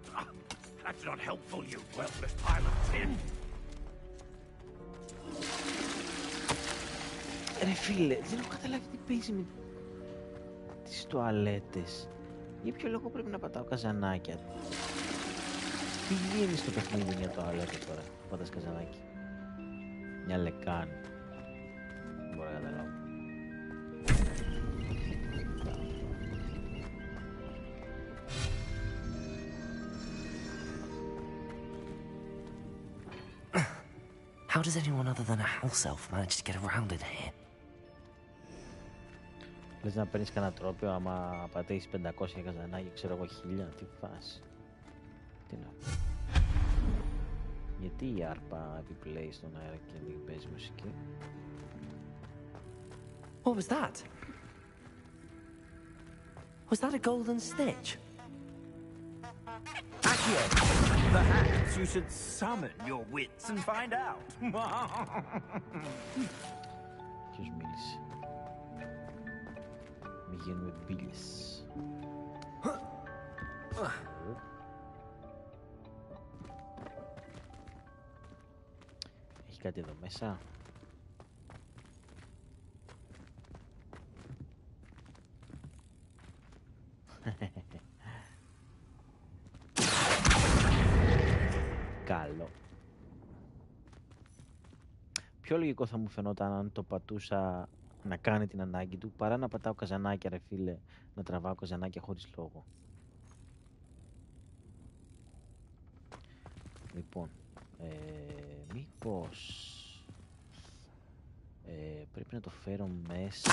That's not helpful, you worthless pile of tin. Ρε φίλε, δεν έχω καταλάβει τι παίζει με τις τουαλέτες. Για ποιο λόγο πρέπει να πατάω καζανάκια? Τι γίνει στο παιχνίδι μια τουαλέτα τώρα, πατάς καζανάκι? Μια λεκάνη. Δεν μπορώ να καταλάβω. How does anyone other than a house elf manage to get around in here? Λες να παίρνεις κανένα τρόπιο άμα πατήσεις 500 καζανάκια, ξέρω εγώ 1000, τι φάση. Τι να πω. Γιατί η άρπα επιπλέει στον αέρα και δεν παίζει μουσική? What was that? Was that a golden stitch? Accio! Perhaps you should summon your wits and find out. Ποιος μίλησε? Μη γίνουμε μπίλες. Έχει κάτι εδώ μέσα? Καλό. Πιο λογικό θα μου φαινόταν αν το πατούσα να κάνει την ανάγκη του, παρά να πατάω καζανάκια, ρε φίλε, να τραβάω καζανάκια χωρίς λόγο. Λοιπόν, μήπως πρέπει να το φέρω μέσα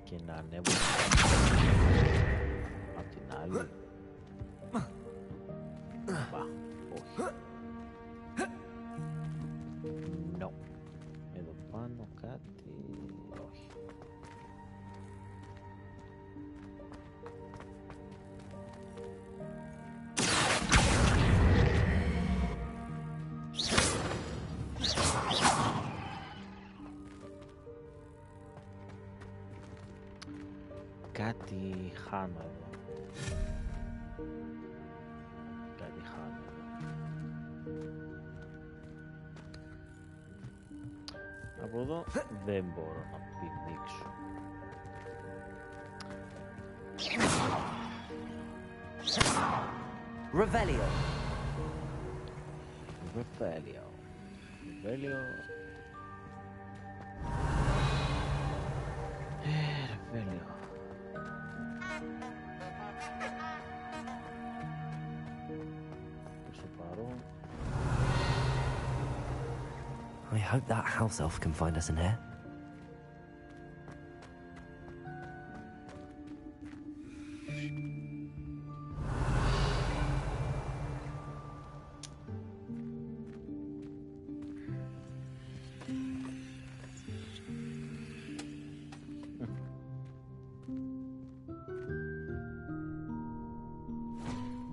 και να ανέβω απ' την άλλη. Μπα, όχι. No. Εδώ πάνω κάτι, όχι. Κάτι χάνω εδώ. Κάτι χάνω εδώ. Από εδώ δεν μπορώ να πηδήξω. Revelio. Revelio. Revelio. Revelio. Προς το παρόν. I hope that house elf can find us in here.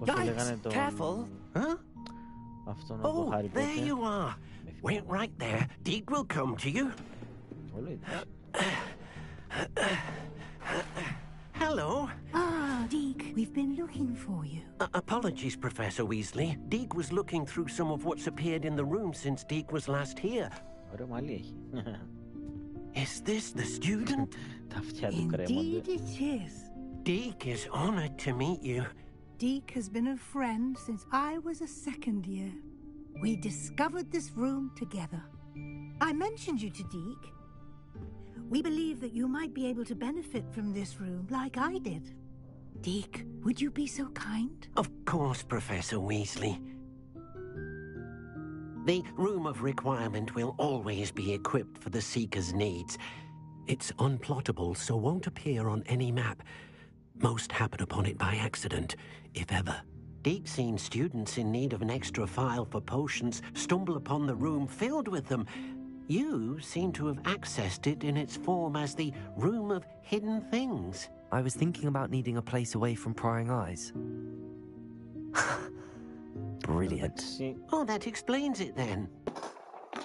Yikes! Careful! Huh? Oh, there you are. Wait right there. Deke will come to you. Hello. Ah, Deke, we've been looking for you. Apologies, Professor Weasley. Deke was looking through some of what's appeared in the room since Deke was last here. Is this the student? Indeed it is. Deke is honored to meet you. Deke has been a friend since I was a second year. We discovered this room together. I mentioned you to Deke. We believe that you might be able to benefit from this room like I did. Deke, would you be so kind? Of course, Professor Weasley. The Room of Requirement will always be equipped for the Seeker's needs. It's unplottable, so won't appear on any map. Most happen upon it by accident, if ever. Deke's seen students in need of an extra file for potions stumble upon the room filled with them. You seem to have accessed it in its form as the Room of Hidden Things. I was thinking about needing a place away from prying eyes. Brilliant. Oh, that explains it then.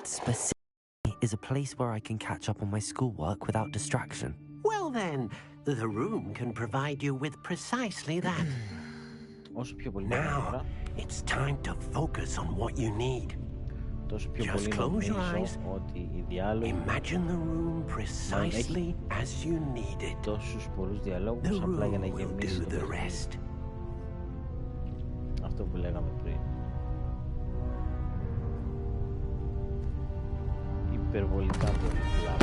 Specifically is a place where I can catch up on my schoolwork without distraction. Well then, the room can provide you with precisely that. Now, it's time to focus on what you need. Just close your eyes. Imagine the room precisely as you need it. The room will do the rest. Αυτό που λέγαμε πριν. Υπερβολικά πολλά.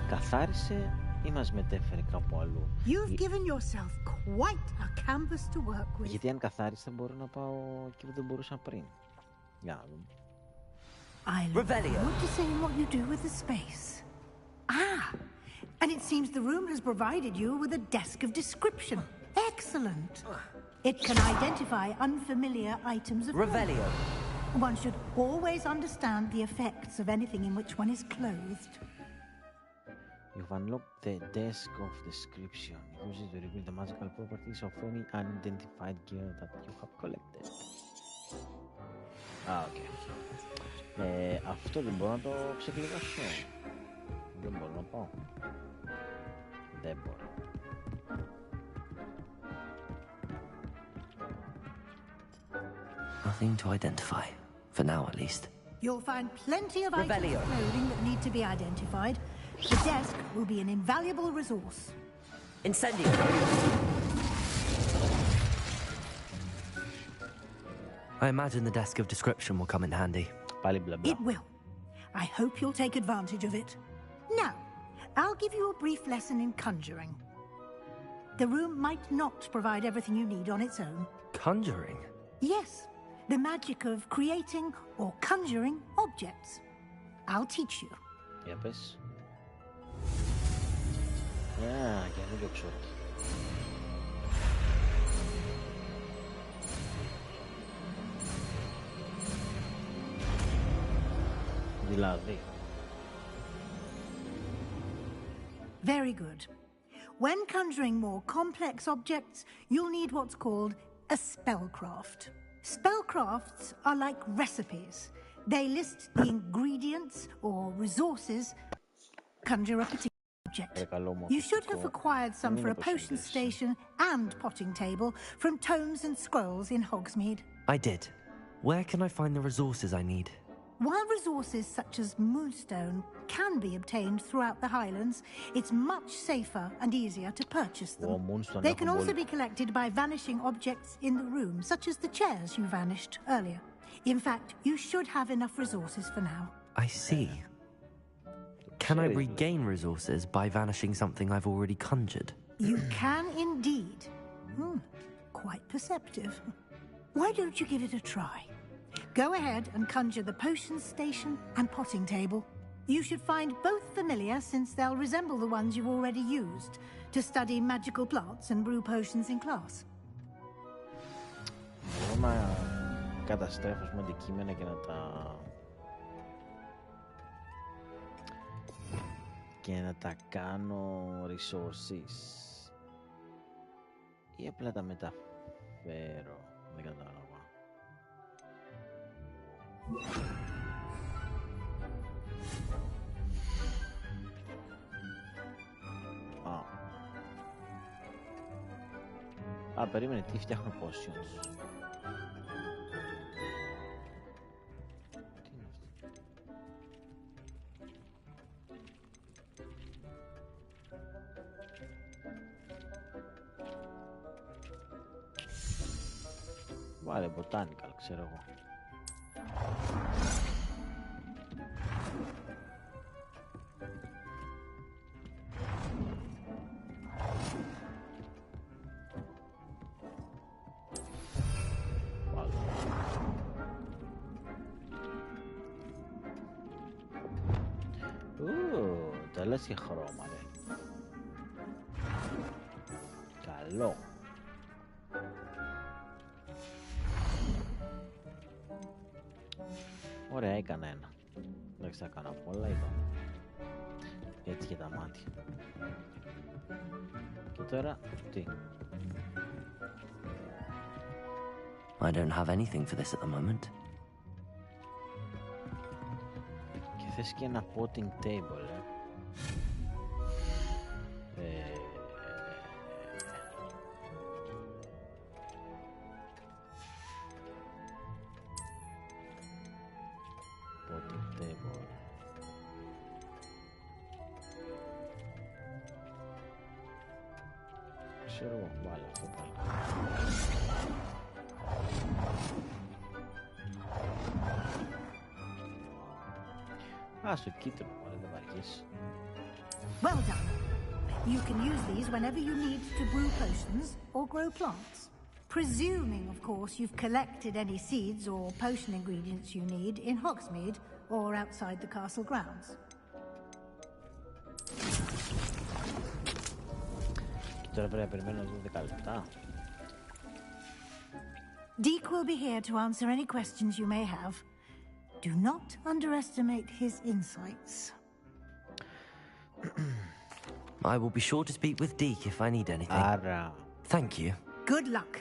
Καθάρισε ή μας μετέφερε κάπου αλλού? You've given yourself quite a canvas to work with. Γιατί αν καθάρισε μπορώ να πάω εκεί που δεν μπορούσα πριν. Για να δούμε. I look forward to seeing what you do with the space. Ah, and it seems the room has provided you with a desk of description. Excellent. It can identify unfamiliar items of Revelio. One should always understand the effects of anything in which one is clothed. You've unlocked the desk of description. It uses to reveal the magical properties of any unidentified gear that you have collected. Okay. Αυτό δεν μπορώ να το ξεκλειδώσω. Δεν μπορώ να πάω. Δεν μπορώ. Nothing to identify, for now at least. You'll find plenty of items of clothing that need to be identified. The desk will be an invaluable resource. Incendio. I imagine the desk of description will come in handy. It will. I hope you'll take advantage of it. Now, I'll give you a brief lesson in conjuring. The room might not provide everything you need on its own. Conjuring? Yes, the magic of creating or conjuring objects. I'll teach you. Για πες. Καινούριο ξόρκι. Δηλαδή. Very good. When conjuring more complex objects, you'll need what's called a spellcraft. Spellcrafts are like recipes. They list the ingredients or resources conjure a particular object. You should have acquired some for a potion station and potting table from tomes and scrolls in Hogsmeade. I did. Where can I find the resources I need? While resources such as moonstone can be obtained throughout the Highlands, it's much safer and easier to purchase them. They can also be collected by vanishing objects in the room, such as the chairs you vanished earlier. In fact, you should have enough resources for now. I see. Can I regain resources by vanishing something I've already conjured? You can indeed. Quite perceptive. Why don't you give it a try? Go ahead and conjure the potion station and potting table. You should find both familiar since they'll resemble the ones you've already used to study magical plants and brew potions in class. Μπορώ να καταστρέφω με αντικείμενα και να τα κάνω resources ή απλά τα μεταφέρω, δεν κατάλαβα. Περίμενε, τι φτιάχνω potions. Τι είναι αυτό? Βάλε botanical, ξέρω εγώ. Λες και χρώμα, ρε. Καλό. Ωραία, έκανα ένα. Εντάξει, θα κάνω πολλά, είπαμε. Έτσι και τα μάτια. Και τώρα, τι? I don't have anything for this at the moment. Και θες και ένα potting table, Ξέρω, βάλε αυτό πάλι. Στο κίτρινο, δεν βαριέσαι. Well done. You can use these whenever you need to brew potions or grow plants. Presuming, of course, you've collected any seeds or potion ingredients you need in Hogsmeade or outside the castle grounds. Και τώρα πρέπει να περιμένω 12 λεπτά. Deke will be here to answer any questions you may have. Do not underestimate his insights. I will be sure to speak with Deke if I need anything. Thank you. Good luck.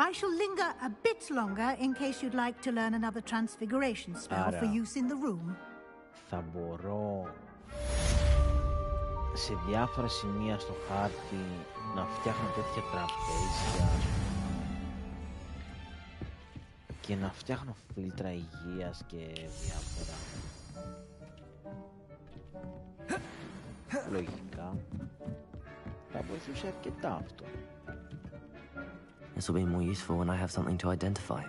I shall linger a bit longer in case you'd like to learn another transfiguration spell for use in the room. Θα μπορώ σε διάφορα σημεία στο χάρτη να φτιάχνω τέτοια τραπέζια και να φτιάχνω φίλτρα υγείας και διάφορα. Λογικά θα βοηθούσε αρκετά αυτό. This will be more useful when I have something to identify.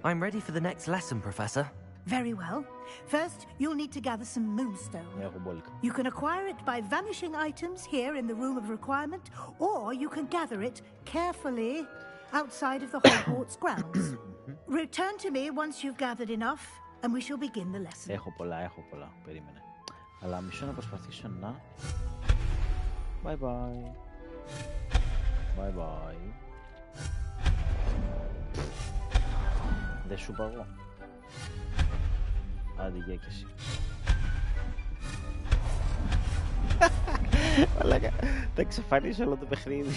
I'm ready for the next lesson, Professor. Very well. First, you'll need to gather some moonstone. You can acquire it by vanishing items here in the room of requirement, or you can gather it carefully outside of the Hogwarts grounds. Return to me once you've gathered enough, and we shall begin the lesson. Έχω πολλά. Περίμενε. Αλλά μισό να προσπαθήσω να... Bye bye. Bye bye. Δεν σου είπα εγώ. Άντε για και εσύ. Μαλάκα, θα εξαφανίσω όλο το παιχνίδι.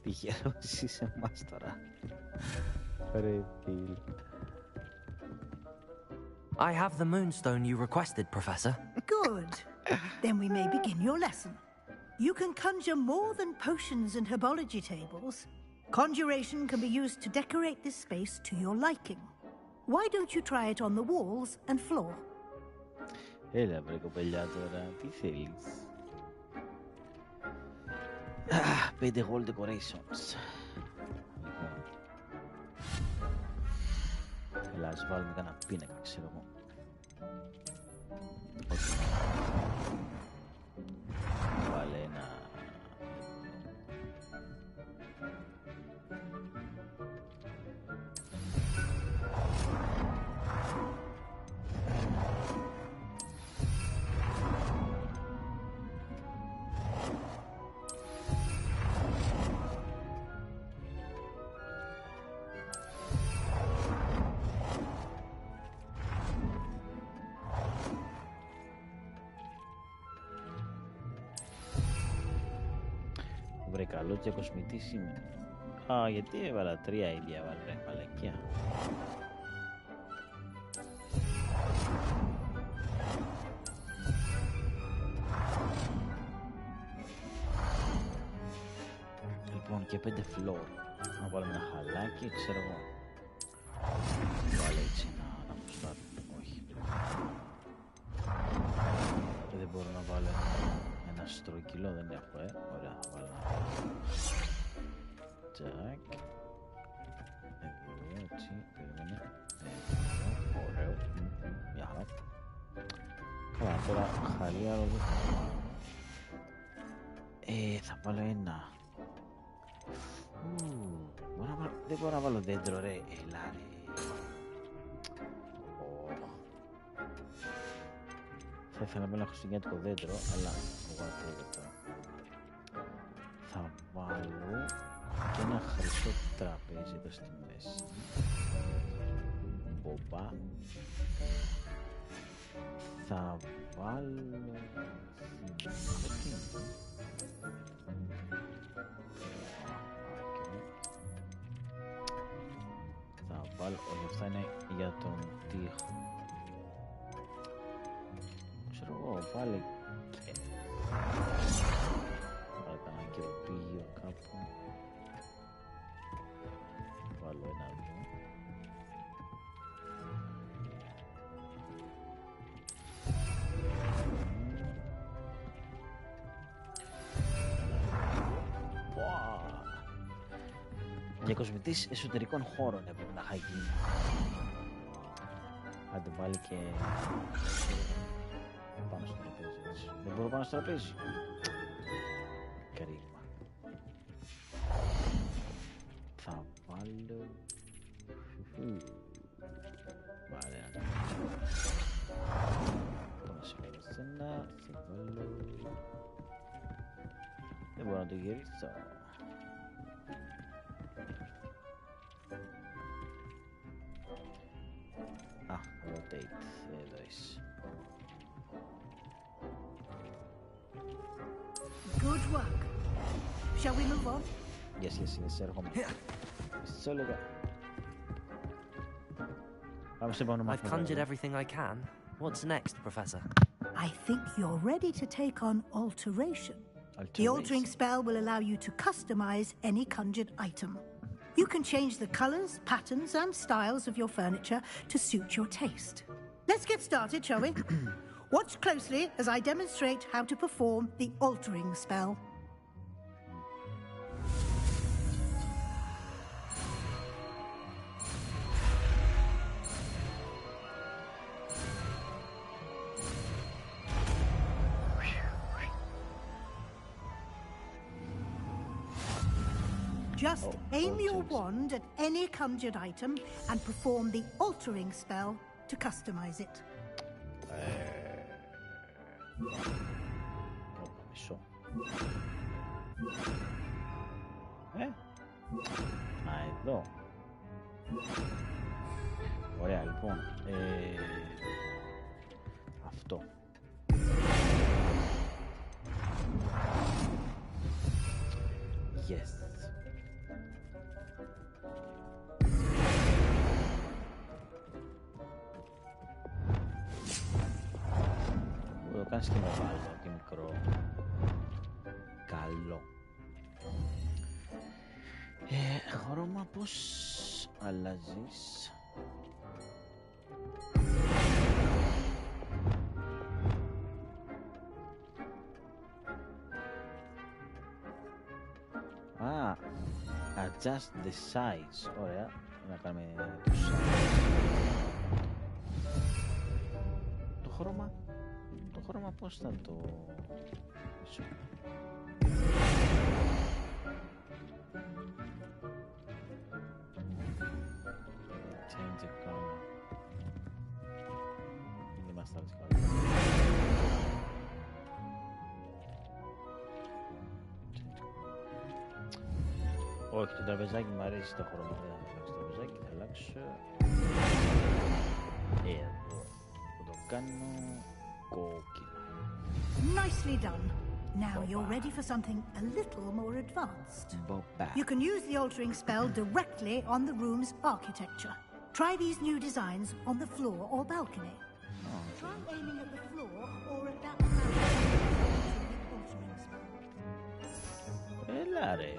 Τυχερός είσαι εμάς τώρα. Ρε φίλ. I have the moonstone you requested, Professor. Good. Then we may begin your lesson. You can conjure more than potions and herbology tables. Conjuration can be used to decorate this space to your liking. Why don't you try it on the walls and floor? Έλα βρε κοπελιά τώρα, τι θέλεις? 5 gold decorations. Έλα, ας βάλουμε κανένα πίνακα, ξέρω εγώ. Βρε καλός διακοσμητής είμαι. Α, γιατί έβαλα 3 ίδια έβαλα ρε μαλακιά. Λοιπόν και 5 floor. Να βάλουμε ένα χαλάκι, ξέρω εγώ. Βάλε έτσι να αποστάρω. Όχι. Και δεν μπορώ να βάλω ένα στρογγυλό, δεν έχω, Ωραία, θα βάλω ένα. Τζακ. Εδώ, έτσι, περίμενε. Ωραίο. Μια χαρά. Καλά, τώρα χαλί άλλο δεν θα βάλω. Θα βάλω ένα. Δεν μπορώ να βάλω δέντρο ρε, έλα ρε. Θα ήθελα να βάλω ένα χριστουγεννιάτικο δέντρο, αλλά τώρα. Θα βάλω και ένα χρυσό τραπέζι εδώ στη μέση. Μπομπά. Θα βάλω... Θα βάλω... Όχι, αυτά είναι για τον τοίχο. Ξέρω εγώ, βάλε και... Βάλε κανένα καιροπήγιο κάπου. Βάλω ένα εδώ. Διακοσμητής εσωτερικών χώρων έπρεπε να γίνει. Άντε βάλει και πάνω στο τραπέζι. Δεν μπορώ πάνω στο τραπέζι. Κρίμα. Θα βάλω... Βάλε ένα. Πάμε σε λίγο στενά. Θα βάλω... Δεν μπορώ να το γυρίσω. Rotate, εδώ είσαι. Good work. Shall we move on? Yes, έρχομαι. Μισό λεπτό. Πάμε σε επόμενο μάθημα. I've conjured everything I can. What's next, Professor? I think you're ready to take on alteration. The altering spell will allow you to customize any conjured item. You can change the colors, patterns, and styles of your furniture to suit your taste. Let's get started, shall we? Watch closely as I demonstrate how to perform the altering spell. Just aim your wand at any conjured item and perform the altering spell to customize it. Εδώ. Ωραία, λοιπόν. Αυτό. Yes. Το κάνεις και μεγάλο και μικρό. Καλό. Χρώμα πώς αλλάζεις? Adjust the size. Ωραία. Να κάνουμε το size. Το χρώμα. Το χρώμα πώς θα το... Μισό. Change the color. Δεν μας άρεσε καλά. Όχι, το τραπεζάκι μου αρέσει το χρώμα. Δεν θα αλλάξω το τραπεζάκι, θα αλλάξω... Εδώ. Θα το κάνω... κόκκινο. Nicely done. Now you're ready for something a little more advanced. Boba. You can use the altering spell directly on the room's architecture. Try these new designs on the floor or balcony. Try aiming at the floor or at that altering spell. Έλα ρε.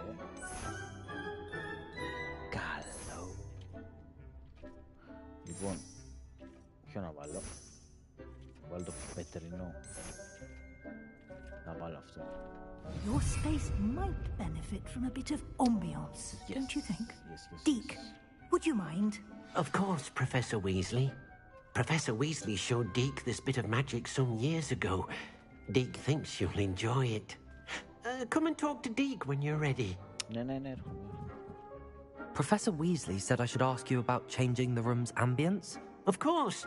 Καλό. Λοιπόν, ποιο να βάλω? Βάλω το πετρινό. Να βάλω αυτό. Your space might benefit from a bit of ambiance, don't you think? Yes. Deke, would you mind? Of course, Professor Weasley. Professor Weasley showed Deke this bit of magic some years ago. Deke thinks you'll enjoy it. Come and talk to Deke when you're ready. Ναι. Professor Weasley said I should ask you about changing the room's ambience. Of course.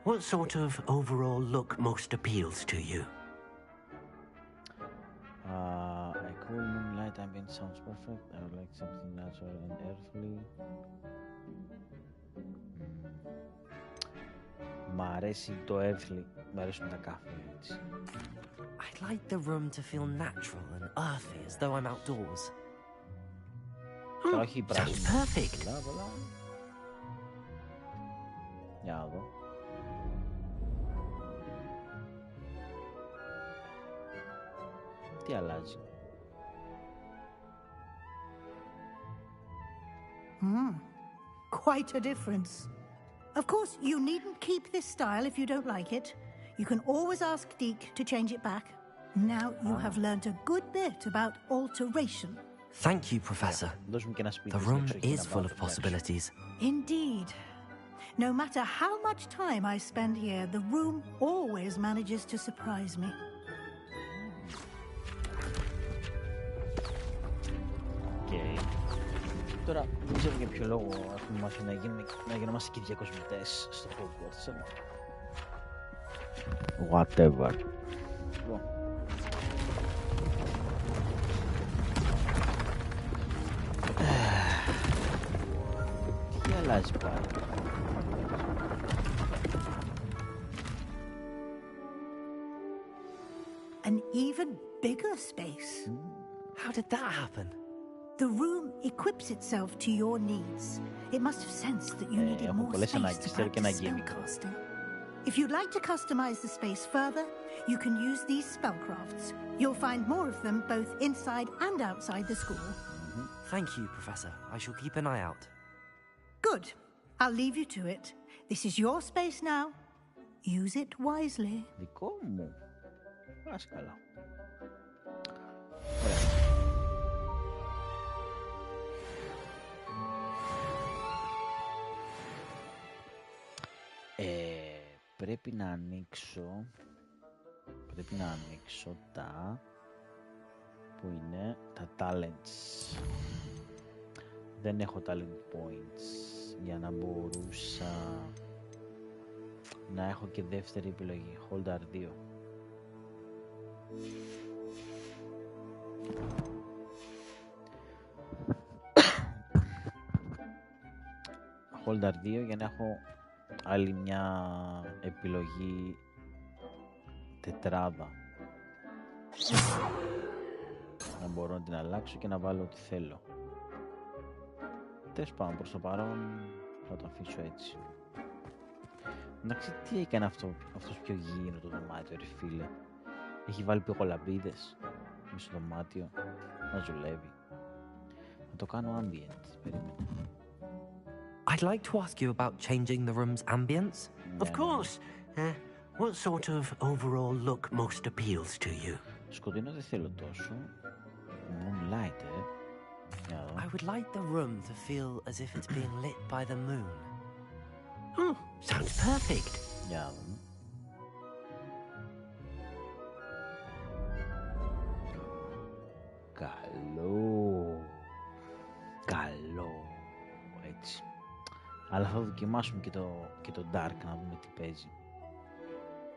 What sort of overall look most appeals to you? A cool moonlight ambient sounds perfect. I would like something natural and earthly. Μ' αρέσει το earthly. Μ' αρέσουν τα κάφη έτσι. I'd like the room to feel natural and earthy, as though I'm outdoors. Όχι πράσινο. Perfect. Πολλά. Για να δω. Τι αλλάζει? Quite a difference. Of course, you needn't keep this style if you don't like it. You can always ask Deke to change it back. Now you have learnt a good bit about alteration. Thank you, Professor. The room is full of possibilities. Indeed. No matter how much time I spend here, the room always manages to surprise me. Okay. Τώρα δεν ξέρω για ποιο λόγο έχουμε μάθει να γινόμαστε και διακοσμητές στο Hogwarts. Whatever. Λοιπόν. Τι αλλάζει πάλι? An even bigger space. How did that happen? The room equips itself to your needs. It must have sensed that you needed more space to practice spellcasting. If you'd like to customize the space further, you can use these spellcrafts. You'll find more of them both inside and outside the school. Thank you, Professor. I shall keep an eye out. Good. I'll leave you to it. This is your space now. Use it wisely. Δικό μου. Ας καλά. Πρέπει να ανοίξω τα που είναι τα talents. Δεν έχω talent points για να μπορούσα να έχω και δεύτερη επιλογή. Hold R2. Hold R2 για να έχω άλλη μια επιλογή τετράδα. Να μπορώ να την αλλάξω και να βάλω ό,τι θέλω. Τέλος πάντων, προς το παρόν θα το αφήσω έτσι. Εντάξει, τι έκανε αυτός πιο γήινο το δωμάτιο ρε φίλε. Έχει βάλει πικολαμπίδες μέσα στο δωμάτιο να ζουλεύει. Να το κάνω ambient, περίμενε. I'd like to ask you about changing the room's ambience. Of course. What sort of overall look most appeals to you? Σκοτεινό δεν θέλω τόσο. Moonlight, I would like the room to feel as if it's being lit by the moon. Oh, sounds perfect. Για να δούμε. Καλό. Έτσι. Αλλά θα δοκιμάσουμε και το Dark να δούμε τι παίζει.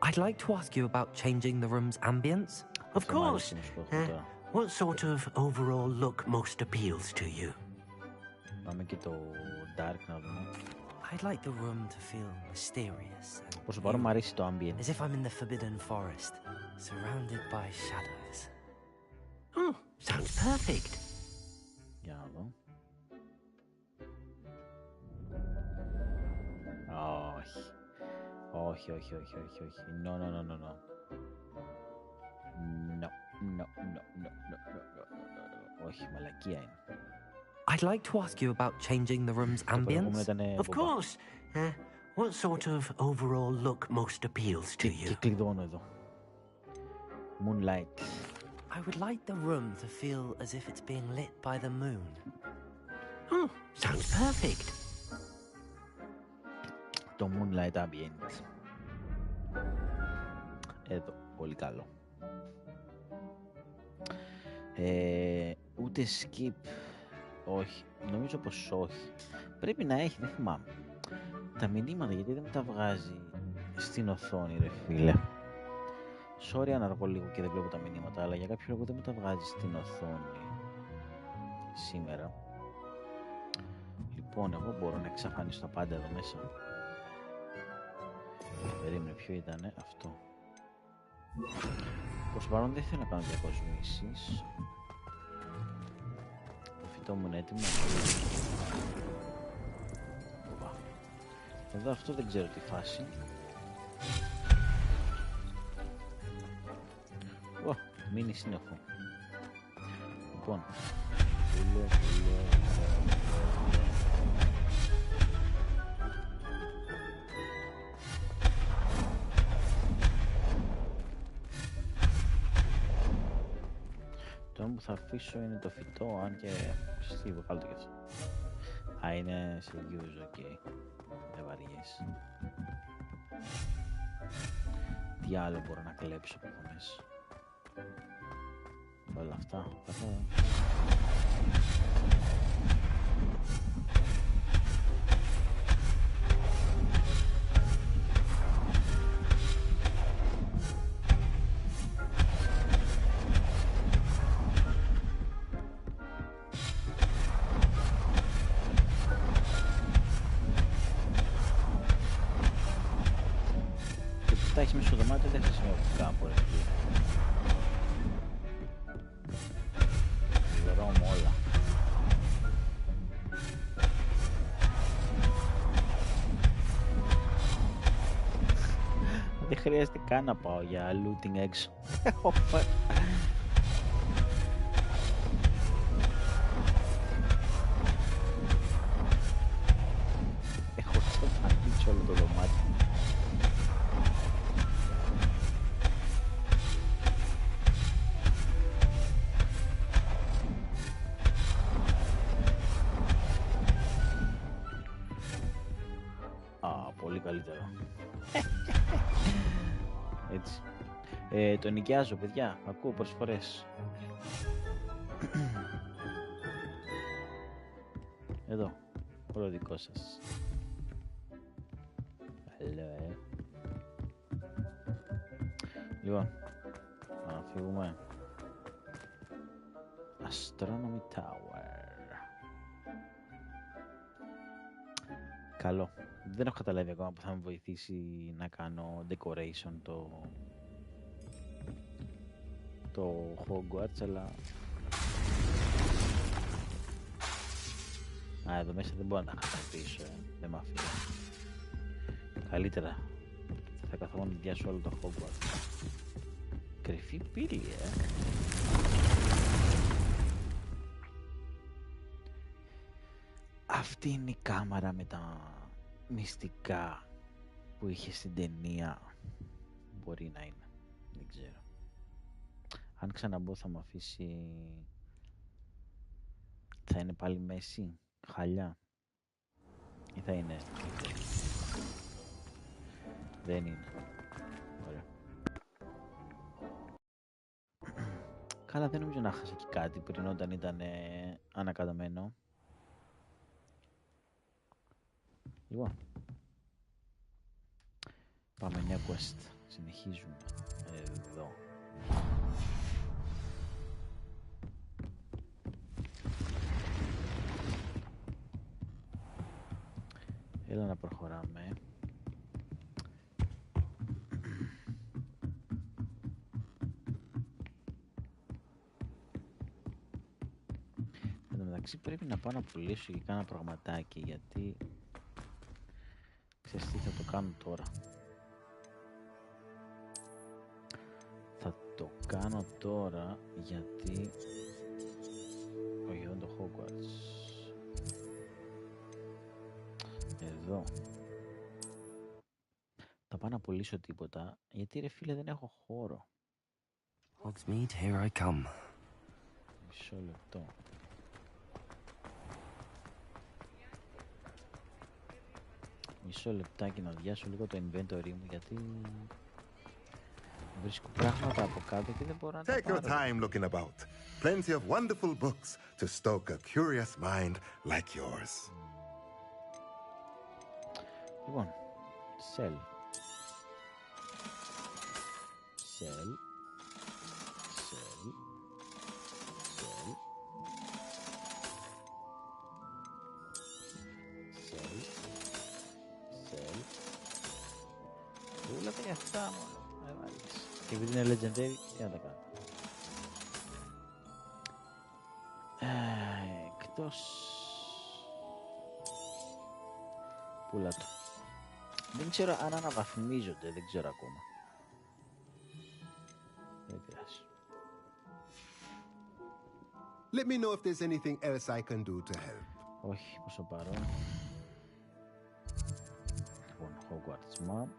I'd like to ask you about changing the room's ambience. Of course. What sort of overall look most appeals to you? Πάμε και το Dark να δούμε. I'd like the room to feel mysterious. Προς το παρόν μου αρέσει το ambient. As if I'm in the Forbidden Forest, surrounded by shadows. perfect. Για να δω. Όχι. Όχι, όχι, όχι, όχι, όχι. No, no, no, no, no. No, no, no, no, no, no, no. Όχι, μαλακία είναι. I'd like to ask you about changing the room's ambience. Of course. What sort of overall look most appeals to you? Και κλειδώνω εδώ. Moonlight. I would like the room to feel as if it's being lit by the moon. Oh, sounds perfect. Το Moonlight Ambient. Εδώ, πολύ καλό. Ούτε skip. Όχι, νομίζω πως όχι. Πρέπει να έχει, δεν θυμάμαι. Τα μηνύματα γιατί δεν μου τα βγάζει στην οθόνη, ρε φίλε. Sorry αν αργώ λίγο και δεν βλέπω τα μηνύματα, αλλά για κάποιο λόγο δεν μου τα βγάζει στην οθόνη σήμερα. Λοιπόν, εγώ μπορώ να εξαφανίσω τα πάντα εδώ μέσα. Περίμενε, ποιο ήτανε αυτό. Προς παρόν δεν θέλω να κάνω διακοσμήσεις. Το φυτό μου είναι έτοιμο. Εδώ αυτό δεν ξέρω τι φάση. Μείνει σύννεφο. Λοιπόν. Το που θα αφήσω είναι το φυτό, αν και στη βγάλω το και αυτό. Α, είναι σε use, ok. Δεν βαριέσαι. Τι άλλο μπορώ να κλέψω από εδώ μέσα. Όλα αυτά. Και που τα έχεις μέσα στο δωμάτιο δεν χρησιμεύω κάπου, ρε. Όλα. Δεν χρειάζεται καν να πάω για looting έξω. Έχω ξαφανίσει όλο το δωμάτιο. Πολύ καλύτερο. Έτσι. Το νοικιάζω, παιδιά. Ακούω προσφορές. Εδώ. Όλο δικό σας. Καλό, Λοιπόν. Να φύγουμε. Astronomy Tower. Καλό. Δεν έχω καταλάβει ακόμα που θα με βοηθήσει να κάνω decoration το Hogwarts, αλλά... Α, εδώ μέσα δεν μπορώ να τα χαρτίσω, δεν μ' αφήνω. Καλύτερα θα καθόμουν να διάσω όλο το Hogwarts. Κρυφή πύλη, Αυτή είναι η κάμαρα με τα μυστικά που είχε στην ταινία. Μπορεί να είναι, δεν ξέρω. Αν ξαναμπω θα μου αφήσει... Θα είναι πάλι μέση, χαλιά, ή θα είναι... Δεν είναι. Ωραία. Καλά, δεν νομίζω να χάσα και κάτι πριν όταν ήταν ανακαταμένο. Λοιπόν, πάμε μια quest. Συνεχίζουμε εδώ. Έλα να προχωράμε. Εν τω μεταξύ πρέπει να πάω να πουλήσω και κάνα πραγματάκι, γιατί ξέρεις τι θα το κάνω τώρα. Θα το κάνω τώρα γιατί όχι, εδώ το Hogwarts. Εδώ θα πάω να πουλήσω τίποτα, γιατί ρε φίλε δεν έχω χώρο. Hogsmeade, here I come. Μισό λεπτό. Μισό λεπτάκι να διάσω λίγο το inventory μου, γιατί βρίσκω πράγματα από κάτω και δεν μπορώ να τα Take your πάρω. time looking about. Plenty of wonderful books to stoke a curious mind like yours. Λοιπόν, sell. Sell. Sell. Sell. Sell. Sell. Όλα τα αυτά μόνο. Και επειδή είναι legendary, τι να τα κάνω. Εκτός... Πούλα το. Δεν ξέρω αν αναβαθμίζονται, δεν ξέρω ακόμα. Δεν πειράζει. Let me know if there's anything else I can do to help. Όχι, προς το παρόν. Λοιπόν, Hogwarts map.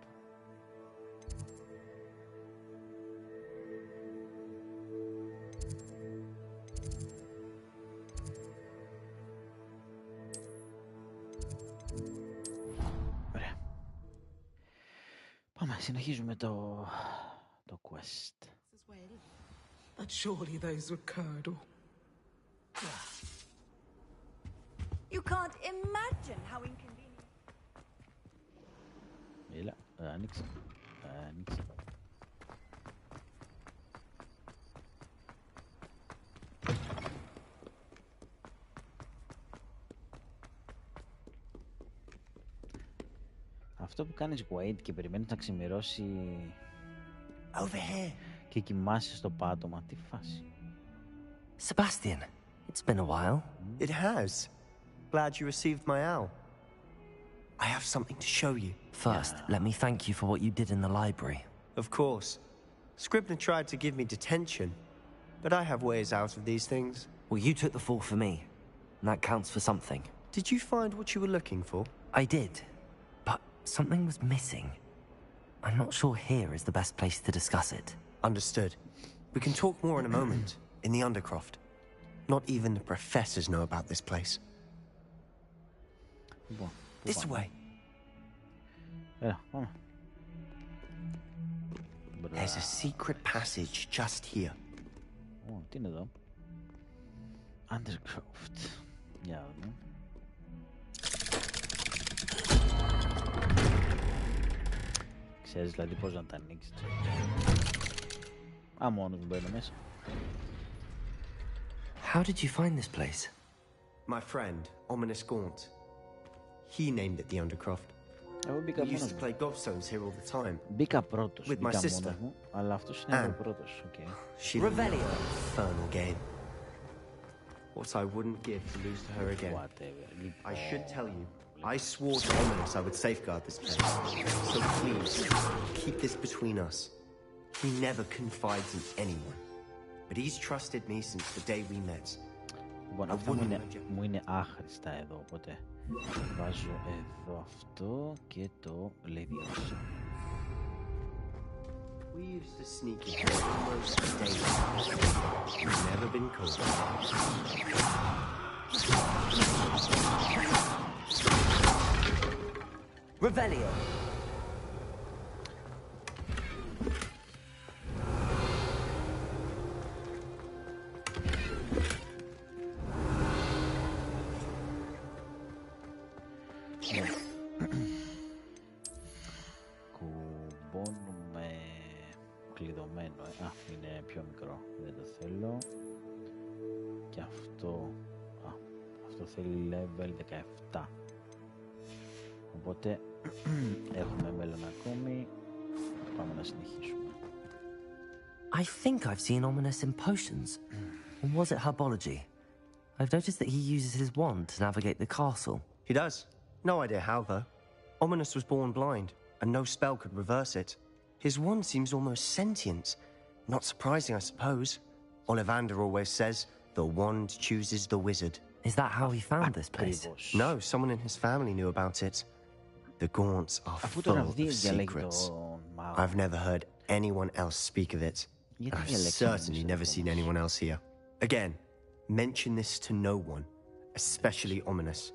Ωραία. Πάμε, συνεχίζουμε το quest. But surely those were curdle. You can't imagine how inconvenient. Έλα, άνοιξε. Άνοιξε. Αυτό που κάνεις wait και περιμένεις να ξημερώσει Over here. Και κοιμάσαι στο πάτωμα, τι φάση. Sebastian, it's been a while. It has. Glad you received my owl. I have something to show you. First, let me thank you for what you did in the library. Of course. Scribner tried to give me detention, but I have ways out of these things. Well, you took the fall for me, and that counts for something. Did you find what you were looking for? I did, but something was missing. I'm not sure here is the best place to discuss it. Understood. We can talk more in a moment, in the Undercroft. Not even the professors know about this place. This way. There's a secret passage just here. Τι είναι εδώ? Undercroft. Για να δούμε. Ξέρεις δηλαδή πώς να τα ανοίξεις. Α, μόνος μου μπαίνω μέσα. How did you find this place? My friend, Ominous Gaunt. He named it the Undercroft. We used to play gobstones here all the time. Μπήκα πρώτος. With my sister. Μου, αλλά αυτός είναι ο πρώτος. Okay. She loved an infernal game. What I wouldn't give to lose to her again. Whatever. I should tell you, I swore to Ominous I would safeguard this place. So please, keep this between us. He never confides in anyone. But he's trusted me since the day we met. Λοιπόν, αυτά μου είναι άχρηστα εδώ, οπότε βάζω εδώ αυτό και το Leviosa. We used to sneak in here almost daily. We've never been caught. Revelio. Κουμπώνουμε κλειδωμένο. Α, είναι πιο μικρό. Δεν το θέλω. Και αυτό. Α, αυτό θέλει level 17. Οπότε έχουμε μέλλον ακόμη. Πάμε να συνεχίσουμε. I think I've seen Ominous in potions. Or was it herbology? I've noticed that he uses his wand to navigate the castle. He does. No idea how, though. Ominous was born blind, and no spell could reverse it. His wand seems almost sentient. Not surprising, I suppose. Ollivander always says, the wand chooses the wizard. Is that how he found this place? No, someone in his family knew about it. The Gaunts are full of secrets. I've never heard anyone else speak of it. I've certainly never seen anyone else here. Again, mention this to no one, especially Ominous.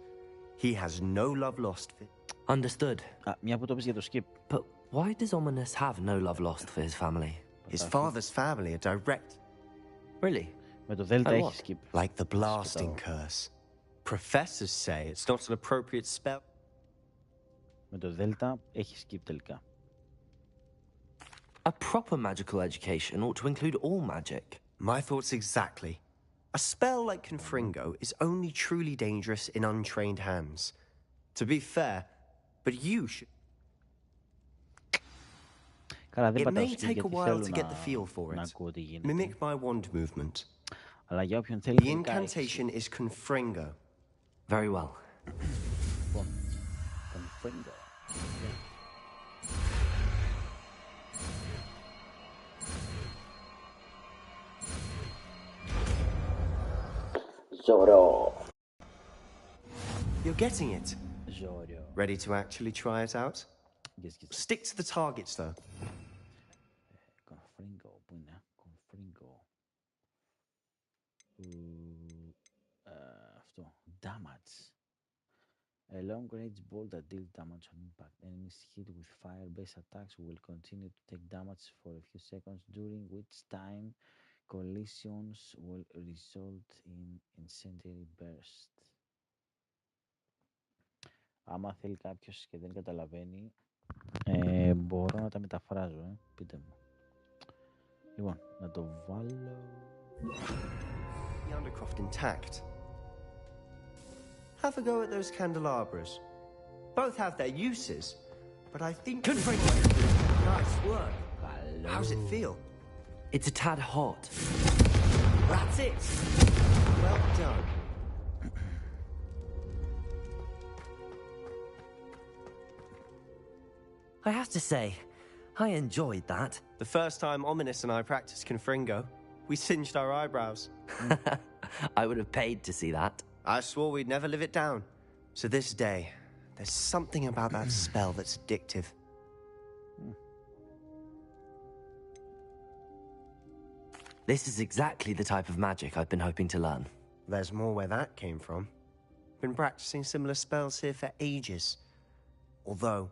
He has no love lost for... Understood. Μια που το πεις για το skip. But why does Ominous have no love lost for his family? His father's family are direct. Really? Με το Δέλτα έχει skip. Like the blasting curse. Professors say it's not an appropriate spell. Με το Δέλτα έχει skip τελικά. A proper magical education ought to include all magic. My thoughts exactly. A spell like Confringo is only truly dangerous in untrained hands. To be fair, but you should... It may take a while to get the feel for it. Mimic my wand movement. The incantation is Confringo. Very well. Confringo. Zoro. You're getting it. Zoro. Ready to actually try it out? Yes. Stick to the targets, though. Confringo. Πού είναι? Confringo. Αυτό. Damage. A long-range bolt that deals damage on impact. Enemies hit with fire-based attacks will continue to take damage for a few seconds, during which time collisions will result in incendiary burst. Άμα θέλει κάποιος και δεν καταλαβαίνει, μπορώ να τα μεταφράζω, πείτε μου. Λοιπόν, να το βάλω... The Undercroft intact. Have a go at those candelabras. Both have their uses, but I think... Nice work. How's it feel? It's a tad hot. That's it. Well done. I have to say, I enjoyed that. The first time Ominous and I practiced Confringo, we singed our eyebrows. I would have paid to see that. I swore we'd never live it down. To this day, there's something about that spell that's addictive. This is exactly the type of magic I've been hoping to learn. There's more where that came from. Been practicing similar spells here for ages. Although,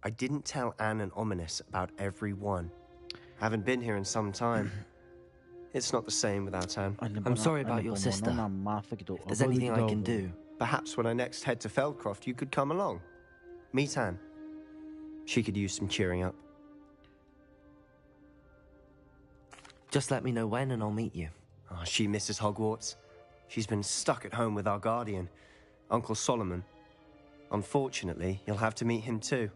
I didn't tell Anne and Ominous about every one. Haven't been here in some time. It's not the same without Anne. I'm sorry about your sister. If there's anything I can do... Perhaps when I next head to Feldcroft, you could come along. Meet Anne. She could use some cheering up. Just let me know when and I'll meet you. Oh, she misses Hogwarts. She's been stuck at home with our guardian, Uncle Solomon. Unfortunately, you'll have to meet him too.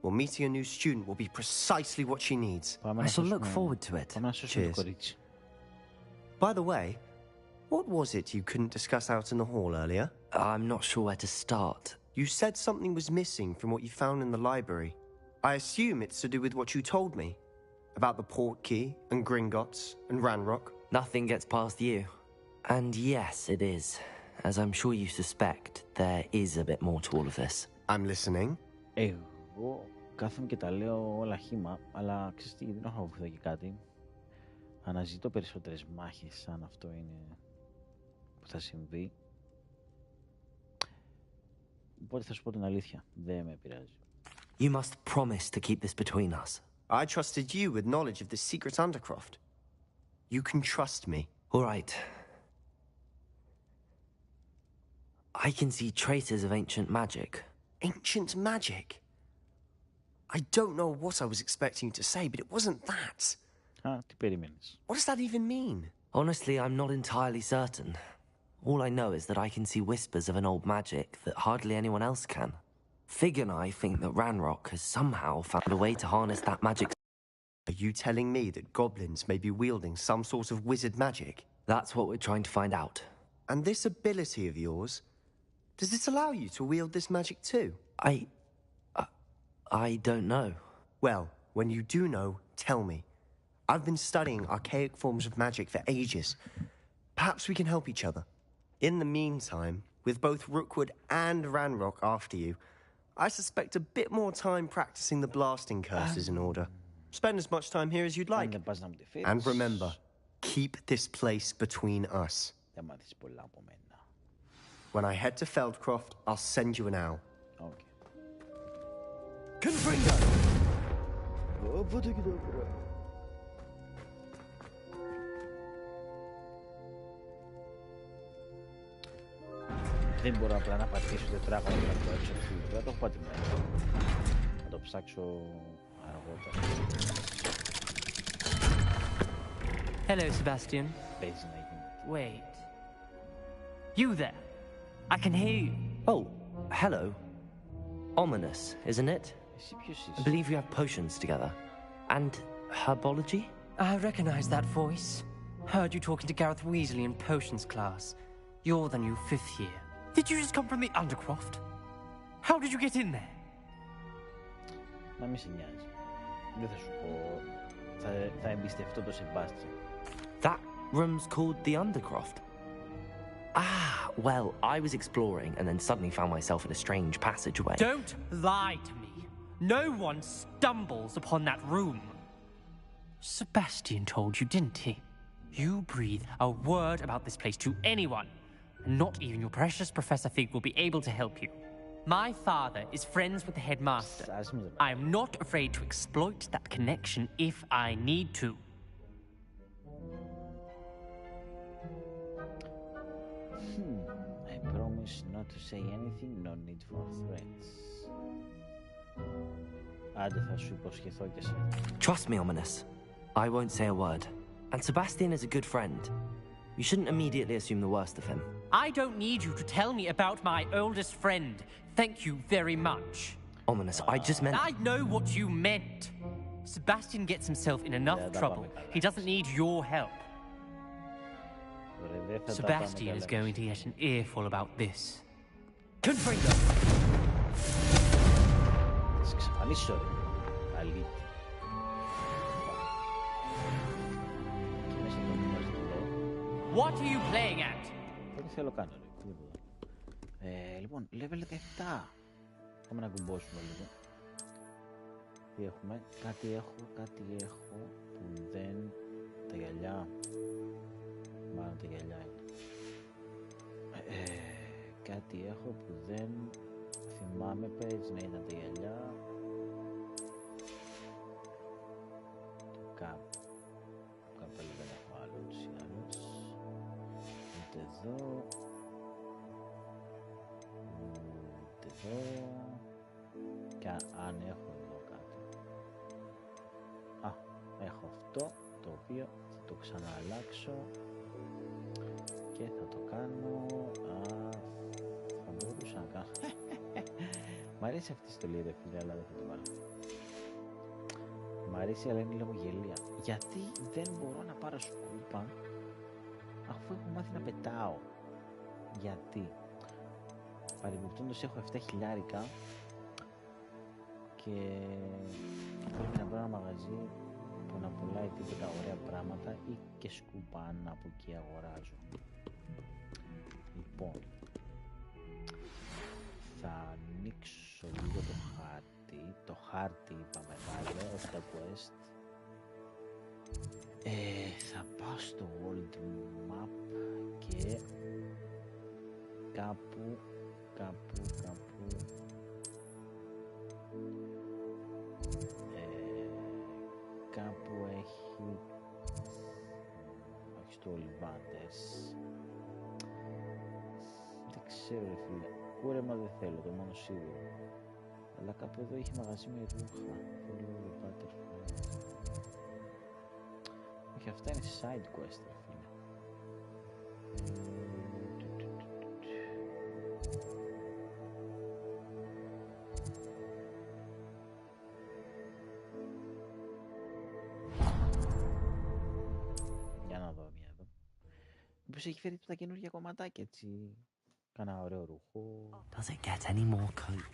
Well, meeting a new student will be precisely what she needs. I shall look forward to it. Cheers. By the way, what was it you couldn't discuss out in the hall earlier? I'm not sure where to start. You said something was missing from what you found in the library. I assume it's to do with what you told me. About the port key, and Gringotts, and Ranrock. Nothing gets past you. And yes, it is. As I'm sure you suspect, there is a bit more to all of this. I'm listening. Εγώ κάθομαι και τα λέω όλα χύμα, αλλά ξέρεις τι, δεν έχω να βοηθώ και κάτι. Αναζητώ περισσότερες μάχες, σαν αυτό είναι που θα συμβεί. Οπότε θα σου πω την αλήθεια, δεν με πειράζει. You must promise to keep this between us. I trusted you with knowledge of the secret Undercroft. You can trust me. All right. I can see traces of ancient magic. Ancient magic? I don't know what I was expecting you to say, but it wasn't that. Τι περιμένεις? What does that even mean? Honestly, I'm not entirely certain. All I know is that I can see whispers of an old magic that hardly anyone else can. Fig and I think that Ranrock has somehow found a way to harness that magic. Are you telling me that goblins may be wielding some sort of wizard magic? That's what we're trying to find out. And this ability of yours, does it allow you to wield this magic too? I don't know. Well, when you do know, tell me. I've been studying archaic forms of magic for ages. Perhaps we can help each other. In the meantime, with both Rookwood and Ranrock after you, I suspect a bit more time practicing the blasting curses in order. Spend as much time here as you'd like. And remember, keep this place between us. When I head to Feldcroft, I'll send you an owl. Okay. Confringo! Δεν μπορώ απλά να πατήσω τετράγωνο για να το έξω. Δεν το έχω πατημένο. Θα το ψάξω αργότερα. Hello, Sebastian. Wait. You there? I can hear you. Oh, hello. Ominous, isn't it? I believe you have potions together. And herbology? I recognize that voice. Heard you talking to Gareth Weasley in potions class. You're the new 5th year. Did you just come from the Undercroft? How did you get in there? Να μην σε νοιάζει. Δεν θα σου πω. Θα εμπιστευτώ το Σεμπάστιαν. That room's called the Undercroft. Ah, well, I was exploring and then suddenly found myself in a strange passageway. Don't lie to me. No one stumbles upon that room. Sebastian told you, didn't he? You breathe a word about this place to anyone. Not even your precious Professor Fig will be able to help you. My father is friends with the headmaster. I am not afraid to exploit that connection if I need to. I promise not to say anything, no need for threats. Άντε θα σου υποσχεθώ κι εσύ. Trust me, Ominous. I won't say a word. And Sebastian is a good friend. You shouldn't immediately assume the worst of him. I don't need you to tell me about my oldest friend. Thank you very much. Ominous, I just meant... I know what you meant. Sebastian gets himself in enough trouble. He doesn't need your help. Sebastian is going to get an earful about this. Confringo! Θα εξαφανίσω, ρε. Αλήθεια. Και μέσα το μήνας του λέω. What are you playing at? Ό,τι θέλω κάνω, ρε. Λοιπόν, level 17. Πάμε να κουμπώσουμε λίγο. Τι έχουμε? Κάτι έχω που δεν... Τα γυαλιά. Μάλλον τα γυαλιά είναι. Κάτι έχω που δεν θυμάμαι, πες να ήταν τα γυαλιά. Το καπέλο δεν έχω άλλο ούτως ή άλλως. Ούτε εδώ. Ούτε εδώ. Και αν έχω εδώ κάτι. Α, έχω αυτό το οποίο θα το ξανααλλάξω. Και θα το κάνω. Θα μπορούσα να κάνω. Μ' αρέσει αυτή η στολή, ρε φίλε, αλλά δεν θα το βάλω. Μ' αρέσει, αλλά είναι λίγο γελία. Γιατί δεν μπορώ να πάρω σκούπα αφού έχω μάθει να πετάω? Γιατί? Παρεμπιπτόντως έχω 7 χιλιάρικα και πρέπει να βρω ένα μαγαζί που να πουλάει τίποτα ωραία πράγματα ή και σκούπα αν από εκεί αγοράζω. Λοιπόν, θα ανοίξω λίγο το χάρτη είπαμε πάλι, όχι τα quest. Θα πάω στο world map και κάπου έχει, όχι στο Ολιβάντες, δεν ξέρω ρε φίλε, κούρεμα δεν θέλω, το μόνο σίγουρο, αλλά κάπου εδώ έχει μαγαζί με ρούχα, θέλω butterfly. Όχι, αυτά είναι side quest ρε φίλε. κάποιος έχει φέρει τα καινούργια κομματάκια, έτσι. Κάνα ωραίο ρούχο. Does it get any more coat?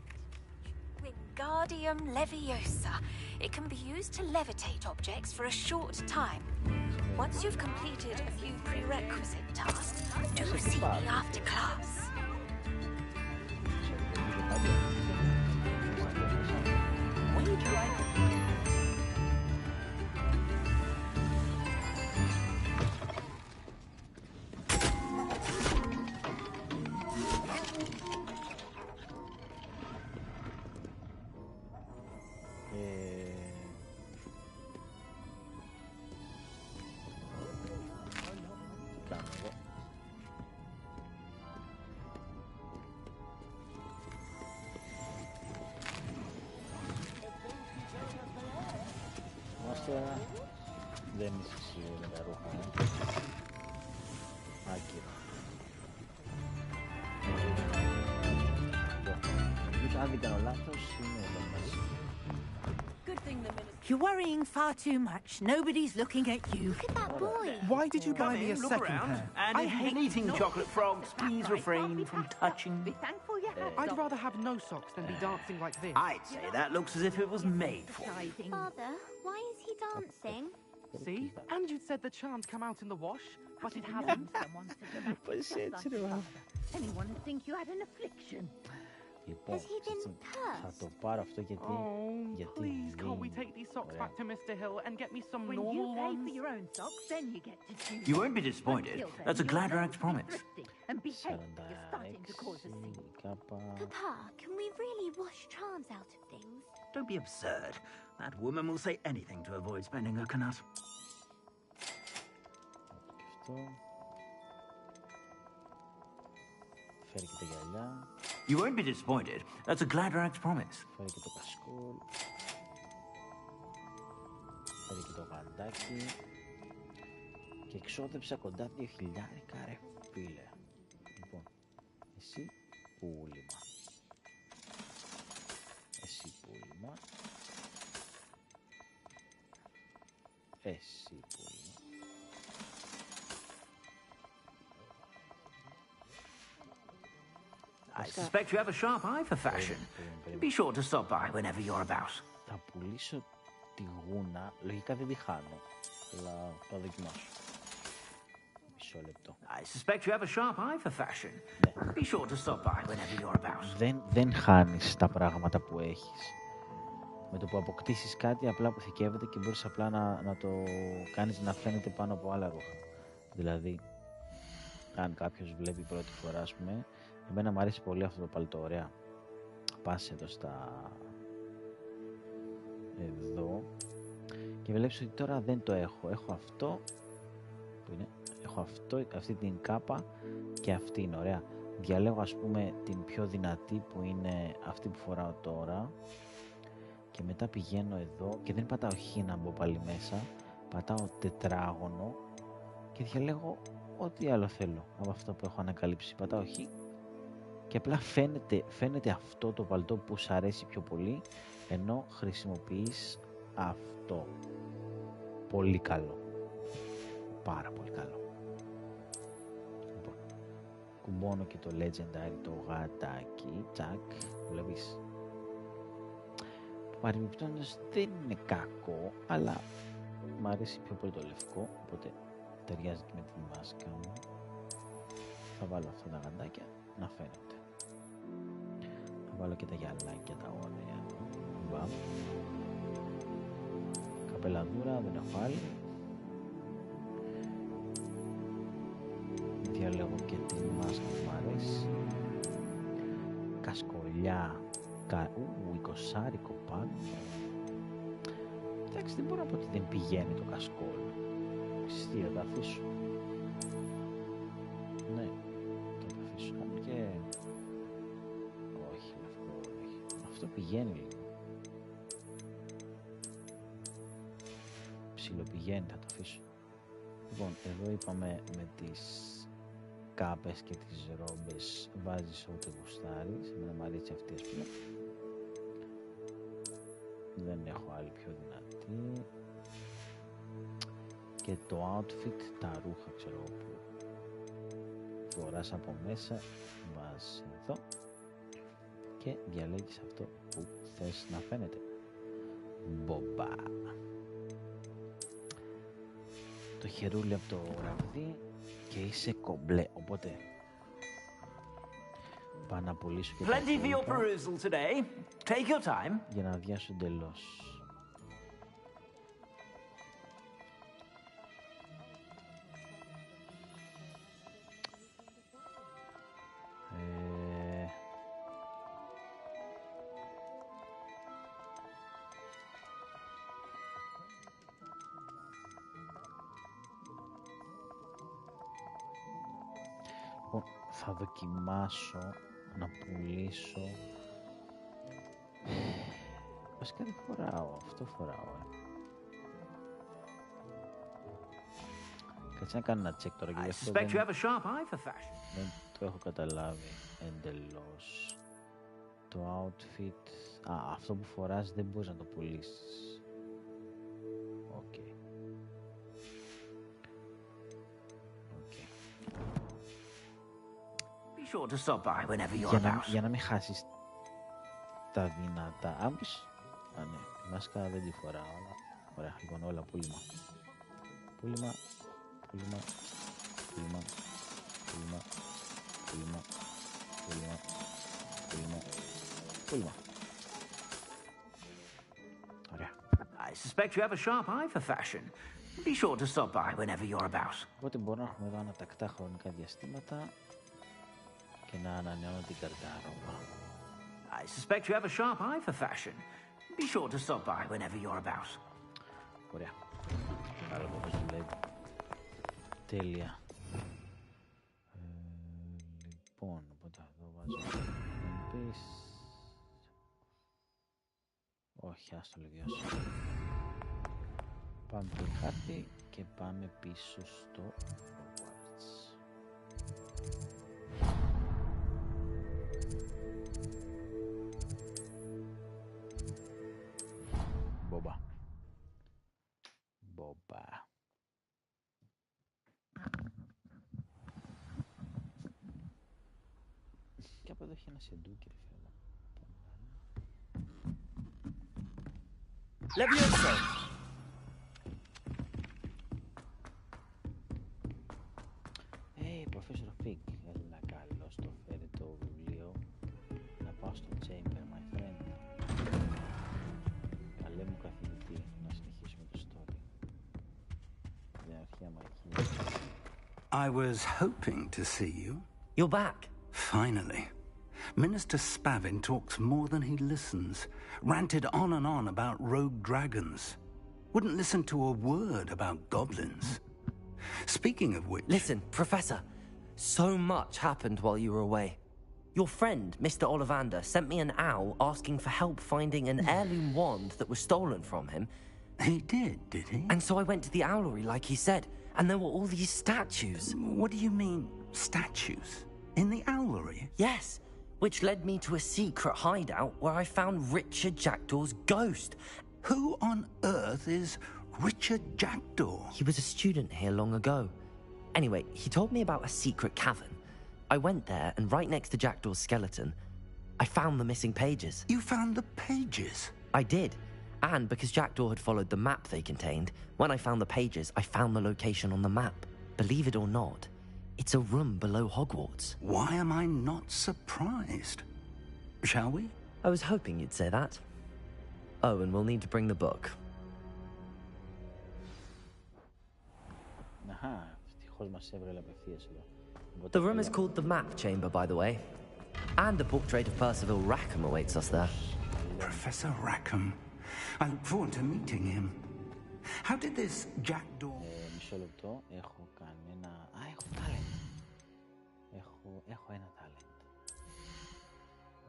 Wingardium Leviosa. It can be used to levitate objects for a short time. Once you've completed a few prerequisite tasks, do see me after class. Δεν είσαι με τα ρούχα. Άκυρα. Αν δεν κάνω λάθος, είναι εδώ μέσα. You're worrying far too much. Nobody's looking at you. Look at that boy. Why did you buy me a second pair? And if you've been eating chocolate frogs, please refrain from touching me. I'd rather have no socks than be dancing like this. I'd say that looks as if it was made for you. Father, why is he dancing? See? And you'd said the charms come out in the wash, but it hasn't. Anyone would think you had an affliction. Λοιπόν, θα το πάρω αυτό γιατί... Please, can't we take these socks back to Mr. Hill and get me some normal ones? When you pay for your own socks, then you get to choose. You won't be disappointed. That's a Gladrax promise. And behave. You're starting to cause a scene. Papa, can we really wash charms out of things? Don't be absurd. That woman will say anything to avoid spending her kanat. Φέρει και τα γυαλιά. You won't be disappointed. That's a Gladrax promise. Φέρει και το κασκόλ. Φέρει και το γαντάκι. Και εξόδεψα κοντά 2.000 ρε φίλε. Λοιπόν, εσύ πούλημα. Εσύ πούλημα. Εσύ πούλημα. I suspect you have a sharp eye for fashion. Be sure to stop by whenever you're about. Θα πουλήσω τη γούνα, λογικά δεν τη χάνω, αλλά θα δοκιμάσω. Μισό λεπτό. I suspect you have a sharp eye for fashion. Be sure to stop by whenever you're about. Δεν χάνεις τα πράγματα που έχεις. Με το που αποκτήσεις κάτι απλά αποθηκεύεται και μπορείς απλά να το κάνεις να φαίνεται πάνω από άλλα ρούχα. Δηλαδή, αν κάποιος βλέπει πρώτη φορά, ας πούμε, εμένα μου αρέσει πολύ αυτό το παλτό, ωραία. Πας εδώ εδώ και βλέπεις ότι τώρα δεν το έχω. Έχω αυτό που είναι, έχω αυτή την κάπα και αυτή είναι ωραία. Διαλέγω ας πούμε την πιο δυνατή που είναι αυτή που φοράω τώρα και μετά πηγαίνω εδώ και δεν πατάω χ να μπω πάλι μέσα, πατάω τετράγωνο και διαλέγω ό,τι άλλο θέλω από αυτό που έχω ανακαλύψει. Πατάω χ και απλά φαίνεται αυτό το παλτό που σου αρέσει πιο πολύ, ενώ χρησιμοποιείς αυτό. Πολύ καλό. Πάρα πολύ καλό. Λοιπόν, κουμπώνω και το Legendary, το γατάκι, τσακ, βλέπεις. Παρεμπιπτόντως δεν είναι κακό, αλλά μου αρέσει πιο πολύ το λευκό, οπότε ταιριάζει και με τη μάσκα μου. Θα βάλω αυτά τα γαντάκια να φαίνεται. Θα βάλω και τα γυαλάκια τα ωραία εδώ. Καπελαδούρα δεν έχω άλλη. Διαλέγω και τη μάσκα που μου αρέσει. Κασκολιά. 20 πάνω. Εντάξει, δεν μπορώ να πω ότι δεν πηγαίνει το κασκόλ. Τι, θα τα αφήσω. Ναι, θα τα αφήσω. Και... όχι, λευκό, όχι. Αυτό πηγαίνει λίγο. Ψιλοπηγαίνει, θα το αφήσω. Λοιπόν, εδώ είπαμε με τις κάπες και τις ρόμπες βάζεις ό,τι γουστάρεις. Εμένα μου αρέσει αυτή, ας πούμε. Δεν έχω άλλη πιο δυνατή. Και το outfit, τα ρούχα, ξέρω εγώ που φοράς από μέσα, βάζεις εδώ και διαλέγεις αυτό που θες να φαίνεται. Μπομπά. Το χερούλι από το ραβδί και είσαι κομπλέ, οπότε πάω να πουλήσω και Plenty for your perusal today. Take your time. Για να αδειάσω εντελώς. Θα δοκιμάσω να πουλήσω. Βασικά δεν φοράω, αυτό φοράω. Κάτσε να κάνω ένα check τώρα και γι' αυτό δεν το έχω καταλάβει εντελώς. Το outfit, αυτό που φοράς δεν μπορείς να το πουλήσεις. Οκ. Sure to stop by whenever you're about. Για να μην χάσεις τα δυνατά. Άμπης. Ναι, η μάσκα δεν τη φοράω. Ωραία, λοιπόν, όλα πούλημα. Πούλημα, πούλημα, πούλημα, πούλημα, πούλημα, πούλημα, πούλημα, πούλημα. Ωραία. I suspect you have a sharp eye for fashion. Be sure to stop by whenever you're about. Οπότε μπορώ να έχουμε εδώ ανατακτά χρονικά διαστήματα και να ανανεώνω την καρτάροπα. I suspect you have a sharp eye for fashion. Be sure to stop by whenever you're about. Ωραία. Άρα το πώς δουλεύει. Τέλεια. Λοιπόν, οπότε εδώ βάζω πεις. Όχι, ας το λεβιώσω. Πάμε το χάρτη και πάμε πίσω στο Hogwarts. Μπομπά. Μπομπά. Και από εδώ έχει ένα σεντούκι, ρε φίλε. Leviosa! Professor Fig, έλα καλώς το φέρει το βιβλίο. Να πάω στο chamber, my friend. Καλέ μου καθηγητή, να συνεχίσουμε το story. Για αρχαία μαγεία. I was hoping to see you. You're back. Finally. Minister Spavin talks more than he listens. Ranted on and on about rogue dragons. Wouldn't listen to a word about goblins. Speaking of which... Listen, Professor. So much happened while you were away. Your friend, Mr. Ollivander, sent me an owl asking for help finding an heirloom wand that was stolen from him. He did he? And so I went to the owlery like he said, and there were all these statues. What do you mean, statues? In the owlery? Yes, which led me to a secret hideout where I found Richard Jackdaw's ghost. Who on earth is Richard Jackdaw? He was a student here long ago. Anyway, he told me about a secret cavern. I went there, and right next to Jackdaw's skeleton, I found the missing pages. You found the pages? I did. And because Jackdaw had followed the map they contained, when I found the pages, I found the location on the map. Believe it or not, it's a room below Hogwarts. Why am I not surprised? Shall we? I was hoping you'd say that. Oh, and we'll need to bring the book. The room is called the Map Chamber, by the way. And a portrait of Percival Rackham awaits us there. Professor Rackham. I look forward to meeting him. How did this Jackdaw... Μισό λεπτό, έχω κάνει ένα... έχω talent. Έχω ένα talent.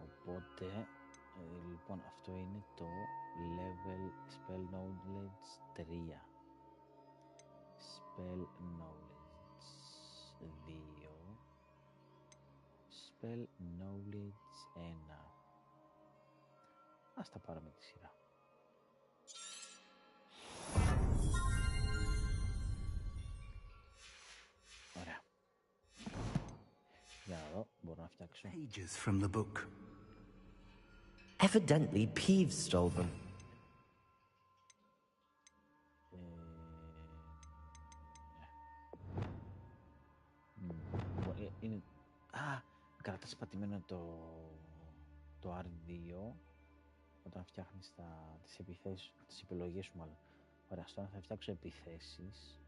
Οπότε, λοιπόν, αυτό είναι το level Spell Knowledge 3. Spell Knowledge 2. Spell Knowledge 1. Ας τα πάρουμε τη σειρά. Ωραία. Pages from the book. Evidently, Peeves stole them. Είναι... κρατάς πατημένο το R2 όταν φτιάχνεις τις επιθέσεις, τις επιλογές σου μάλλον. Ωραία, τώρα θα φτιάξω επιθέσεις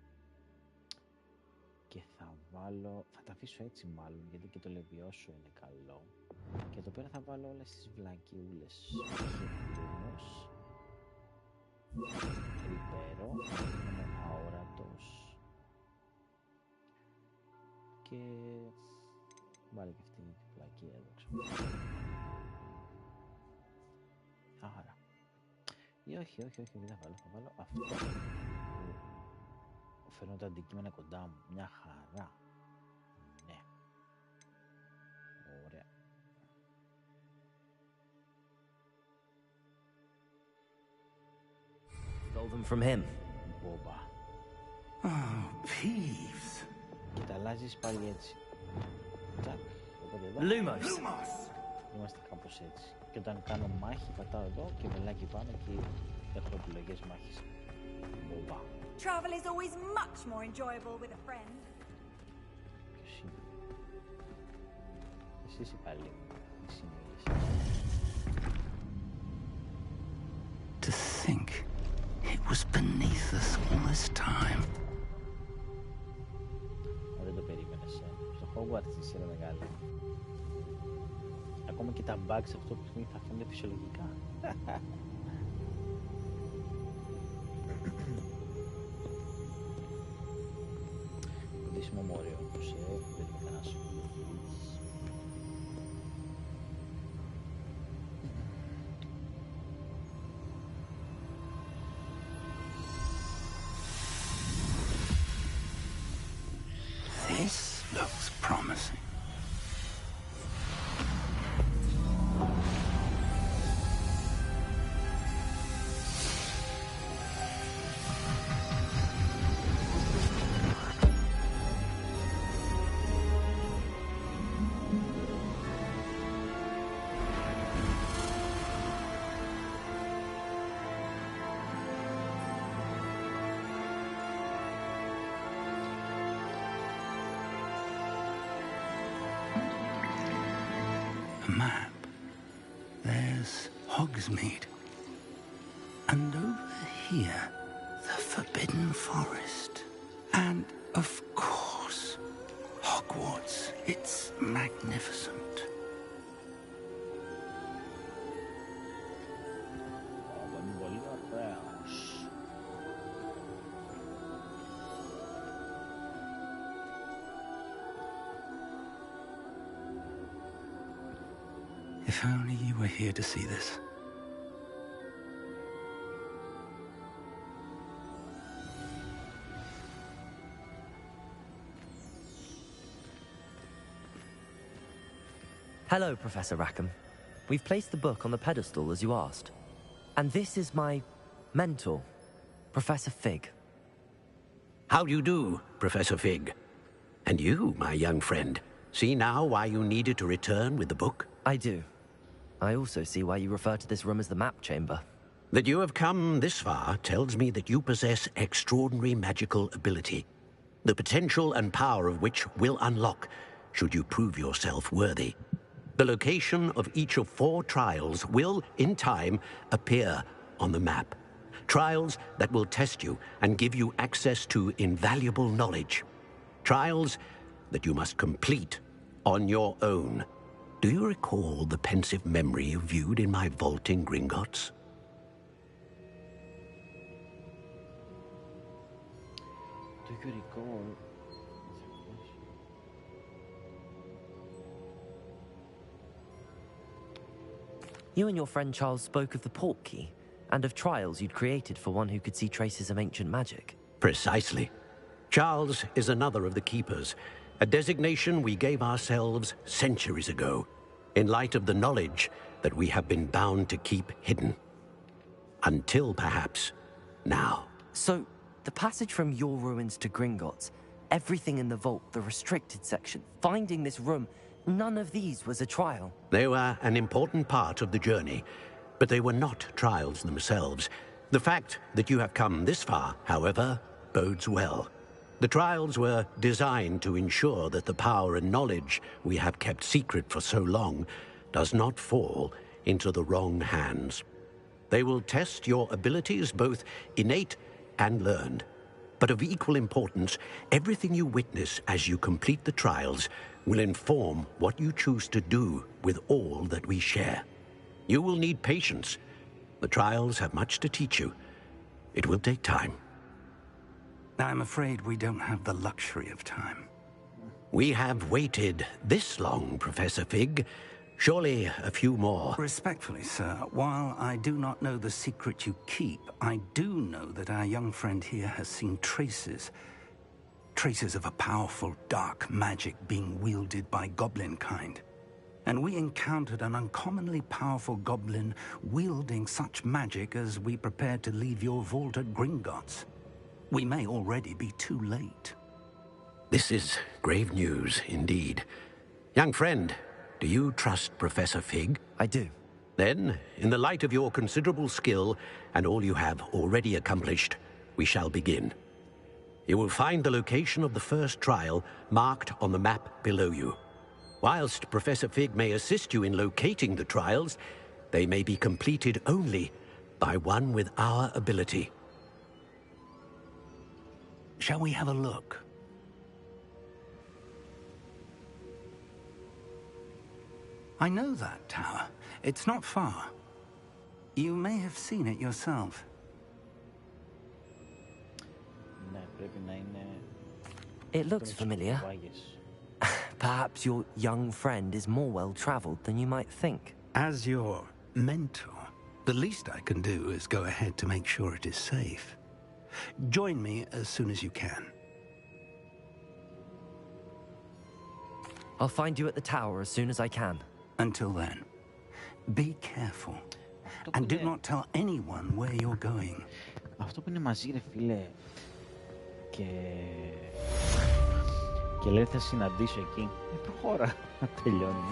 και θα τα αφήσω έτσι μάλλον, γιατί και το λεβιώσω είναι καλό. Και εδώ πέρα θα βάλω όλες τις βλακιούλες. Ριπέρο, είναι αόρατος. Και βάλε και αυτή τη πλακή εδώ, ξέρω. Άρα. Ή όχι, δεν θα βάλω αυτό. Φέρνω τα αντικείμενα κοντά μου, μια χαρά. Ναι. Ωραία. Stole them from him. Μπόμπα. Oh, Peeves. Και τα αλλάζεις πάλι έτσι. Τσακ. Lumos. Είμαστε κάπως έτσι. Και όταν κάνω μάχη, πατάω εδώ και βελάκι πάνω και έχω επιλογές μάχης. Μπόμπα. Travel is always much more enjoyable with a friend. Ποιος είναι? Εσύ είσαι καλή. Εσύ μίλησες. To think it was beneath us all this time. Δεν το περίμενες, Στο Hogwarts της είναι μεγάλη. Ακόμα και τα bugs αυτό που θα φαίνονται φυσιολογικά. Κοντήσιμο μόριο, όπως δεν είναι κανένας. This looks promising. Map. There's Hogsmeade. And over here, the Forbidden Forest. And, of course, Hogwarts. It's magnificent. If only you were here to see this. Hello, Professor Rackham. We've placed the book on the pedestal as you asked. And this is my mentor, Professor Fig. How do you do, Professor Fig? And you, my young friend, see now why you needed to return with the book? I do. I also see why you refer to this room as the map chamber. That you have come this far tells me that you possess extraordinary magical ability, the potential and power of which will unlock, should you prove yourself worthy. The location of each of 4 trials will, in time, appear on the map. Trials that will test you and give you access to invaluable knowledge. Trials that you must complete on your own. Do you recall the pensive memory you viewed in my vault in Gringotts? Do you recall? You and your friend Charles spoke of the portkey and of trials you'd created for one who could see traces of ancient magic. Precisely. Charles is another of the keepers, a designation we gave ourselves centuries ago, in light of the knowledge that we have been bound to keep hidden. Until, perhaps, now. So, the passage from your ruins to Gringotts, everything in the vault, the restricted section, finding this room, None of these was a trial. They were an important part of the journey, but they were not trials themselves. The fact that you have come this far, however, bodes well. The trials were designed to ensure that the power and knowledge we have kept secret for so long does not fall into the wrong hands. They will test your abilities, both innate and learned. But of equal importance, everything you witness as you complete the trials will inform what you choose to do with all that we share. You will need patience. The trials have much to teach you. It will take time. I'm afraid we don't have the luxury of time. We have waited this long, Professor Fig. Surely a few more. Respectfully, sir, while I do not know the secret you keep, I do know that our young friend here has seen traces of a powerful dark magic being wielded by goblin kind. And we encountered an uncommonly powerful goblin wielding such magic as we prepared to leave your vault at Gringotts. We may already be too late. This is grave news indeed. Young friend, do you trust Professor Fig? I do. Then, in the light of your considerable skill and all you have already accomplished, we shall begin. You will find the location of the first trial marked on the map below you. Whilst Professor Fig may assist you in locating the trials, they may be completed only by one with our ability. Shall we have a look? I know that tower. It's not far. You may have seen it yourself. It looks familiar. Perhaps your young friend is more well-traveled than you might think. As your mentor, the least I can do is go ahead to make sure it is safe. Join me as soon as you can. I'll find you at the tower as soon as I can. Until then, be careful. And do not tell anyone where you're going. Αυτό που είναι μαζί, ρε φίλε, και λέει θα συναντήσω εκεί. Προχώρα, να τελειώνει.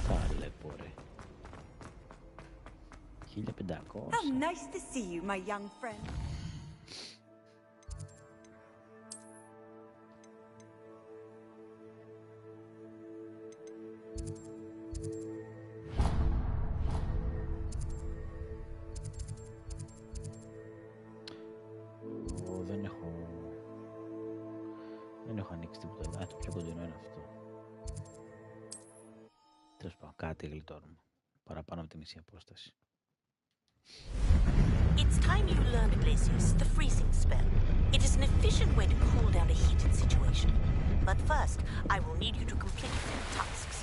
Ταλαιπωρέ. 1500. How nice to see you, my young friend. Δεν έχω ανοίξει τίποτα. Το πιο κοντινό είναι αυτό. Τέλος πάντων, κάτι γλιτώνουμε. Παραπάνω από τη μισή απόσταση. It's time you learned, Glacius, the freezing spell. It is an efficient way to cool down a heated situation. But first, I will need you to complete a few tasks.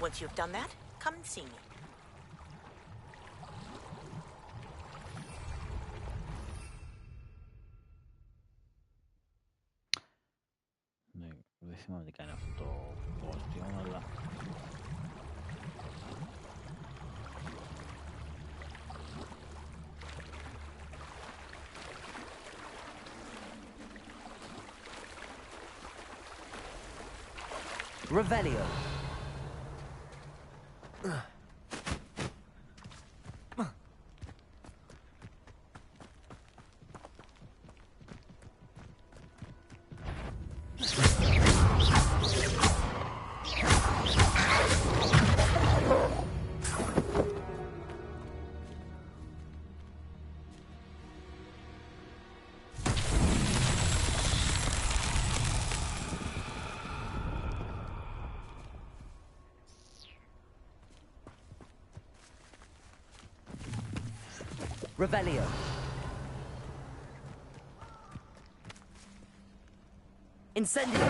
Once you've done that, come and see me. Ναι, δεν θυμάμαι τι κάνει αυτό το postpion, αλλά... Revelio. Revelio. Incendio.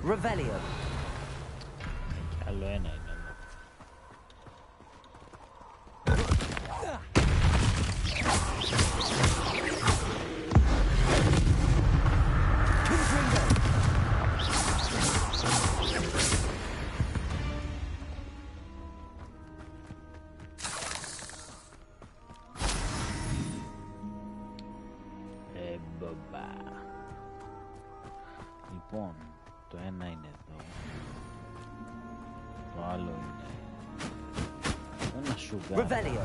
Revelio. Άλλο ένα είναι. Λοιπόν, το ένα είναι εδώ. Το άλλο είναι... Ένα σουγάρι. Revelio.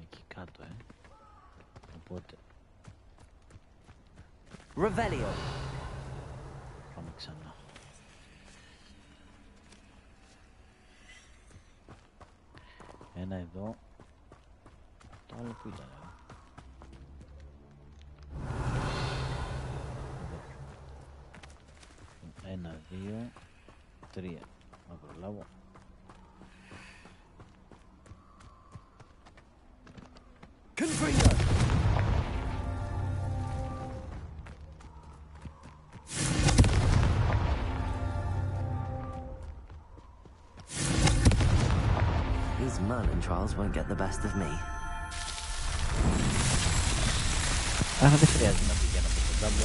Εκεί κάτω, Οπότε... Revelio. Πάμε ξανά. Ένα εδώ. Το άλλο που ήταν, Ένα, δύο, τρία. Να προλάβω. Confringo. These Merlin trials won't get the best of me. Άρα δεν χρειάζεται να πηγαίνω από κοντά μου.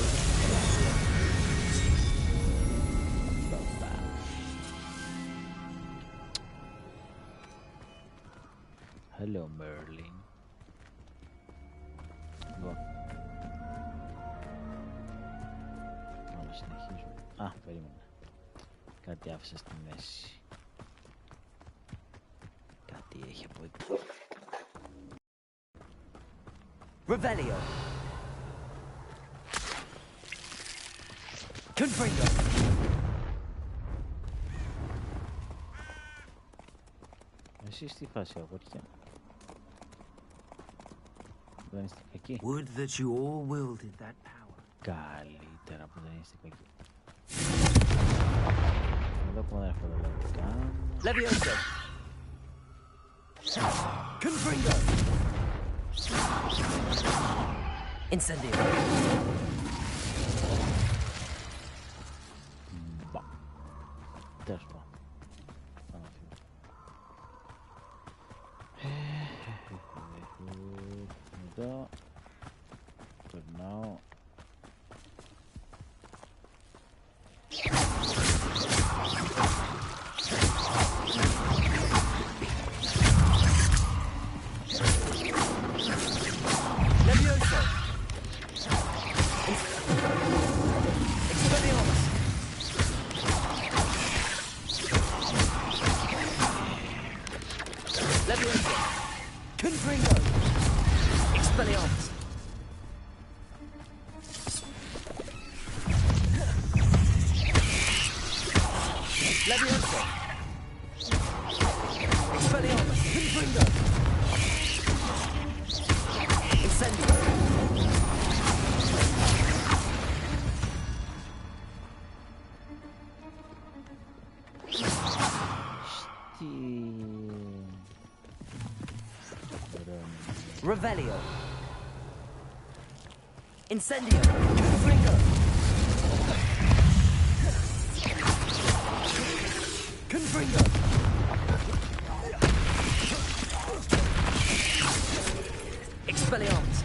Hello, Merlin. Λοιπόν. Πάμε, συνεχίζουμε. Α, περίμενα. Κάτι άφησα στη μέση. Κάτι έχει από εκεί. Revelio. Confringo. Εσείς τι φάση, αγόρια? Δεν είστε κακοί. Would that you all wielded that power. Καλύτερα που δεν είστε κακοί. Εδώ που δεν έχω τα λογικά. Levioso. Confringo. Incendio. Μπα. Τέλος πάντων. Πάμε φύγω. Εδώ. Περνάω. Levioso. Levioso. Confringo. Expelliarmus. Levioso. Expelliarmus. Confringo. Incendio. Revelio. Incendio. Confringo. Confringo. Expelliarmus.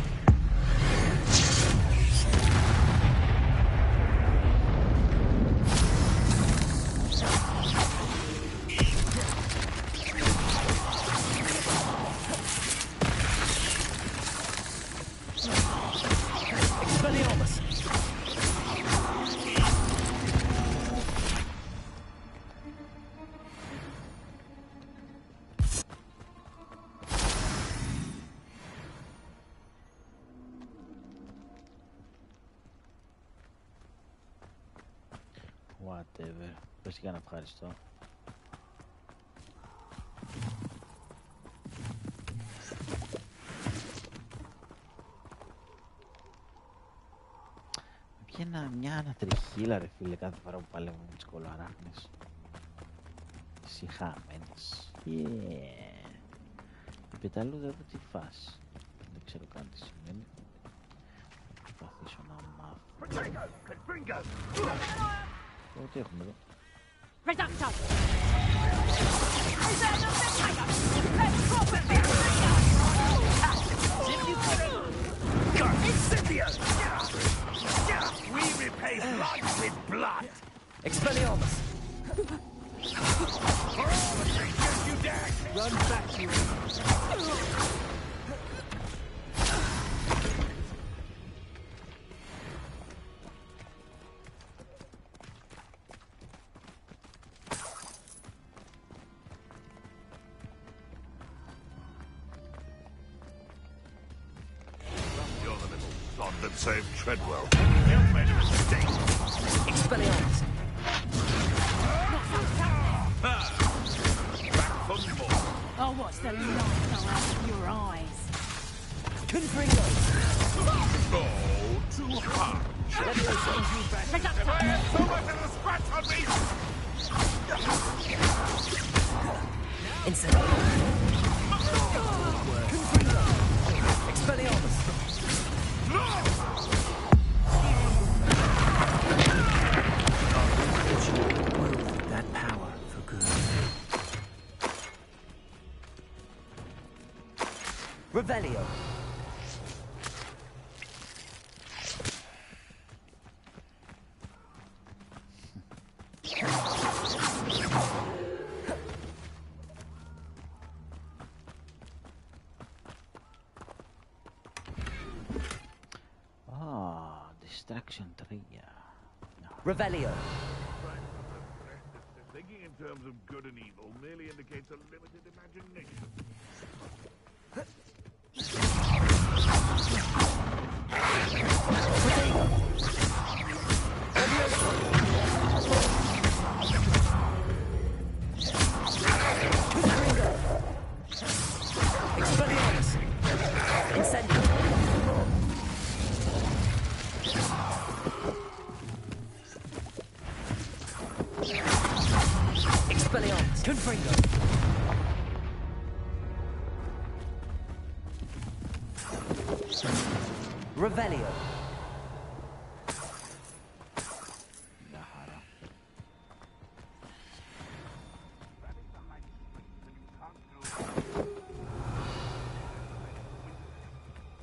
Whatever. Πες για να ευχαριστώ. Βγαίνα μια ανατριχύλα ρε φίλε κάθε φορά που παλεύω με τις κολοαράχνες. Συχάμενες. Yeah. Η πεταλούδα εδώ τι φάση. Δεν ξέρω καν τι σημαίνει. Θα προσπαθήσω να μάθω. Τι έχουμε εδώ. Reductor! Incendio! We repay blood with blood! Expelliarmus! For all the creatures you dare Run back, you. You're the little sod that saved Treadwell. You've made a mistake. Expelliarmus. Oh, what's the light go out of your eyes? Confringo. Go too hard. Take up If I had so much of a scratch on me! Incendio. Confringo. Expelliarmus. Wield that power for good. Revelio. Distraction 3. Revelio. Thinking in terms of good and evil merely indicates a limited imagination. Expelliarmus. Incendio. Expelliarmus. Confringo. Revelio.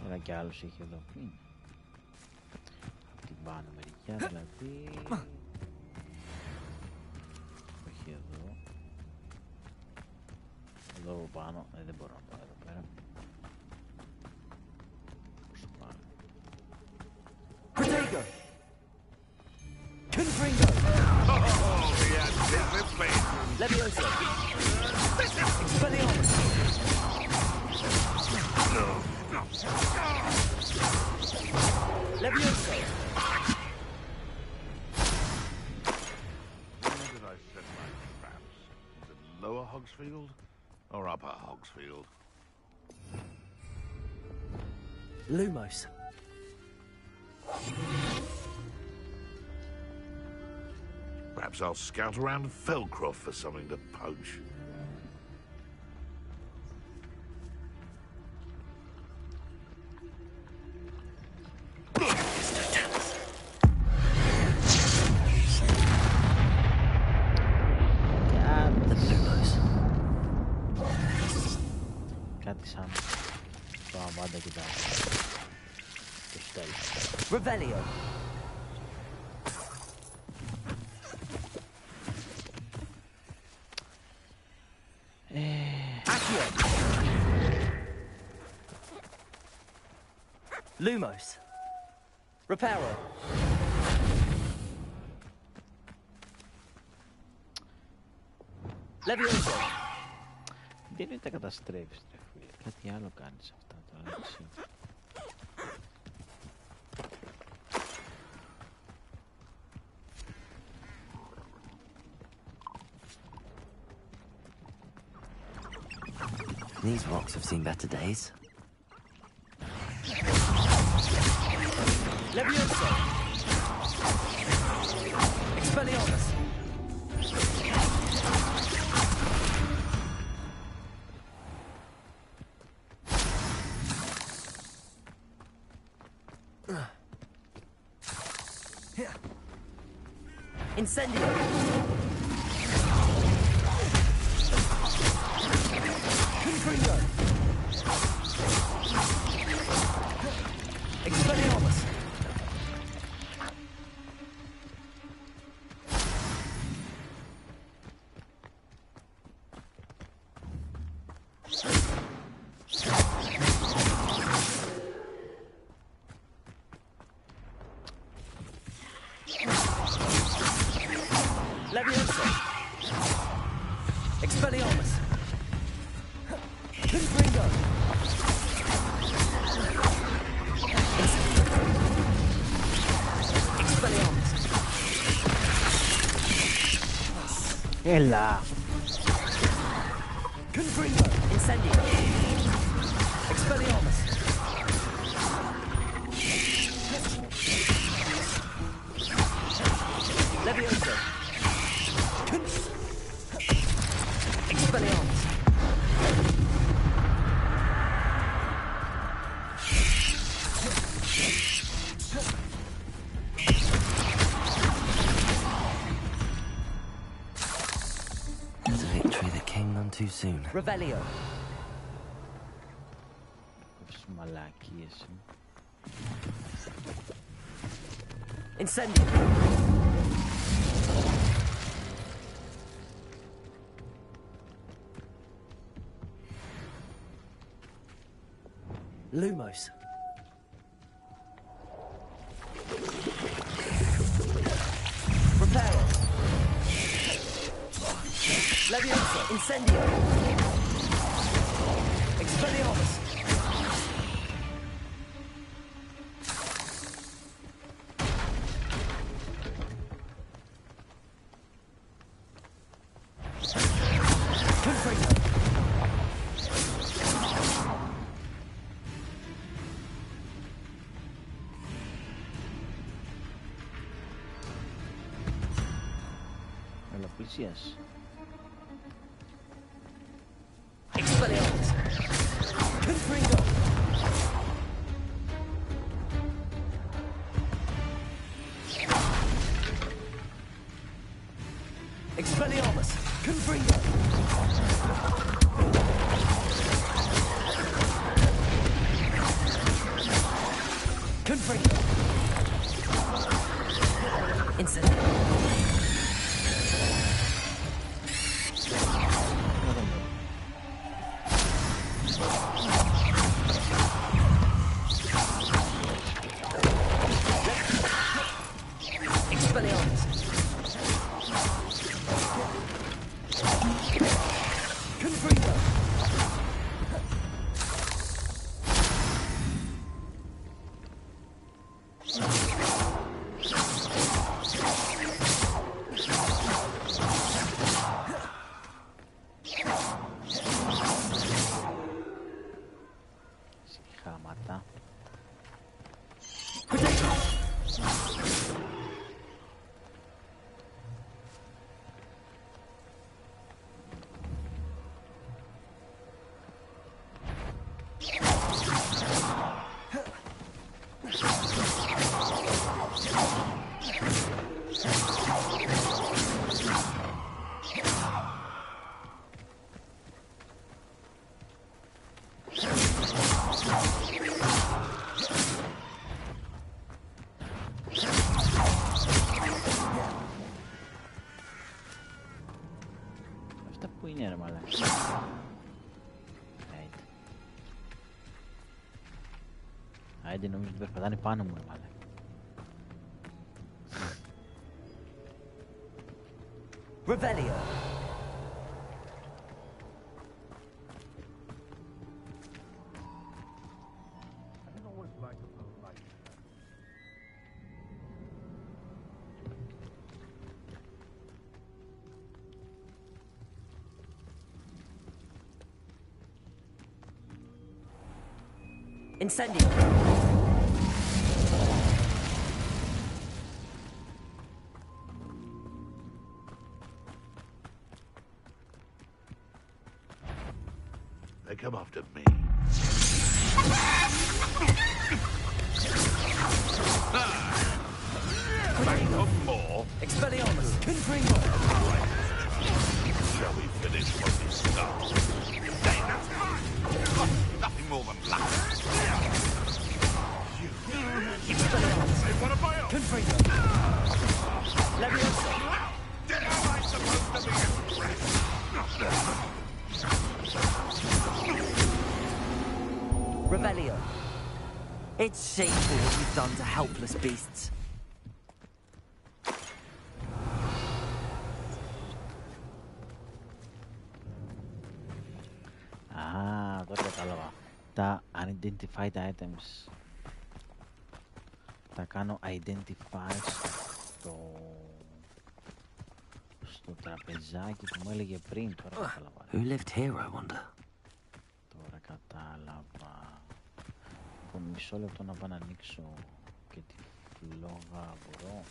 Ένα κι άλλος είχε εδώ πριν. Από την πάνω μερικιά δηλαδή. Όχι εδώ. Εδώ από πάνω. Δεν μπορώ να πάω εδώ πέρα. Πώς πάνω. Protego. Confringo. Oh, yeah, this place. Levioso. Expelliarmus. Levioso. Where did I set my traps? Is it Lower Hogsfield or Upper Hogsfield? Lumos. Perhaps I'll scout around Felcroft for something to poach. Κάτι σαν το αβάντα και το στέλνει. Revelio. Accio. Lumos. Reparo. Levioso. Δεν είναι τα καταστρέφεις, ρε φίλε. Κάτι άλλο κάνεις αυτά τώρα, έτσι. These rocks have seen better days. Levioso. Expelliarmus. Incendio. Confringo. Expelliarmus. Leviosa. Expelliarmus. Confringo. Expelliarmus. Έλα. Confringo. Incendio. Expelliarmus. Leviosa. Expelliarmus. There's a victory that came none too soon. Revelio. Μαλακίες. Incendio. Lumos. Reparo. Leviosa. Incendio. Expelliarmus. Μελοπλησίας. Expelliarmus. Confringo. Expelliarmus. Confringo. Confringo. Incendio. Expelliarmus. Confringo. Σχάματα. Αυτά που είναι ρε μαλάκα. Άιντε νομίζω ότι περπατάνε πάνω μου ρε μαλάκα. Revelio. Incendio. They come after me. Back up more. Expelliarmus. Confringo. Shall we finish what we start? Hey, that's fine. Nothing more than luck. Expelliarmus. They want to buy up. Confringo. Leviosa. How am I supposed to be impressed? Revelio. It's shameful what you've done to helpless beasts. Τώρα κατάλαβα. Τα unidentified items τα κάνω identify στο τραπεζάκι που μου έλεγε πριν. Τώρα κατάλαβα. Who lived here, I wonder? Τώρα κατάλαβα. Λοιπόν, μισό λεπτό να πάω να ανοίξω και τη φλόγα. Μπορώ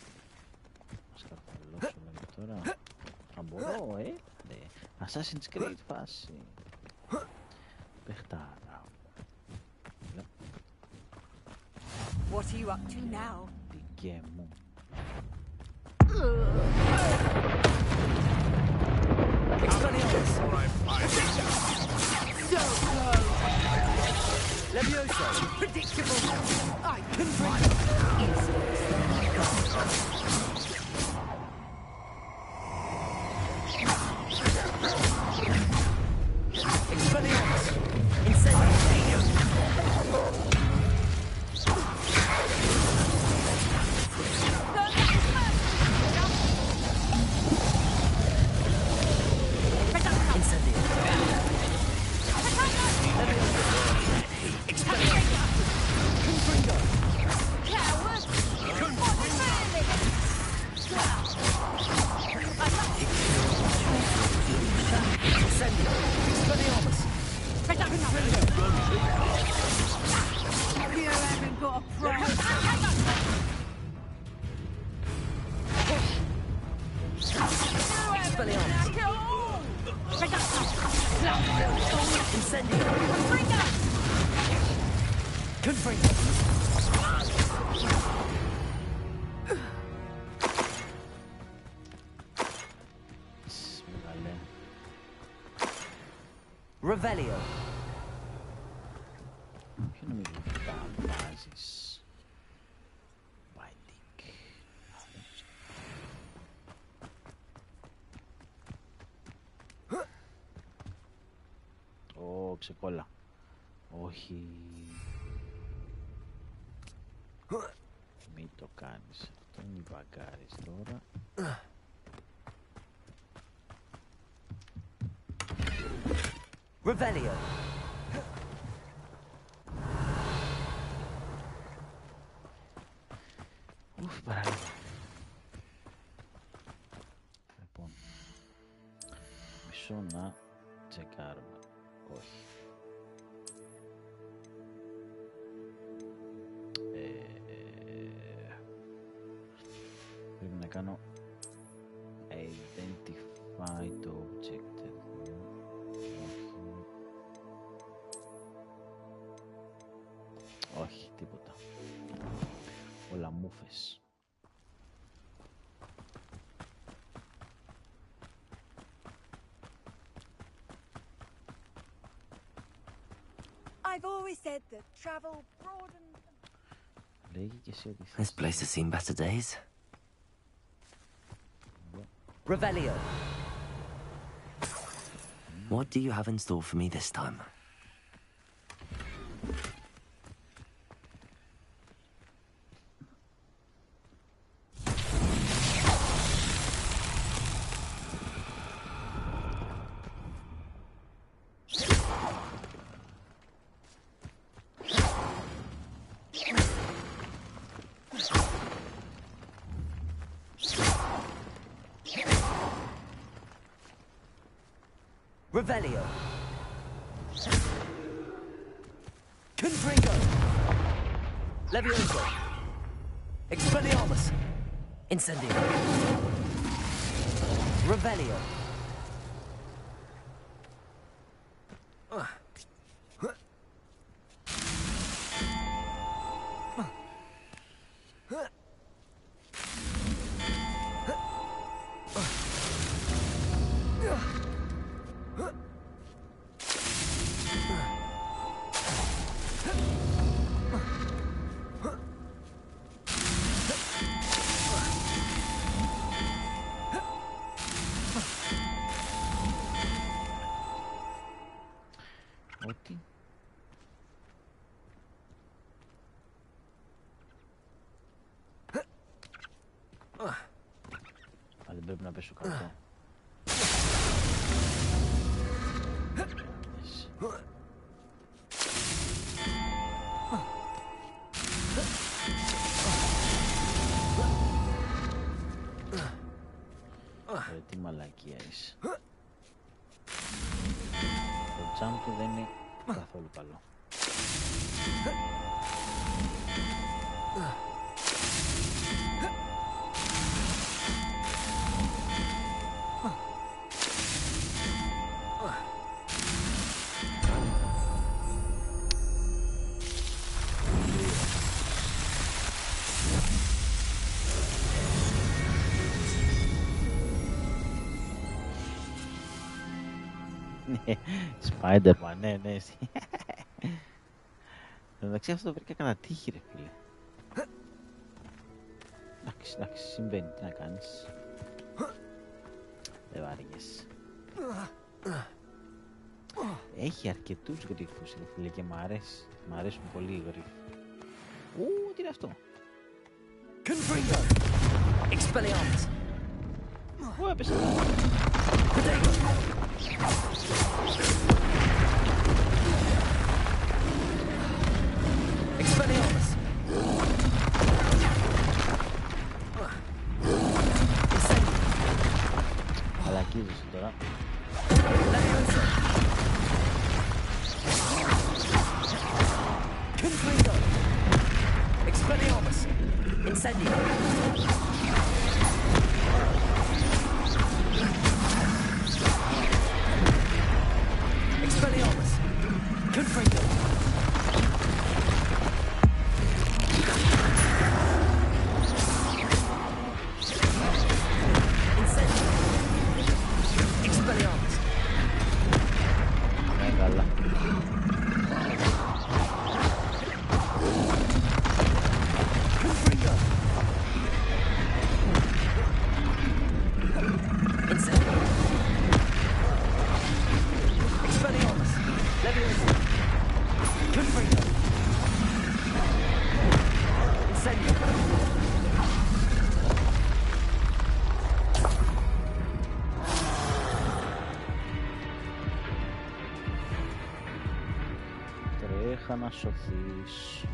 να σκαρφαλώσω λίγο τώρα. Α, μπορώ, ναι. Assassin's Creed φάση. Παιχτάρα. What are you up to now? Δικέ μου. So close. Levioso. Predictable. I can break Expelliarmus. Incendio. Revelio. Ποιο νομίζω ότι τα βάζεις. Binding. Ω, ξεκόλλα. Όχι. Μην το κάνεις αυτό, μην βαγκάρεις τώρα. Revelio. Ουφ, παραλίγο. Λοιπόν, μισό να τσεκάρουμε. Όχι. Πρέπει να κάνω identify το object. Όχι, τίποτα. Όλα μούφες. I've always said that travel broadens. Λέγει και εσύ ότι This place has seen better days. Revelio. What do you have in store for me this time? Revelio. Confringo. Levioso. Expelliarmus. Incendio. Revelio. να πέσω κάτω. Τι μαλακία είσαι. Το jump του δεν είναι καθόλου καλό. Spider-Man, ναι, ναι. Εντάξει, αυτό το βρήκα κατά τύχη, ρε φίλε. Εντάξει, συμβαίνει, τι να κάνεις. Δεν βάργες. Έχει αρκετούς γρίφους, ρε φίλε, και μ' αρέσουν πολύ οι γρίφοι. Τι είναι αυτό. Expelliarmus. Πού έπεσε. Expelliarmus. Μαλακίζεσαι τώρα. Confringo. Expelliarmus. Incendio. Expelliarmus. Confringo. Incendio. Expelliarmus. Καλά. Confringo. Incendio. Expelliarmus. Leviosa. Confringo. Incendio. Τρέχα να σωθείς.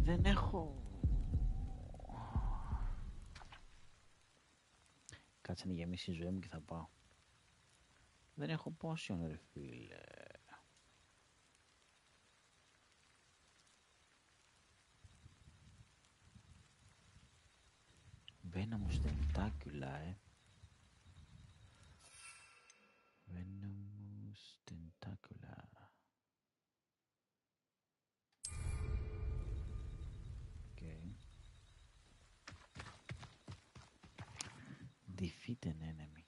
Δεν έχω... Κάτσε να γεμίσει η ζωή μου και θα πάω. Δεν έχω potion, ρε φίλε. Venomous Tentacula, Venomous Tentacula. Okay. Defeat an enemy.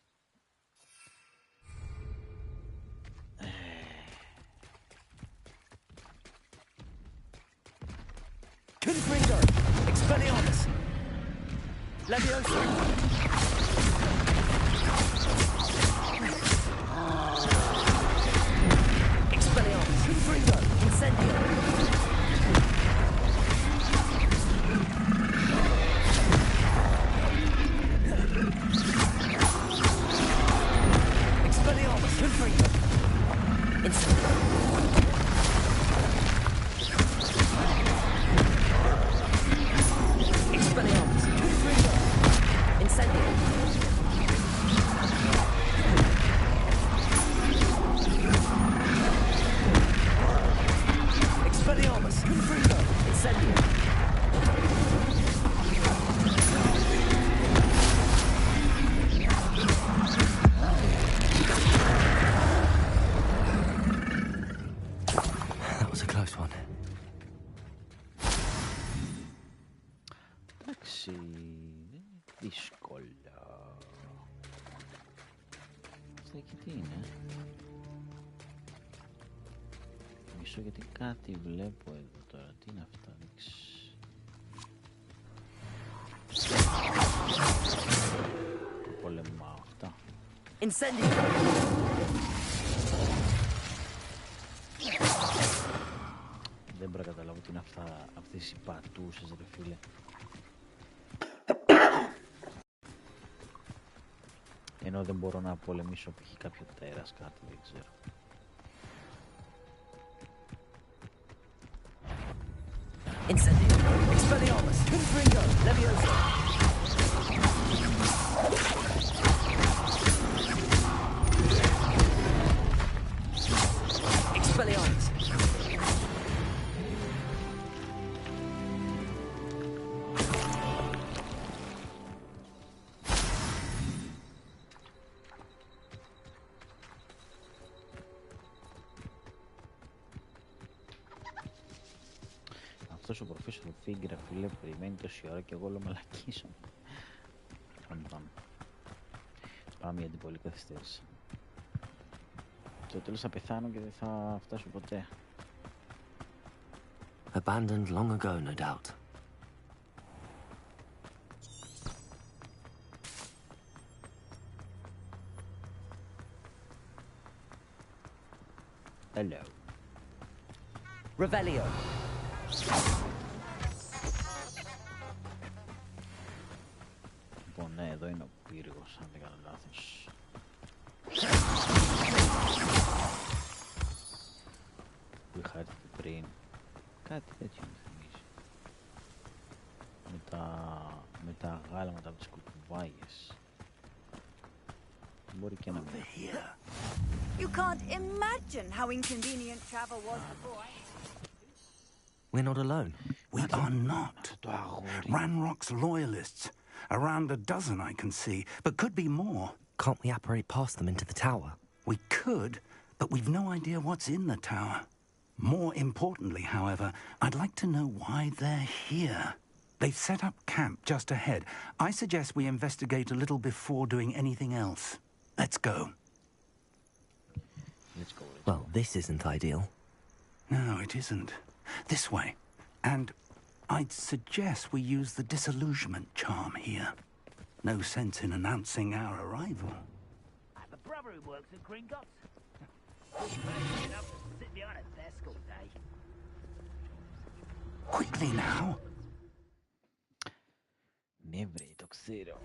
Confringo. Expelliarmus. Leviosa. Expelliarmus. Confringo. Incendio. Expelliarmus. Confringo. Incendio. Expelliarmus. Confringo. Incendio. Expelliarmus. Confringo. Incendio. That was a close one. Εντάξει, δύσκολα. Αυτά εκεί τι είναι. Μισό γιατί κάτι βλέπω εδώ τώρα. Τι είναι αυτά, το πολεμάω αυτά. Incendio. Δεν μπορώ να καταλάβω τι είναι αυτά, αυτές οι πατούσες, ρε φίλε. Ενώ δεν μπορώ να πολεμήσω π.χ. κάποιο τέρας, κάτι, δεν ξέρω. Incendio, Expelliarmus, Confringo, Leviosa. Expelliarmus. Αυτός ο προφέσορ Φίγκρα, φίλε, περιμένει τόση ώρα και εγώ όλο μαλακίσω. Πάμε. Πάμε για την πολύ καθυστέρηση. Στο τέλος θα πεθάνω και δεν θα φτάσω ποτέ. Abandoned long ago, no doubt. Hello. Revelio. Λοιπόν, ναι, εδώ είναι ο πύργος, αν δεν κάνω λάθος. Που είχα έρθει πριν. Κάτι τέτοιο μου θυμίζει. Με τα γάλματα από τις κουκουβάγες. Μπορεί και να μην. You can't imagine how inconvenient travel was before. We're not alone. We are not. Ranrock's loyalists. Around a dozen I can see, but could be more. Can't we apparate past them into the tower? We could, but we've no idea what's in the tower. More importantly, however, I'd like to know why they're here. They've set up camp just ahead. I suggest we investigate a little before doing anything else. Let's go. Well, this isn't ideal. No, it isn't. This way. And I'd suggest we use the disillusionment charm here. No sense in announcing our arrival. I have a brother who works at Gringotts. Enough to sit behind a desk all day. Quickly now. Ναι, βρε, το ξέρω.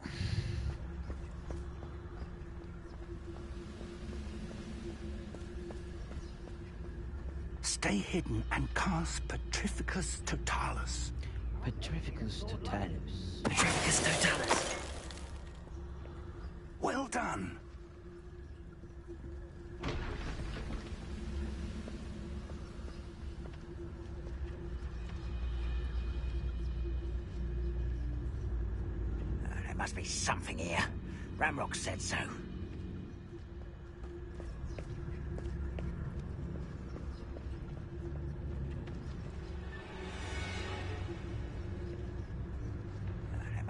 Stay hidden and cast Petrificus Totalus. Petrificus Totalus. Petrificus Totalus. Well done. There must be something here. Ramrock said so.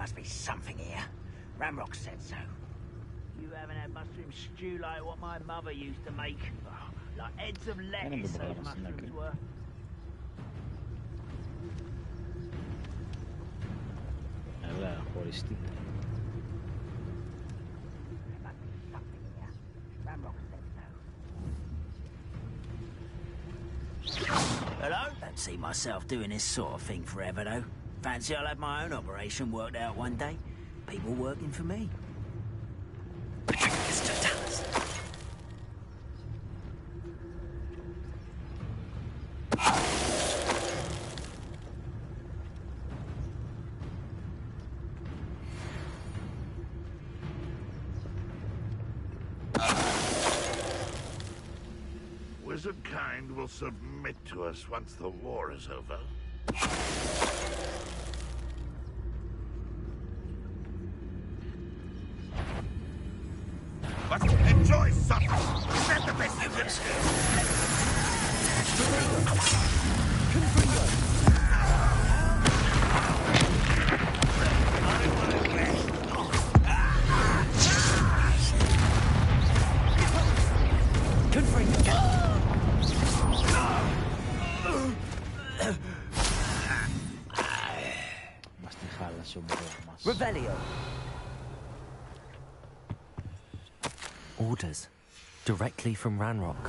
Must be something here. Ramrock said so. You haven't had mushroom stew like what my mother used to make. Oh, like heads of lettuce, those mushrooms were. Έλα, χωριστείτε. Hello? Don't see myself doing this sort of thing forever, though. Fancy I'll have my own operation worked out one day. People working for me. Wizard kind will submit to us once the war is over. Let's enjoy supper. Is that the best you can do? Revelio. Orders. Directly from Ranrock.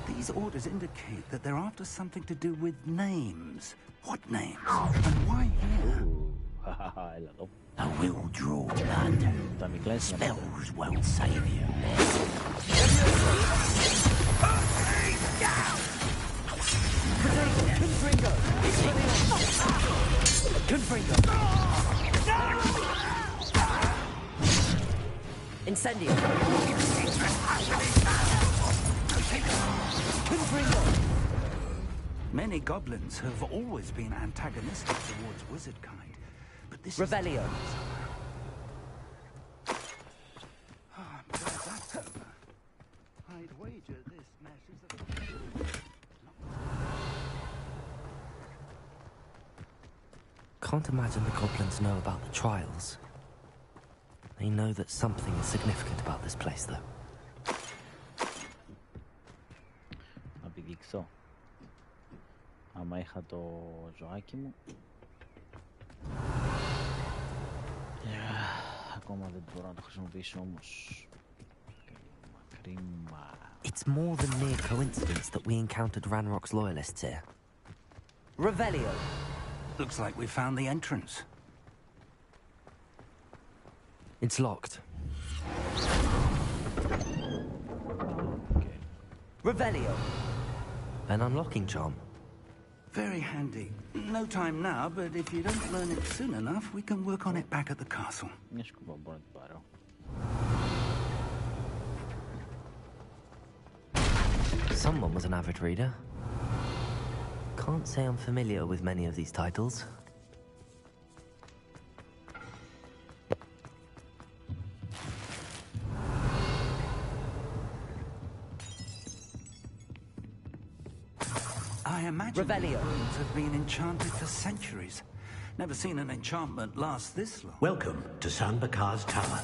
These orders indicate that they're after something to do with names. What names? And why here? I will draw blood. Spells won't save you now. Incendio. Many goblins have always been antagonistic towards wizard kind, but this Revelio. I'd wager this mess is Can't imagine the goblins know about the trials. They know that something is significant about this place, though. Να πηδήξω. Άμα είχα το ζωάκι μου. Ακόμα δεν μπορώ να το χρησιμοποιήσω όμως. Κρίμα. It's more than mere coincidence that we encountered Ranrock's loyalists here. Revelio. Looks like we found the entrance. It's locked. Okay. Revelio. An unlocking charm. Very handy. No time now, but if you don't learn it soon enough, we can work on it back at the castle. Someone was an avid reader. Can't say I'm familiar with many of these titles. I imagine the rooms have been enchanted for centuries. Never seen an enchantment last this long. Welcome to San Bakar's Tower.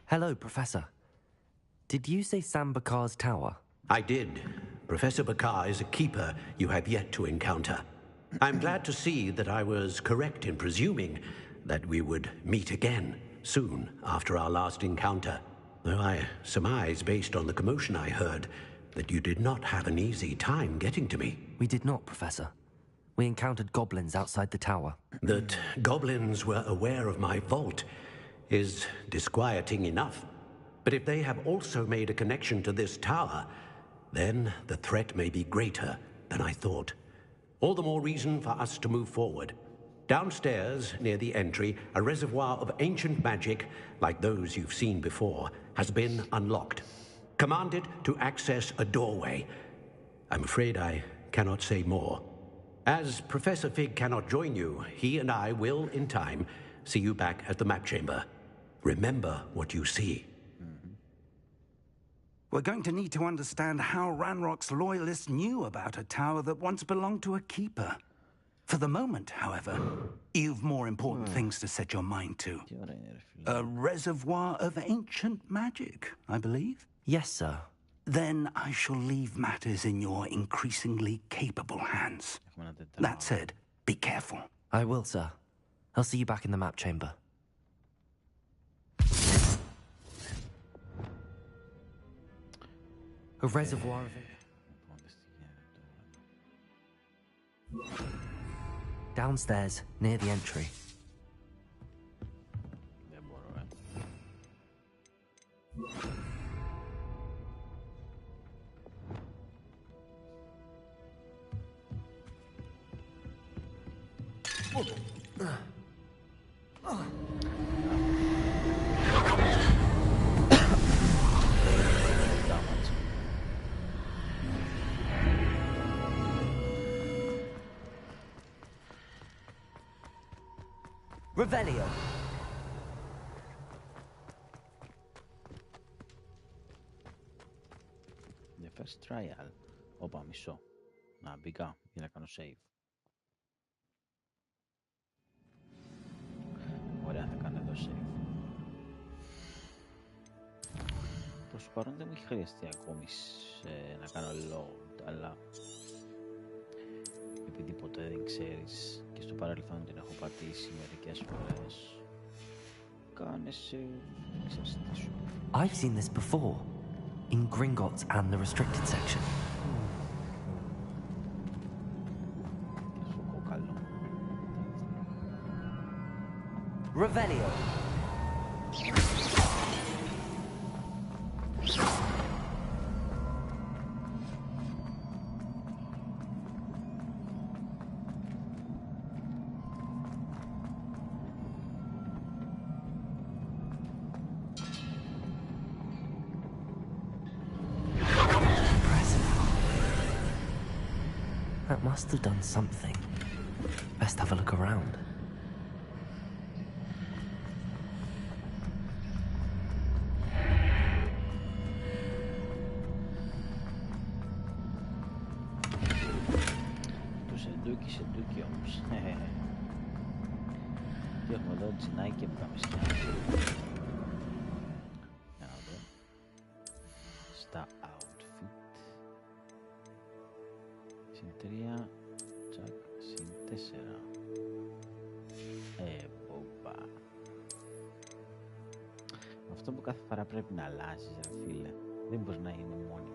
Hello, Professor. Did you say Sam Bakar's tower? I did. Professor Bakar is a keeper you have yet to encounter. I'm glad to see that I was correct in presuming that we would meet again soon after our last encounter. Though I surmise, based on the commotion I heard, that you did not have an easy time getting to me. We did not, Professor. We encountered goblins outside the tower. That goblins were aware of my vault is disquieting enough. But if they have also made a connection to this tower, then the threat may be greater than I thought. All the more reason for us to move forward. Downstairs, near the entry, a reservoir of ancient magic, like those you've seen before, has been unlocked. Commanded to access a doorway. I'm afraid I cannot say more. As Professor Fig cannot join you, he and I will, in time, see you back at the map chamber. Remember what you see. We're going to need to understand how Ranrock's loyalists knew about a tower that once belonged to a keeper. For the moment, however, you've more important things to set your mind to. A reservoir of ancient magic, I believe? Yes, sir. Then I shall leave matters in your increasingly capable hands. That said, be careful. I will, sir. I'll see you back in the map chamber. A reservoir of it. Downstairs, near the entry. Revelio. The first trial. Όπα, μισό. Να μπήκα για να κάνω save. Ωραία, θα κάνω εδώ save. Προς το παρόν δεν μου έχει χρειαστεί ακόμη να κάνω load, αλλά επειδή ποτέ δεν ξέρεις Και στο παρελθόν την έχω πατήσει μερικές φορές. Κάνε σε εξαστήσω. I've seen this before, in Gringotts and the restricted section. Revelio. That must have done something. Best have a look around. Σεντούκι όμως. Τι έχουμε εδώ, τζινάκι και πουκαμισιά. Να δω. Στα outfit. Συν 3, τσακ, συν 4. Μπόμπα. Αυτό που κάθε φορά πρέπει να αλλάζεις, ρε φίλε. Δεν μπορεί να είναι μόνιμο.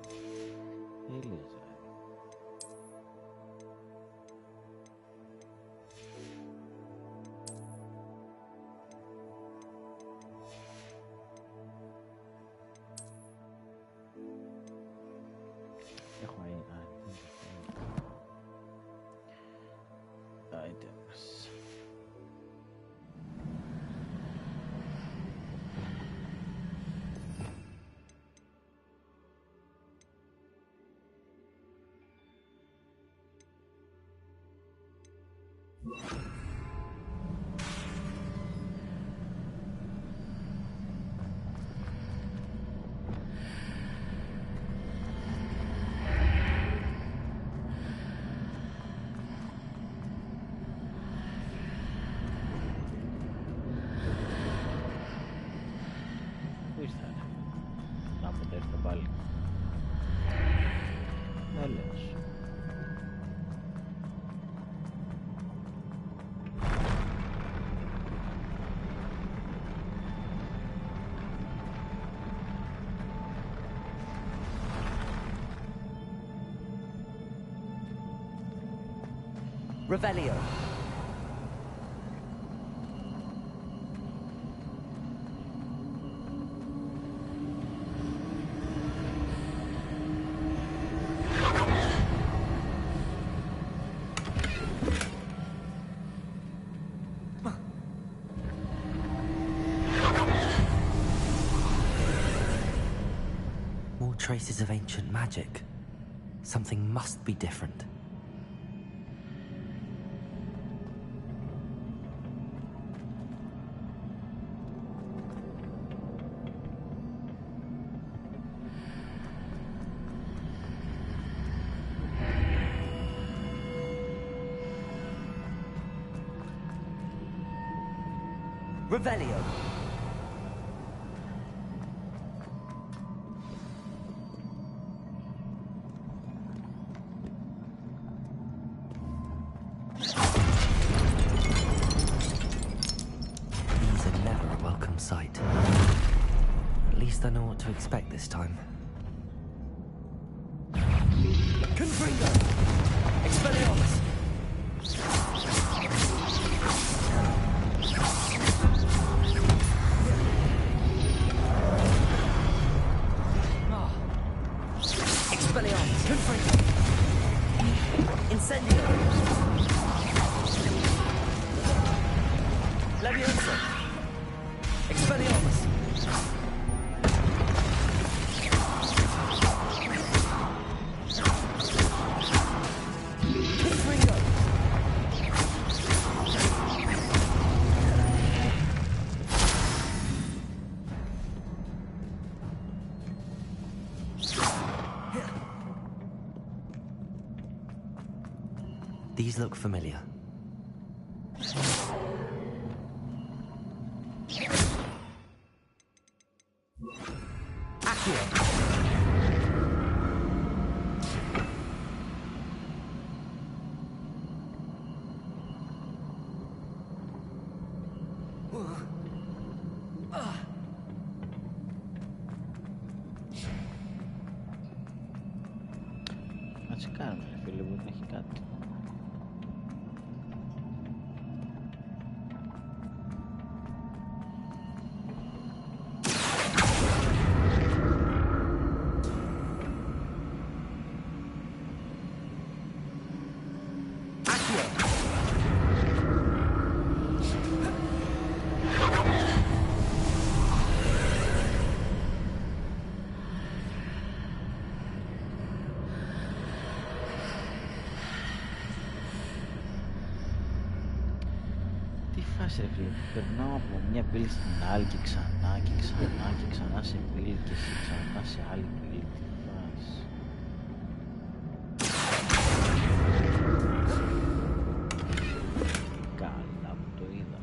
Τέλειος, ρε. Μέλος. Revelio. More traces of ancient magic. Something must be different. Revelio. These are never a welcome sight. At least I know what to expect this time. Confringo! Expelliarmus! Expelliarmus! Confringo! Incendio! Leviosa! Expelliarmus! Confringo! These look familiar. Ας κάνουμε, φίλε μου, έχει κάτι. Περνάω από μια πύλη στην άλλη και ξανά και ξανά και ξανά σε πύλη και ξανά σε άλλη πύλη. Καλά που το είδα.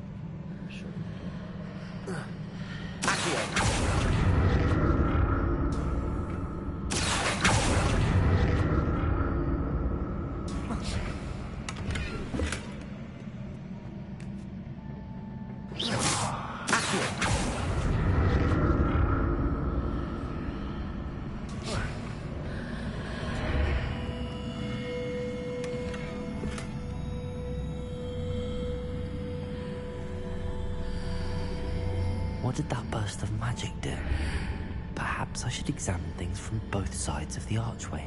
What did that burst of magic do? Perhaps I should examine things from both sides of the archway.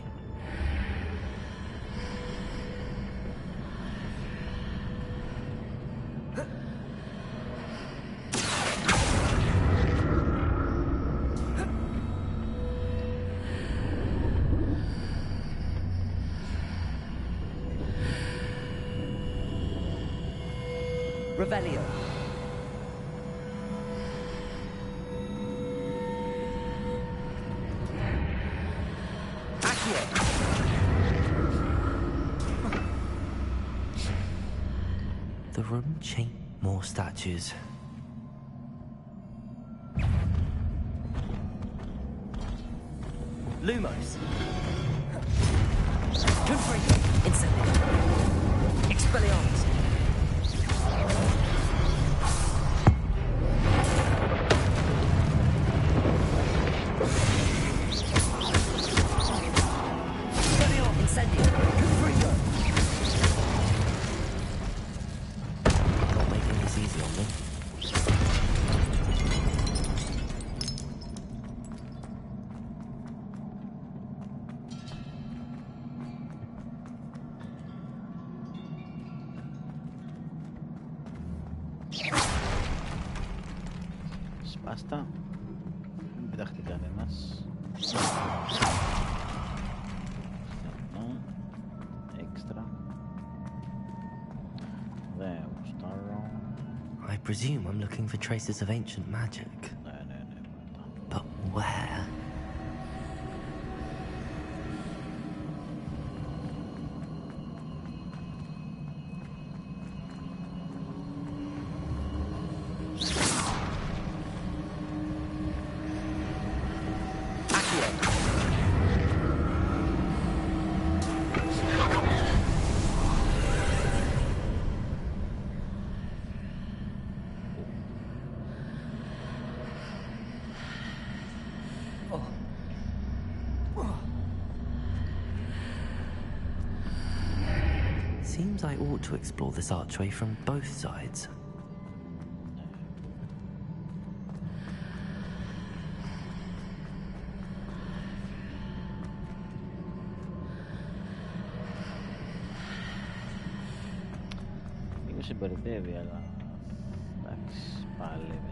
Revelio. The room chained more statues. Lumos. Confringo. Incendio. Expelliarmus. Incendio. Confringo. Not making this easy on me. Σπάστα. Μην πεταχτεί κανένας. Έξτρα. There we start. I presume I'm looking for traces of ancient magic. No. But where? Seems I ought to explore this archway from both sides. Λίγο σε μπερδεύει, αλλά εντάξει, παλεύεται.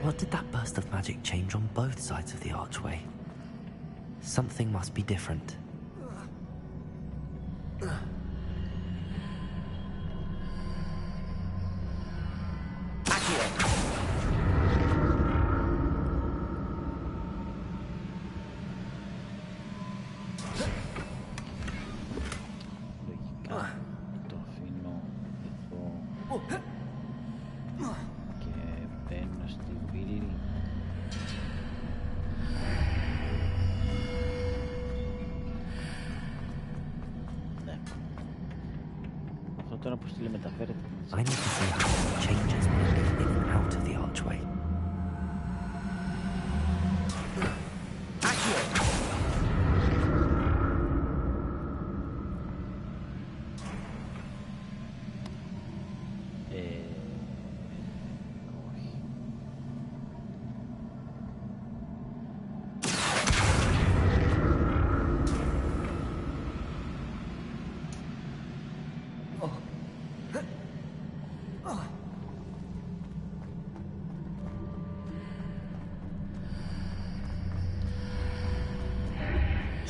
What did that burst of magic change on both sides of the archway? Something must be different. Και μπαίνω στην πύλη. Ναι. Αυτό τώρα που στείλει μεταφέρεται. I need to see how it changes when I move in and out of the archway.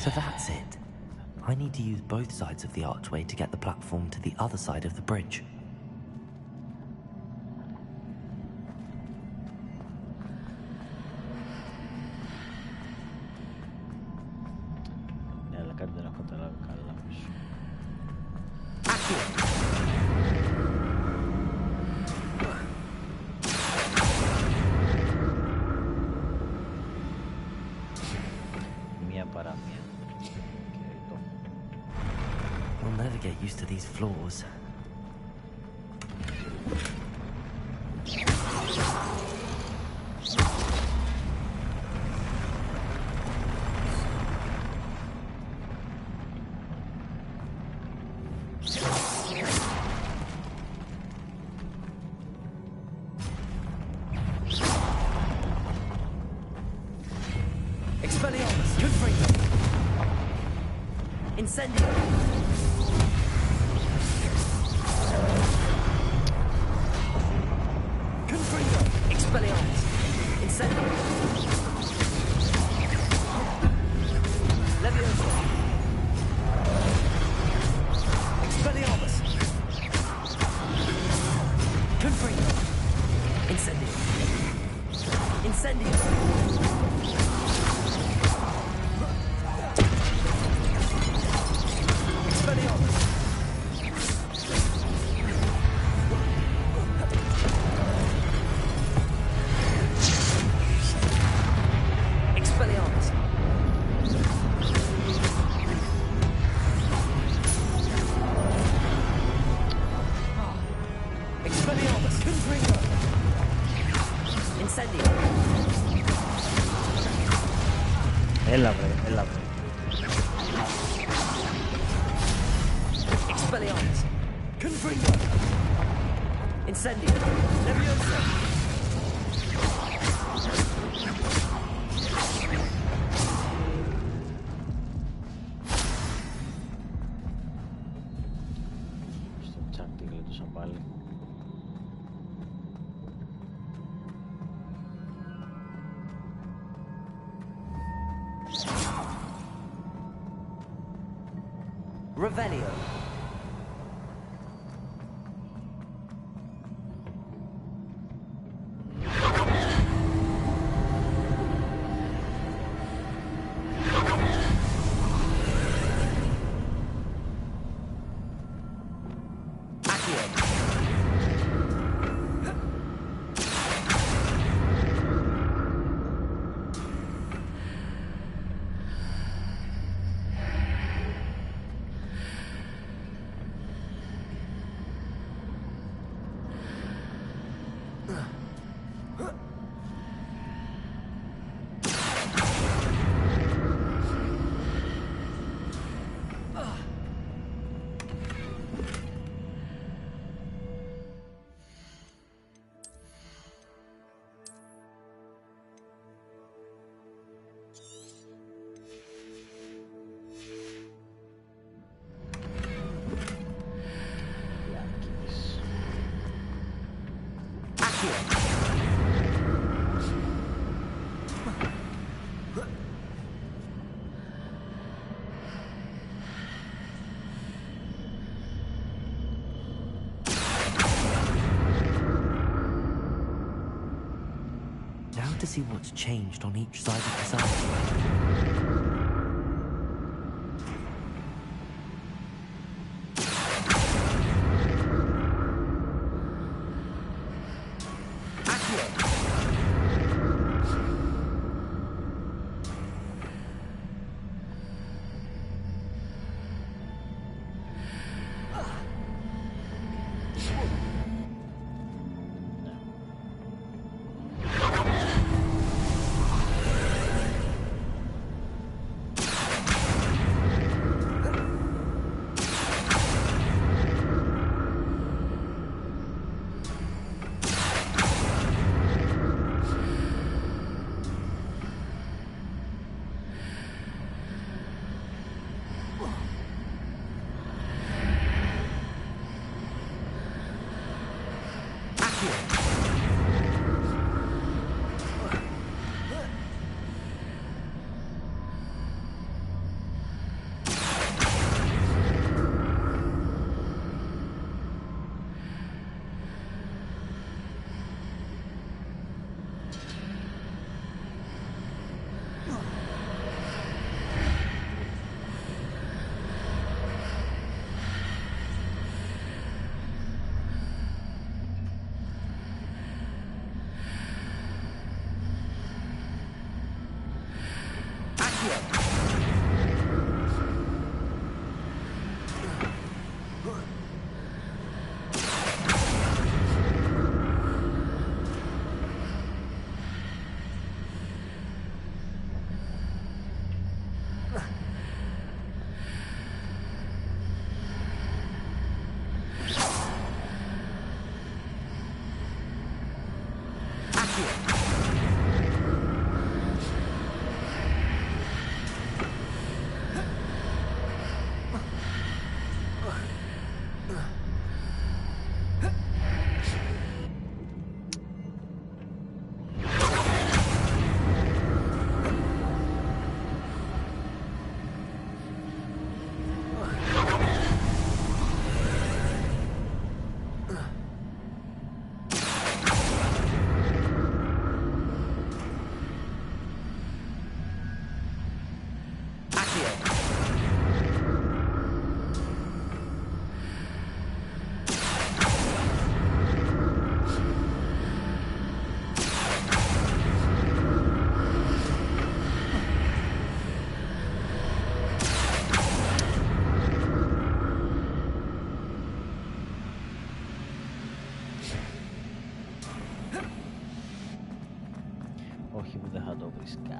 So that's it. I need to use both sides of the archway to get the platform to the other side of the bridge. Ναι, αλλά κάτι δεν έχω καταλάβει καλά πίσω. Μία παράμια. We'll never get used to these floors. Expelliarmus, Confringo. Incendio. Confringo. Expelliarmus. Incendio. Leviosa. Expelliarmus. Confringo. Incendio. Incendio. Expelliarmus. Expelliarmus. Expelliarmus. Confringo. Incendio. Έλα βρε, έλα βρε. Expelliarmus. Confringo. Incendio. Leviosa. Στο chat τη γλίτωσα πάλι. Revelio. Now to see what's changed on each side of this archway. Όχι που δεν θα το βρίσκα.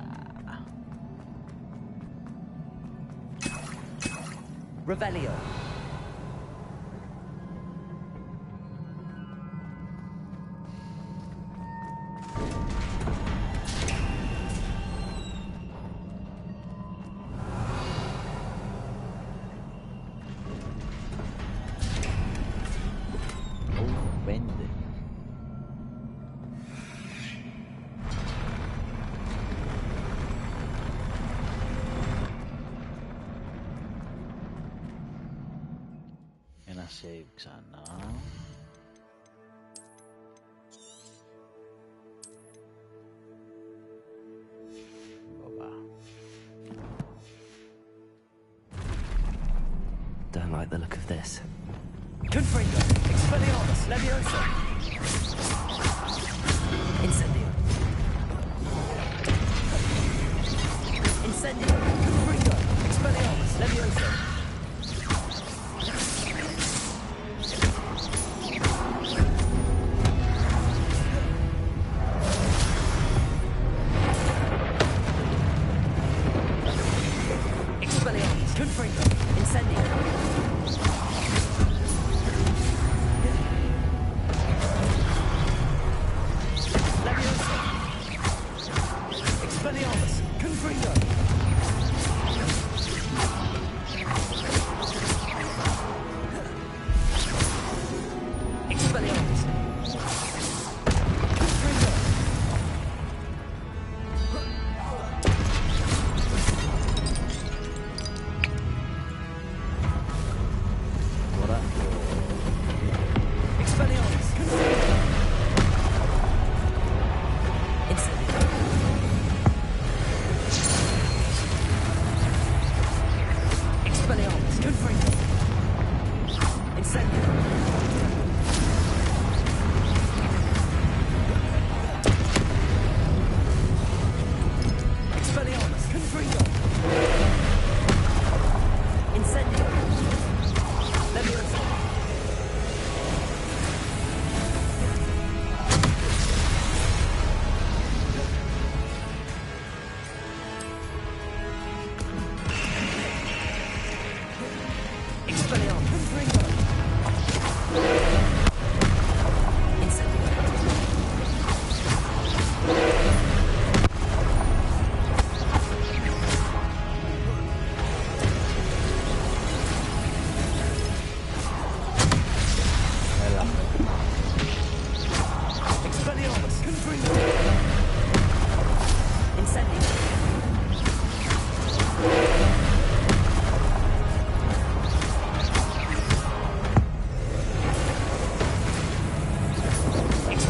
Revelio. Save ξανά. Don't like the look of this. Confringo, Expelliarmus, Leviosa. Incendio. Incendio, Confringo, Expelliarmus, Leviosa.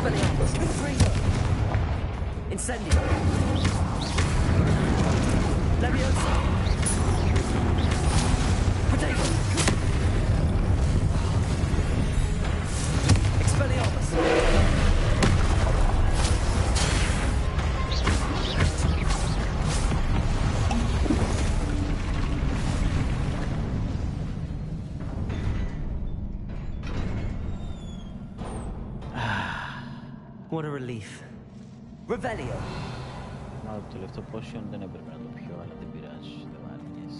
Expelliarmus. Incendio. Leviosa. Potato. Expelliarmus. What a relief. Revelio. Μα το τελευταίο potion δεν έπρεπε να το πιω, αλλά δεν πειράζει, δεν βάρκες.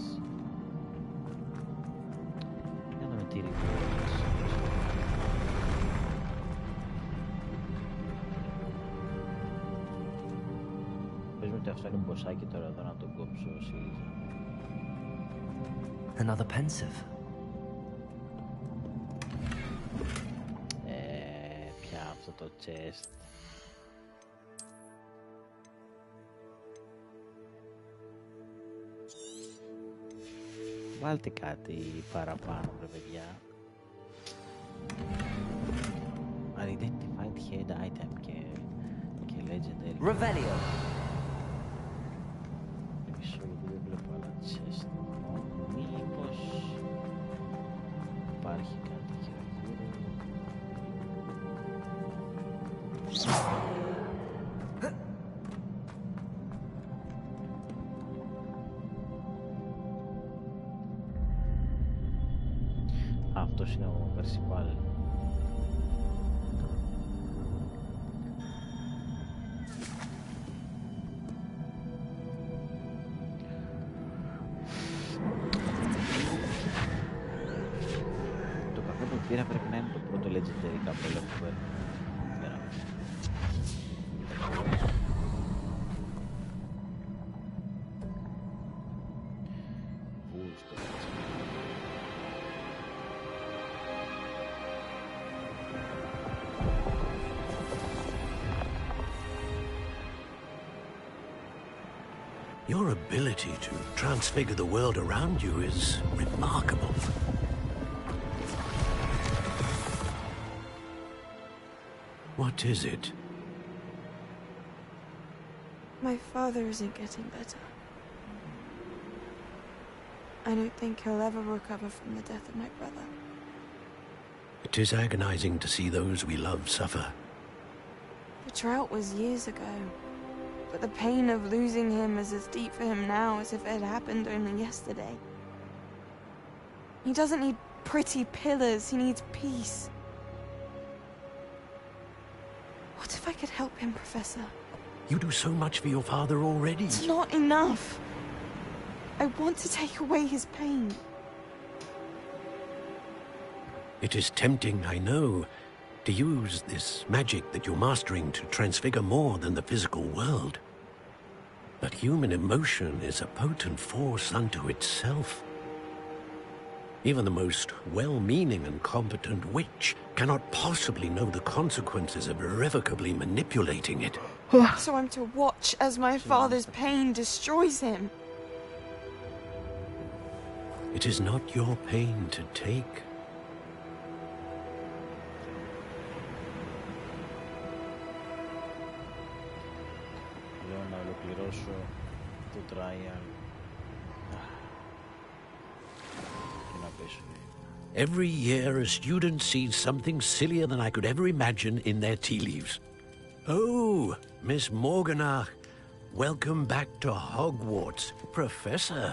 Για να με τύρει πες μου ότι αυτό είναι μποσάκι τώρα εδώ να τον κόψω ΣΥΡΙΖΑ. Another pensive. Πια αυτό το chest. Βάλτε κάτι παραπάνω, ρε παιδιά. Unidentified head item και legendary. Revelio. Μισό γιατί δεν βλέπω άλλα chest. Μήπως υπάρχει κάτι εκεί γύρω. Αυτός είναι ο Περσιβάλ. Το καφέ που πήρα πρέπει να είναι το πρώτο legendary καπέλο που παίρνω. Your ability to transfigure the world around you is remarkable. What is it? My father isn't getting better. I don't think he'll ever recover from the death of my brother. It is agonizing to see those we love suffer. The drought was years ago. But the pain of losing him is as deep for him now as if it had happened only yesterday. He doesn't need pretty pillars, he needs peace. What if I could help him, Professor? You do so much for your father already. It's not enough. I want to take away his pain. It is tempting, I know, to use this magic that you're mastering to transfigure more than the physical world. But human emotion is a potent force unto itself. Even the most well-meaning and competent witch cannot possibly know the consequences of irrevocably manipulating it. So I'm to watch as my father's pain destroys him. It is not your pain to take. Να ολοκληρώσω το trial και να πέσω. Every year a student sees something sillier than I could ever imagine in their tea leaves. Oh, Miss Morganach, welcome back to Hogwarts, Professor.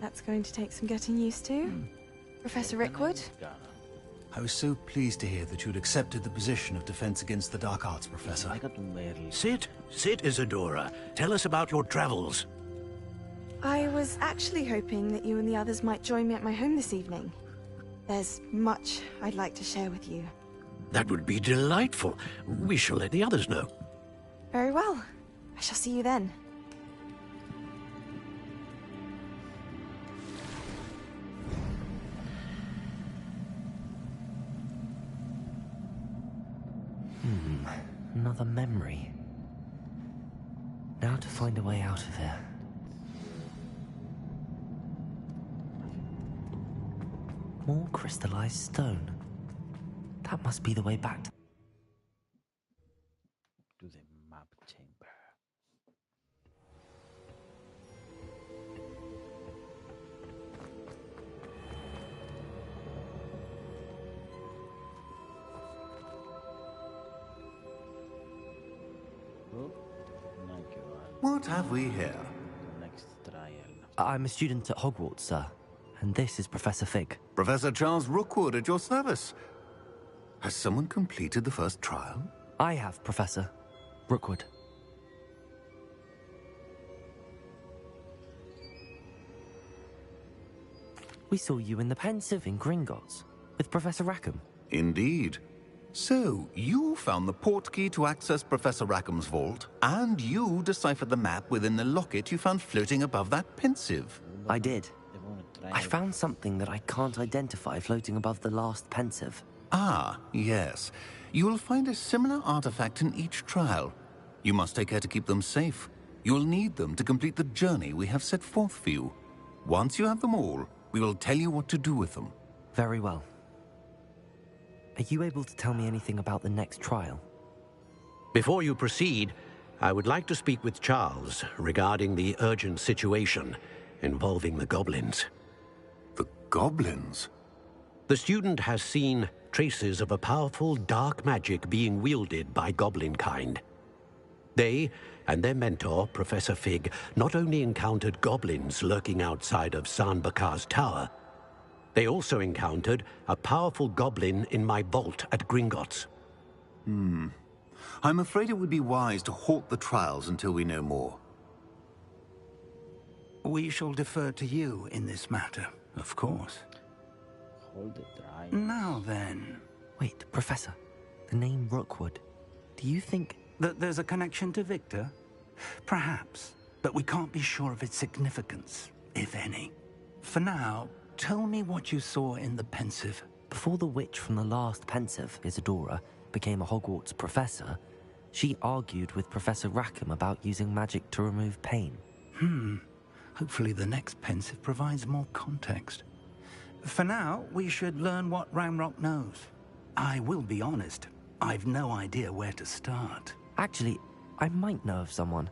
That's going to take some getting used to. Professor Rickwood? I was so pleased to hear that you'd accepted the position of Defense Against the Dark Arts, Professor. Sit, Isadora. Tell us about your travels. I was actually hoping that you and the others might join me at my home this evening. There's much I'd like to share with you. That would be delightful. We shall let the others know. Very well. I shall see you then. Another memory. Now to find a way out of here. More crystallized stone. That must be the way back to... map chamber. What have we here? Next trial. I'm a student at Hogwarts, sir. And this is Professor Fig. Professor Charles Rookwood at your service. Has someone completed the first trial? I have, Professor Rookwood. We saw you in the Pensive in Gringotts with Professor Rackham. Indeed. So, you found the portkey to access Professor Rackham's vault, and you deciphered the map within the locket you found floating above that Pensive. I did. I found something that I can't identify floating above the last Pensive. Ah, yes. You will find a similar artifact in each trial. You must take care to keep them safe. You'll need them to complete the journey we have set forth for you. Once you have them all, we will tell you what to do with them. Very well. Are you able to tell me anything about the next trial? Before you proceed, I would like to speak with Charles regarding the urgent situation involving the goblins. The goblins? The student has seen traces of a powerful dark magic being wielded by goblin kind. They and their mentor, Professor Fig, not only encountered goblins lurking outside of San Bakar's tower, they also encountered a powerful goblin in my vault at Gringotts. I'm afraid it would be wise to halt the trials until we know more. We shall defer to you in this matter, of course. Hold the trial. Now then. Wait, Professor. The name Rookwood. Do you think that there's a connection to Victor? Perhaps, but we can't be sure of its significance, if any. For now, tell me what you saw in the Pensive. Before the witch from the last Pensive, Isadora, became a Hogwarts professor, she argued with Professor Rackham about using magic to remove pain. Hopefully the next Pensive provides more context. For now, we should learn what Ramrock knows. I will be honest, I've no idea where to start. Actually, I might know of someone.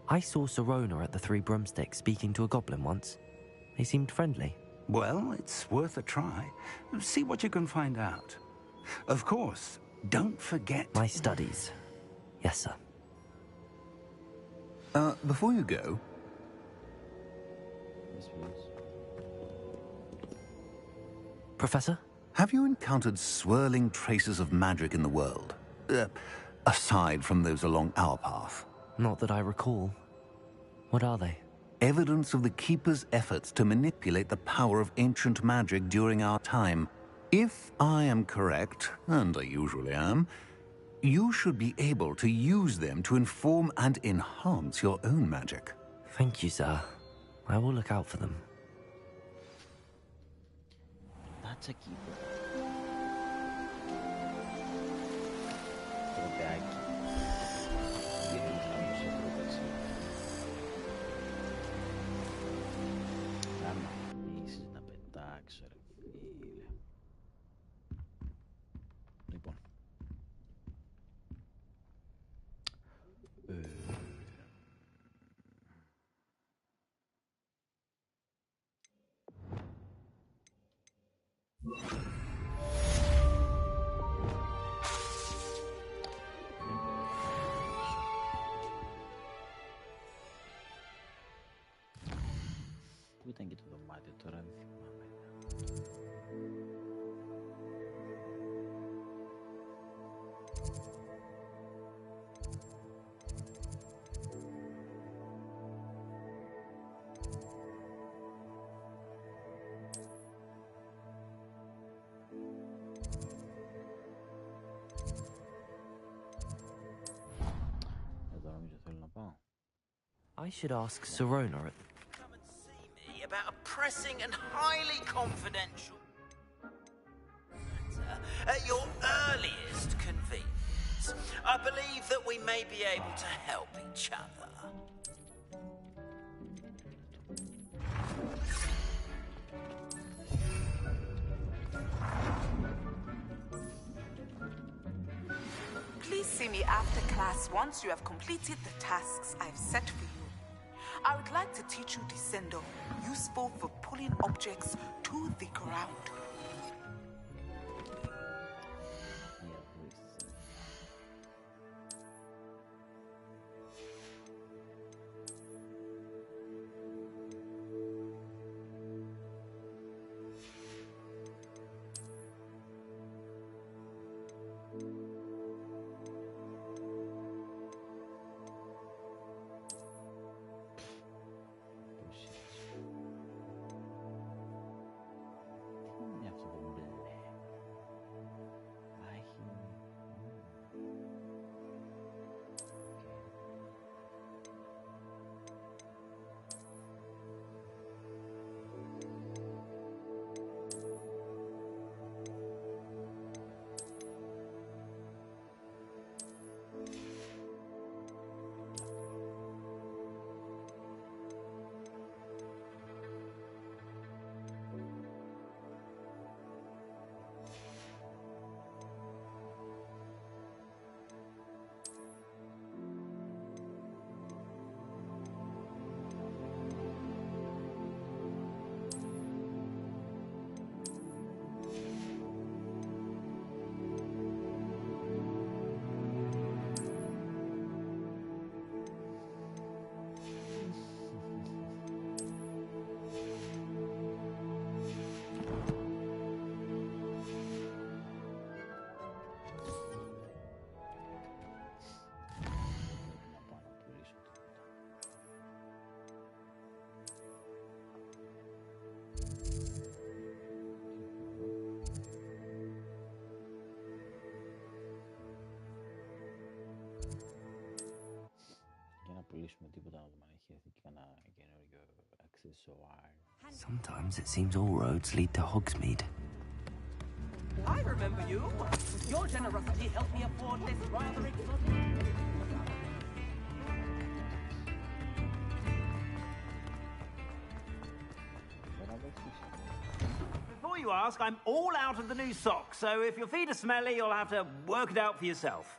I saw Sirona at the Three Broomsticks speaking to a goblin once. They seemed friendly. Well, it's worth a try. See what you can find out. Of course, don't forget... My studies. Yes, sir. Before you go... Professor? Have you encountered swirling traces of magic in the world? Aside from those along our path? Not that I recall. What are they? Evidence of the Keeper's efforts to manipulate the power of ancient magic during our time. If I am correct, and I usually am, you should be able to use them to inform and enhance your own magic. Thank you, sir. I will look out for them. That's a keeper. Να πετάξω, ρε φίλε. Λοιπόν. Πού ήταν και το δωμάτιο τώρα, δεν θυμάμαι. Εδώ νομίζω θέλω να πάω. I should ask Sirona at... about a pressing and highly confidential matter at your earliest convenience. I believe that we may be able to help each other. Please see me after class once you have completed the tasks I've set for you. I would like to teach you Descendo, useful for pulling objects to the ground. Sometimes it seems all roads lead to Hogsmeade. I remember you. Your generosity helped me afford this rather exotic... Before you ask, I'm all out of the new socks, so if your feet are smelly, you'll have to work it out for yourself.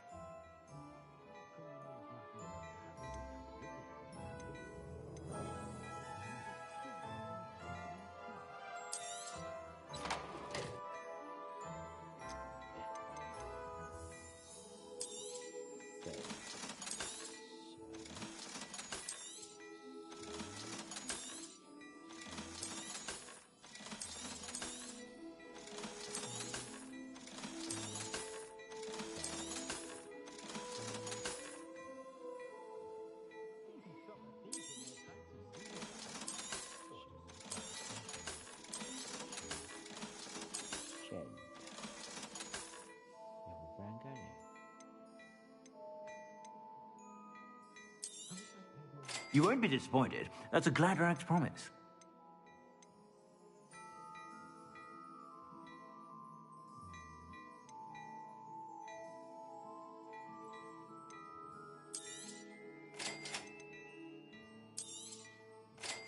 You won't be disappointed. That's a Gladrax promise.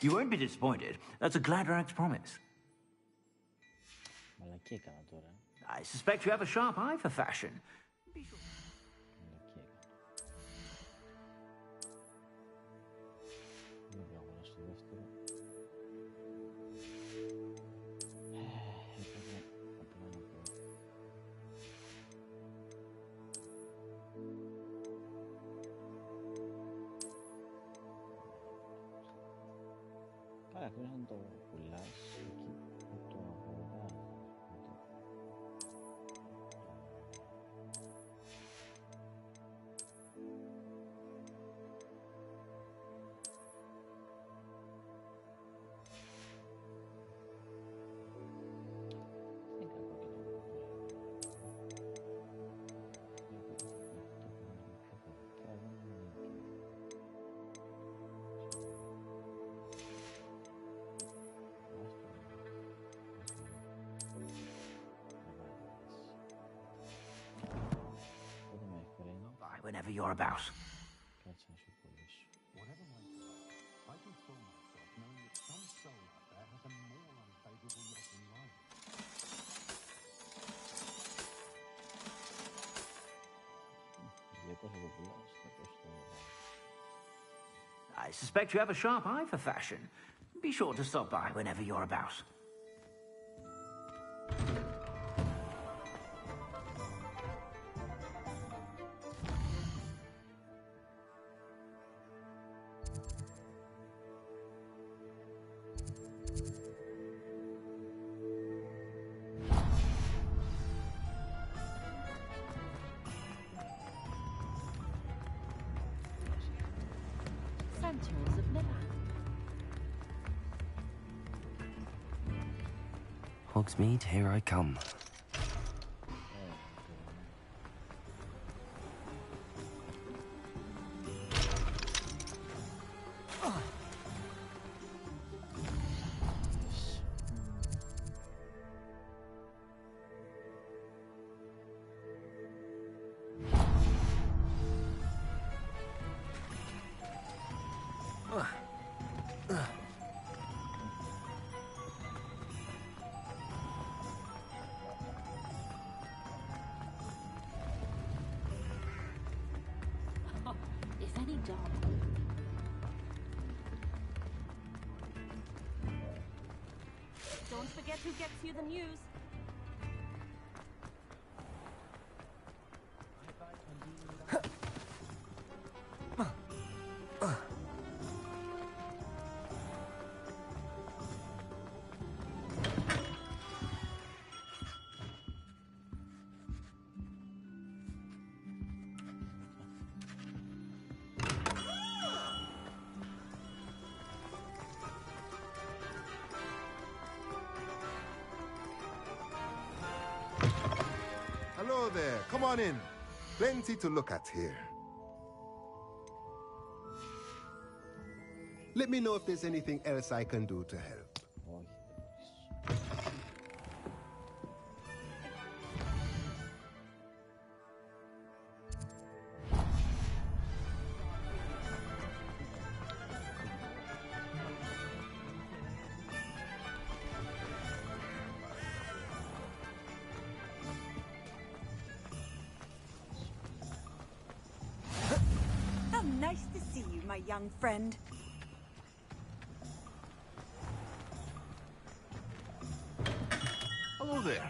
You won't be disappointed. That's a Gladrax promise. I suspect you have a sharp eye for fashion. Whenever you're about. Whatever my fault, I console myself knowing that some soul out there has a more unfavorable lot than mine. I suspect you have a sharp eye for fashion. Be sure to stop by whenever you're about. Hogsmeade, here I come. Don't forget who gets you the news. Hello there. Come on in. Plenty to look at here. Let me know if there's anything else I can do to help. How nice to see you, my young friend. Hello there.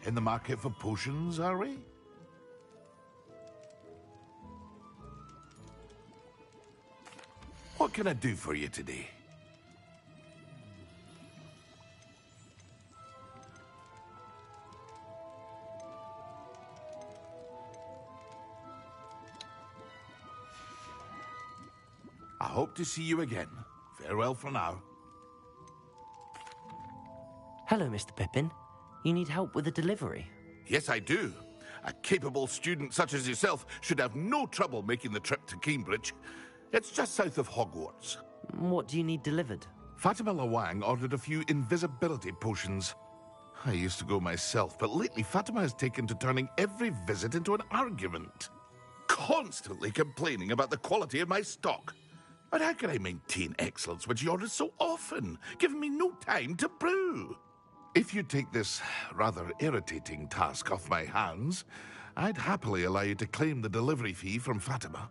In the market for potions, are we? What can I do for you today? I hope to see you again. Farewell for now. Hello, Mr. Pippin. You need help with a delivery? Yes, I do. A capable student such as yourself should have no trouble making the trip to Cambridge. It's just south of Hogwarts. What do you need delivered? Fatima Lawang ordered a few invisibility potions. I used to go myself, but lately Fatima has taken to turning every visit into an argument. Constantly complaining about the quality of my stock. But how can I maintain excellence when she orders so often, giving me no time to brew? If you take this rather irritating task off my hands, I'd happily allow you to claim the delivery fee from Fatima.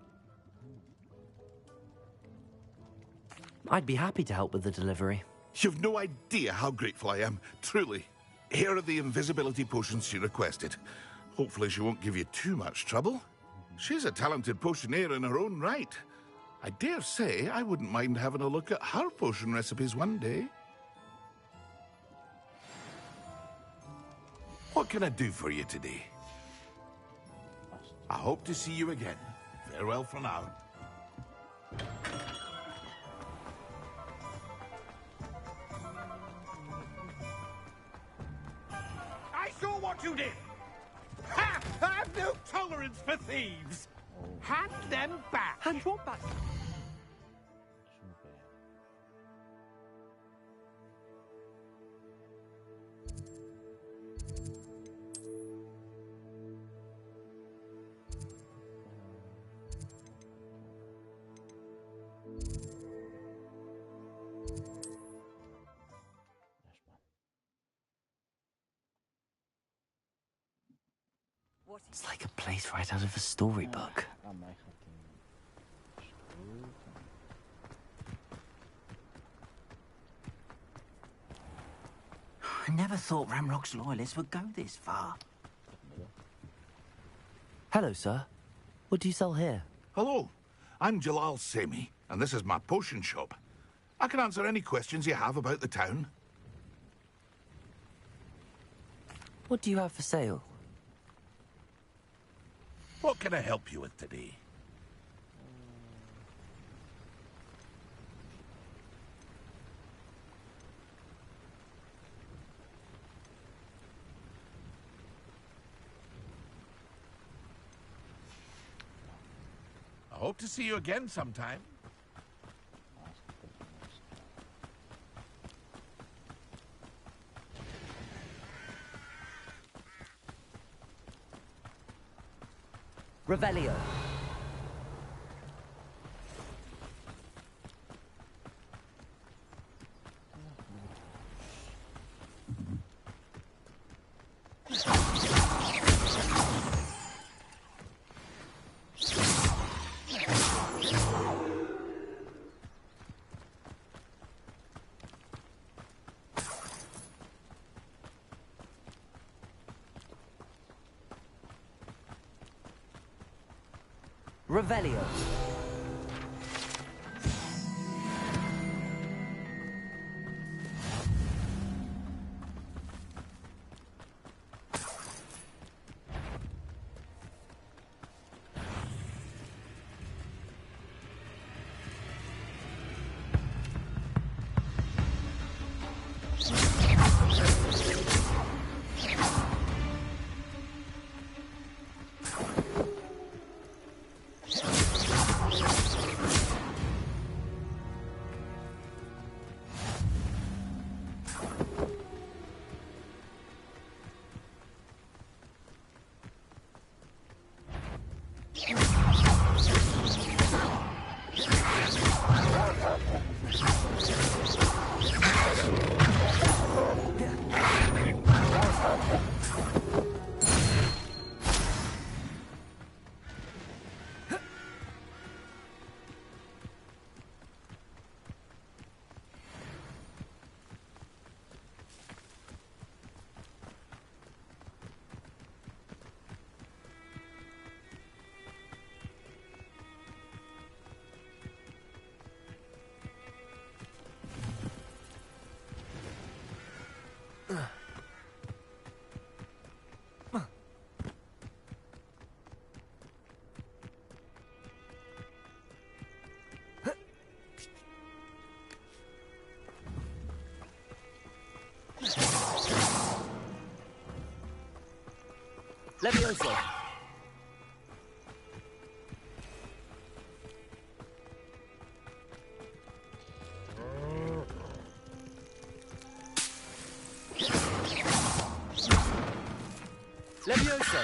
I'd be happy to help with the delivery. You've no idea how grateful I am, truly. Here are the invisibility potions she requested. Hopefully she won't give you too much trouble. She's a talented potioneer in her own right. I dare say I wouldn't mind having a look at her potion recipes one day. What can I do for you today? I hope to see you again. Farewell for now. I saw what you did! Ha! I've no tolerance for thieves! Hand them back! Hand what back? It's like a place right out of a storybook. Άμα είχα την σκούτα. I never thought Ramrock's loyalists would go this far. Hello, sir. What do you sell here? Hello, I'm Jalal Semi, and this is my potion shop. I can answer any questions you have about the town. What do you have for sale? What can I help you with today? I hope to see you again sometime. Revelio. Revelio. Levioso. Levioso.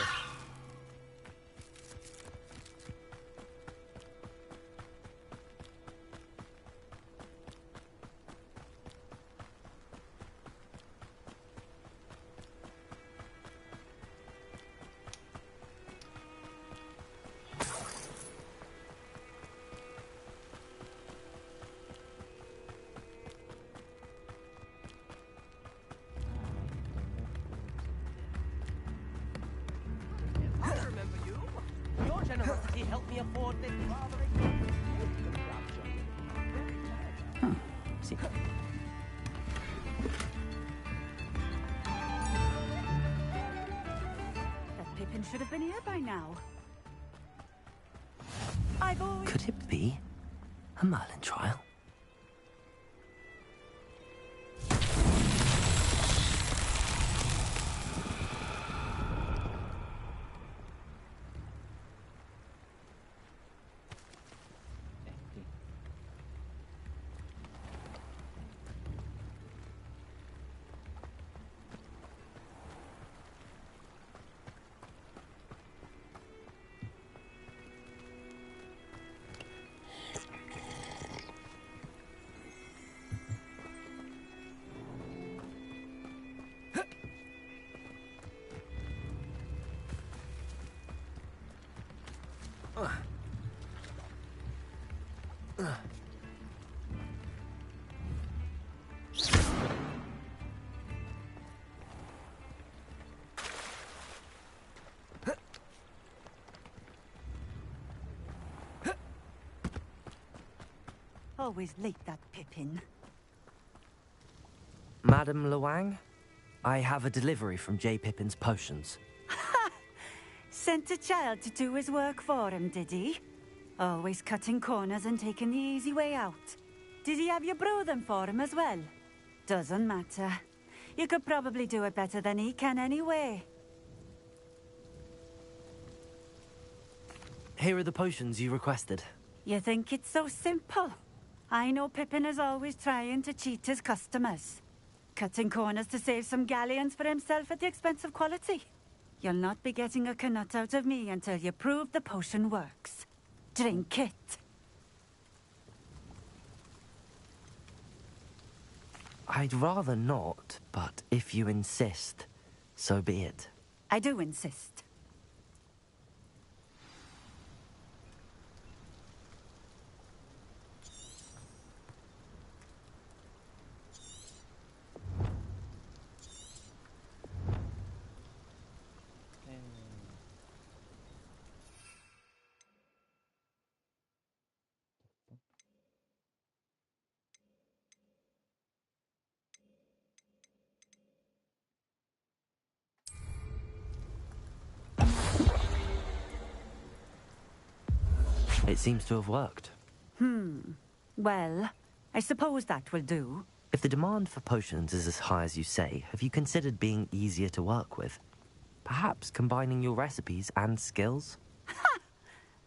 Generosity helped me afford this rather See. That Pippin should have been here by now. I've always... Could it be a Merlin trial? Always late, that Pippin. Madam Luang, I have a delivery from J. Pippin's potions. Sent a child to do his work for him, did he? Always cutting corners and taking the easy way out. Did he have you brew them for him as well? Doesn't matter. You could probably do it better than he can anyway. Here are the potions you requested. You think it's so simple? I know Pippin is always trying to cheat his customers. Cutting corners to save some galleons for himself at the expense of quality. You'll not be getting a canut out of me until you prove the potion works. Drink it. I'd rather not, but if you insist, so be it. I do insist. It seems to have worked. Well, I suppose that will do. If the demand for potions is as high as you say, have you considered being easier to work with? Perhaps combining your recipes and skills?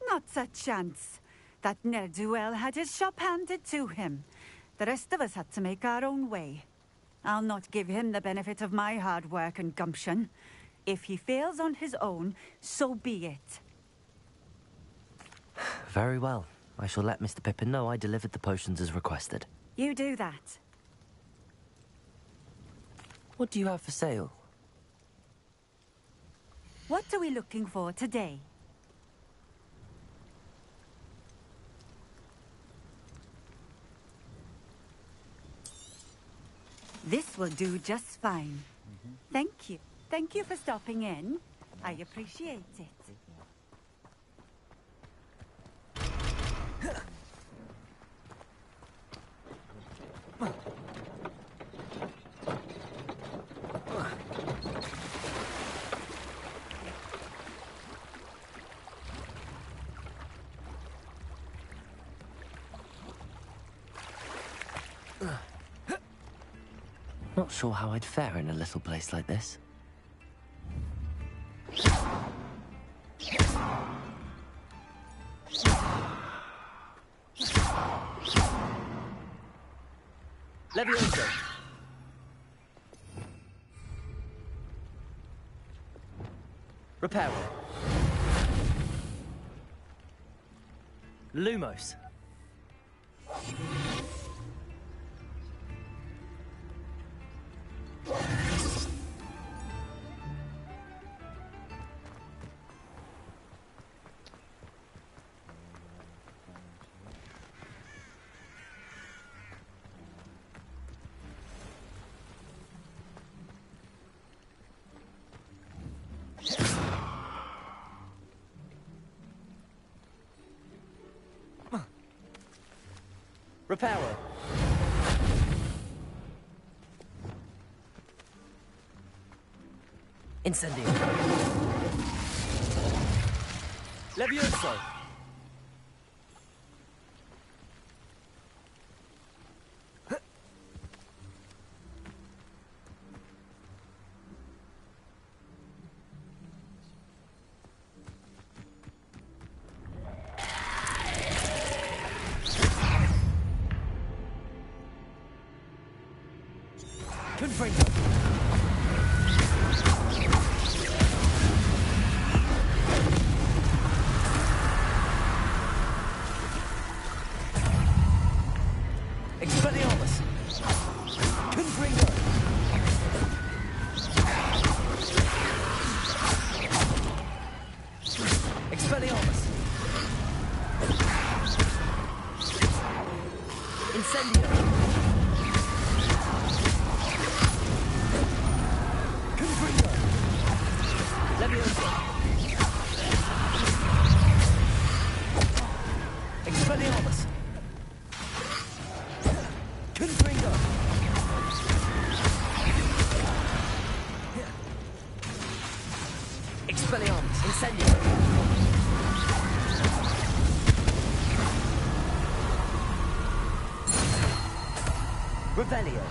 Not a chance. That ne'er-do-well had his shop handed to him. The rest of us had to make our own way. I'll not give him the benefit of my hard work and gumption. If he fails on his own, so be it. Very well. I shall let Mr. Pippin know I delivered the potions as requested. You do that. What do you have for sale? What are we looking for today? This will do just fine. Thank you. Thank you for stopping in. I appreciate it. Not sure how I'd fare in a little place like this. Levioso. Reparo. Lumos. Reparo. Incendio. Levioso. Confringo. Expelliarmus. Confringo. Expelliarmus. Incendio! Confringo! Levioso! Expelliarmus! Confringo! Expelliarmus! Incendio! Revelio!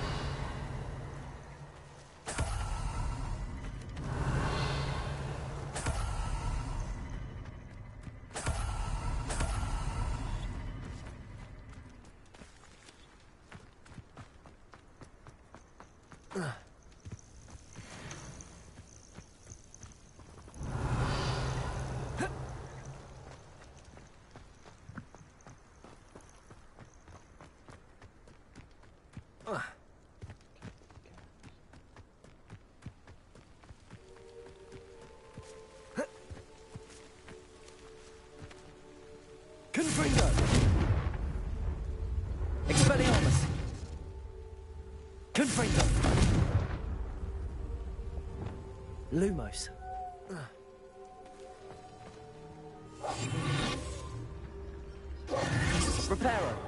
Confringo! Expelliarmus! Confringo! Lumos! Reparo!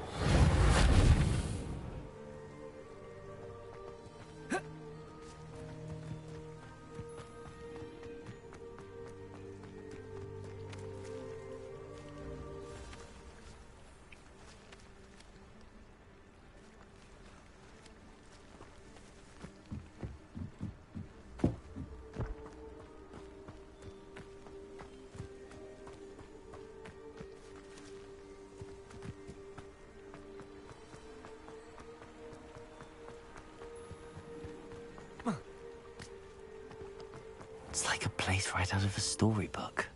It's like a place right out of a storybook.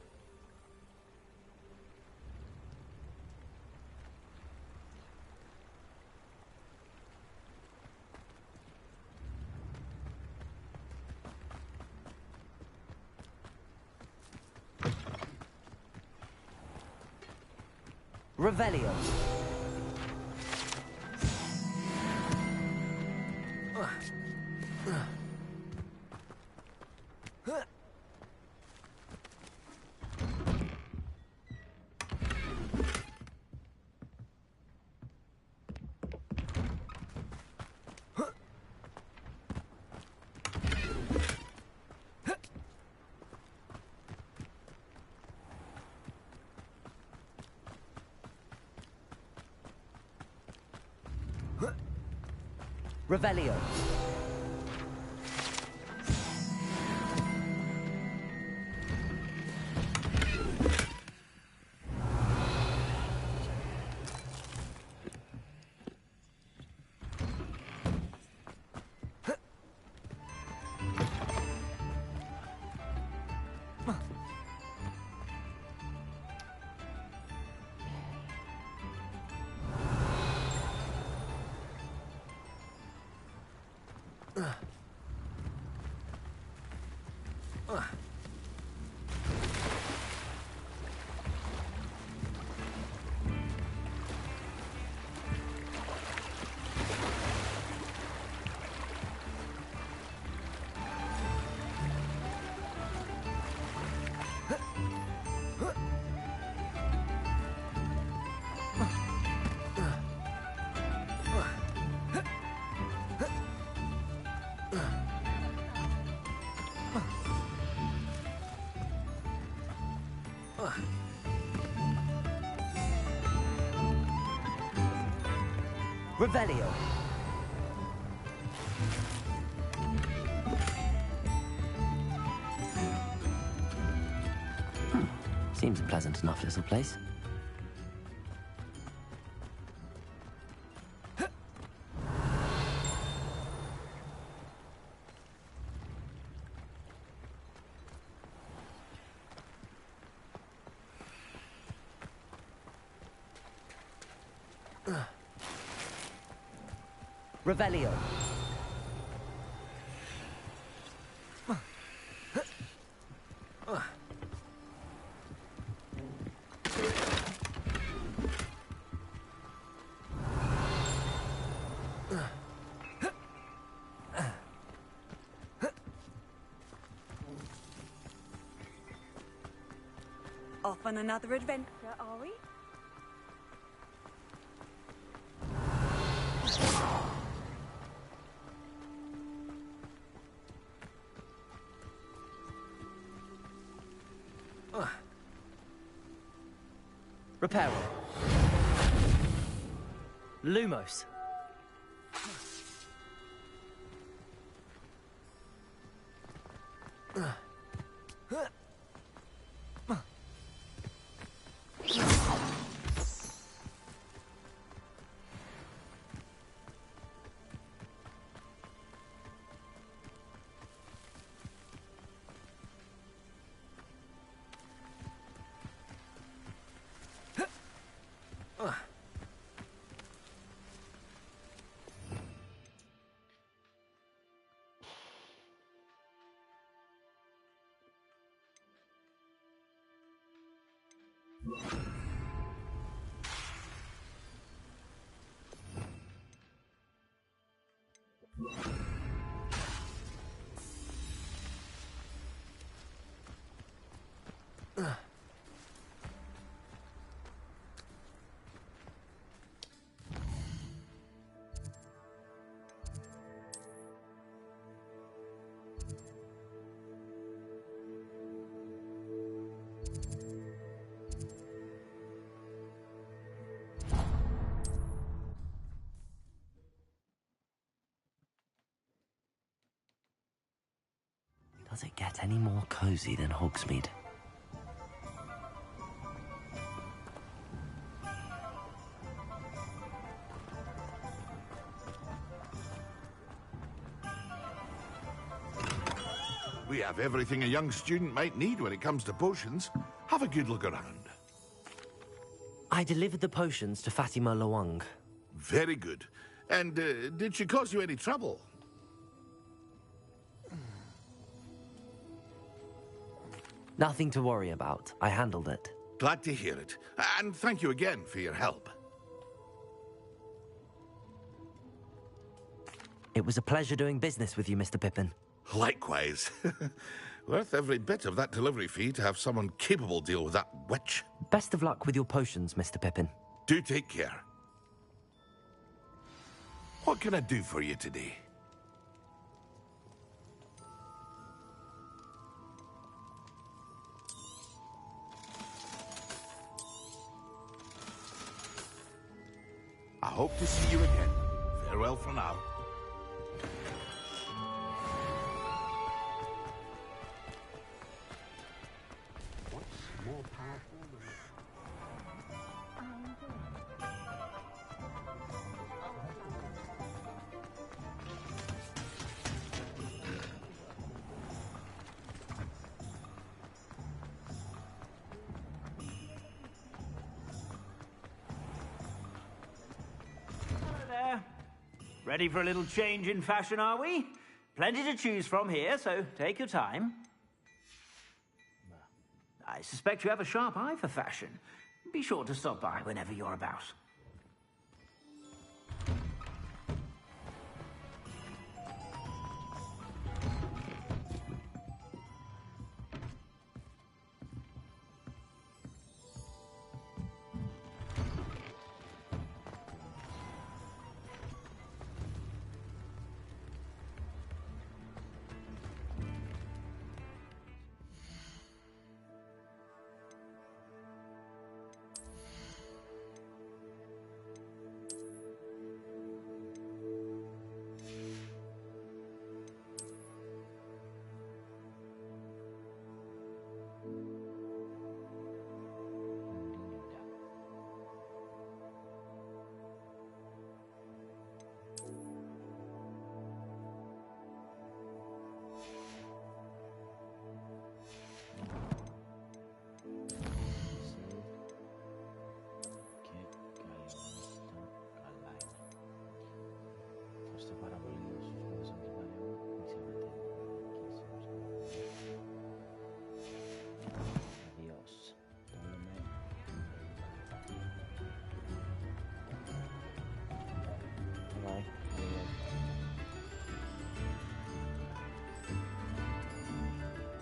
Revelio. Revelio. Revelio. Seems a pleasant enough little place. Revelio. Off on another adventure, are we? Reparo. Lumos. Does it get any more cozy than Hogsmeade? We have everything a young student might need when it comes to potions. Have a good look around. I delivered the potions to Fatima Lawang. Very good. And did she cause you any trouble? Nothing to worry about. I handled it. Glad to hear it. And thank you again for your help. It was a pleasure doing business with you, Mr. Pippin. Likewise. Worth every bit of that delivery fee to have someone capable deal with that witch. Best of luck with your potions, Mr. Pippin. Do take care. What can I do for you today? I hope to see you again. Farewell for now. What's more powerful than... Ready for a little change in fashion, are we? Plenty to choose from here, so take your time. I suspect you have a sharp eye for fashion. Be sure to stop by whenever you're about.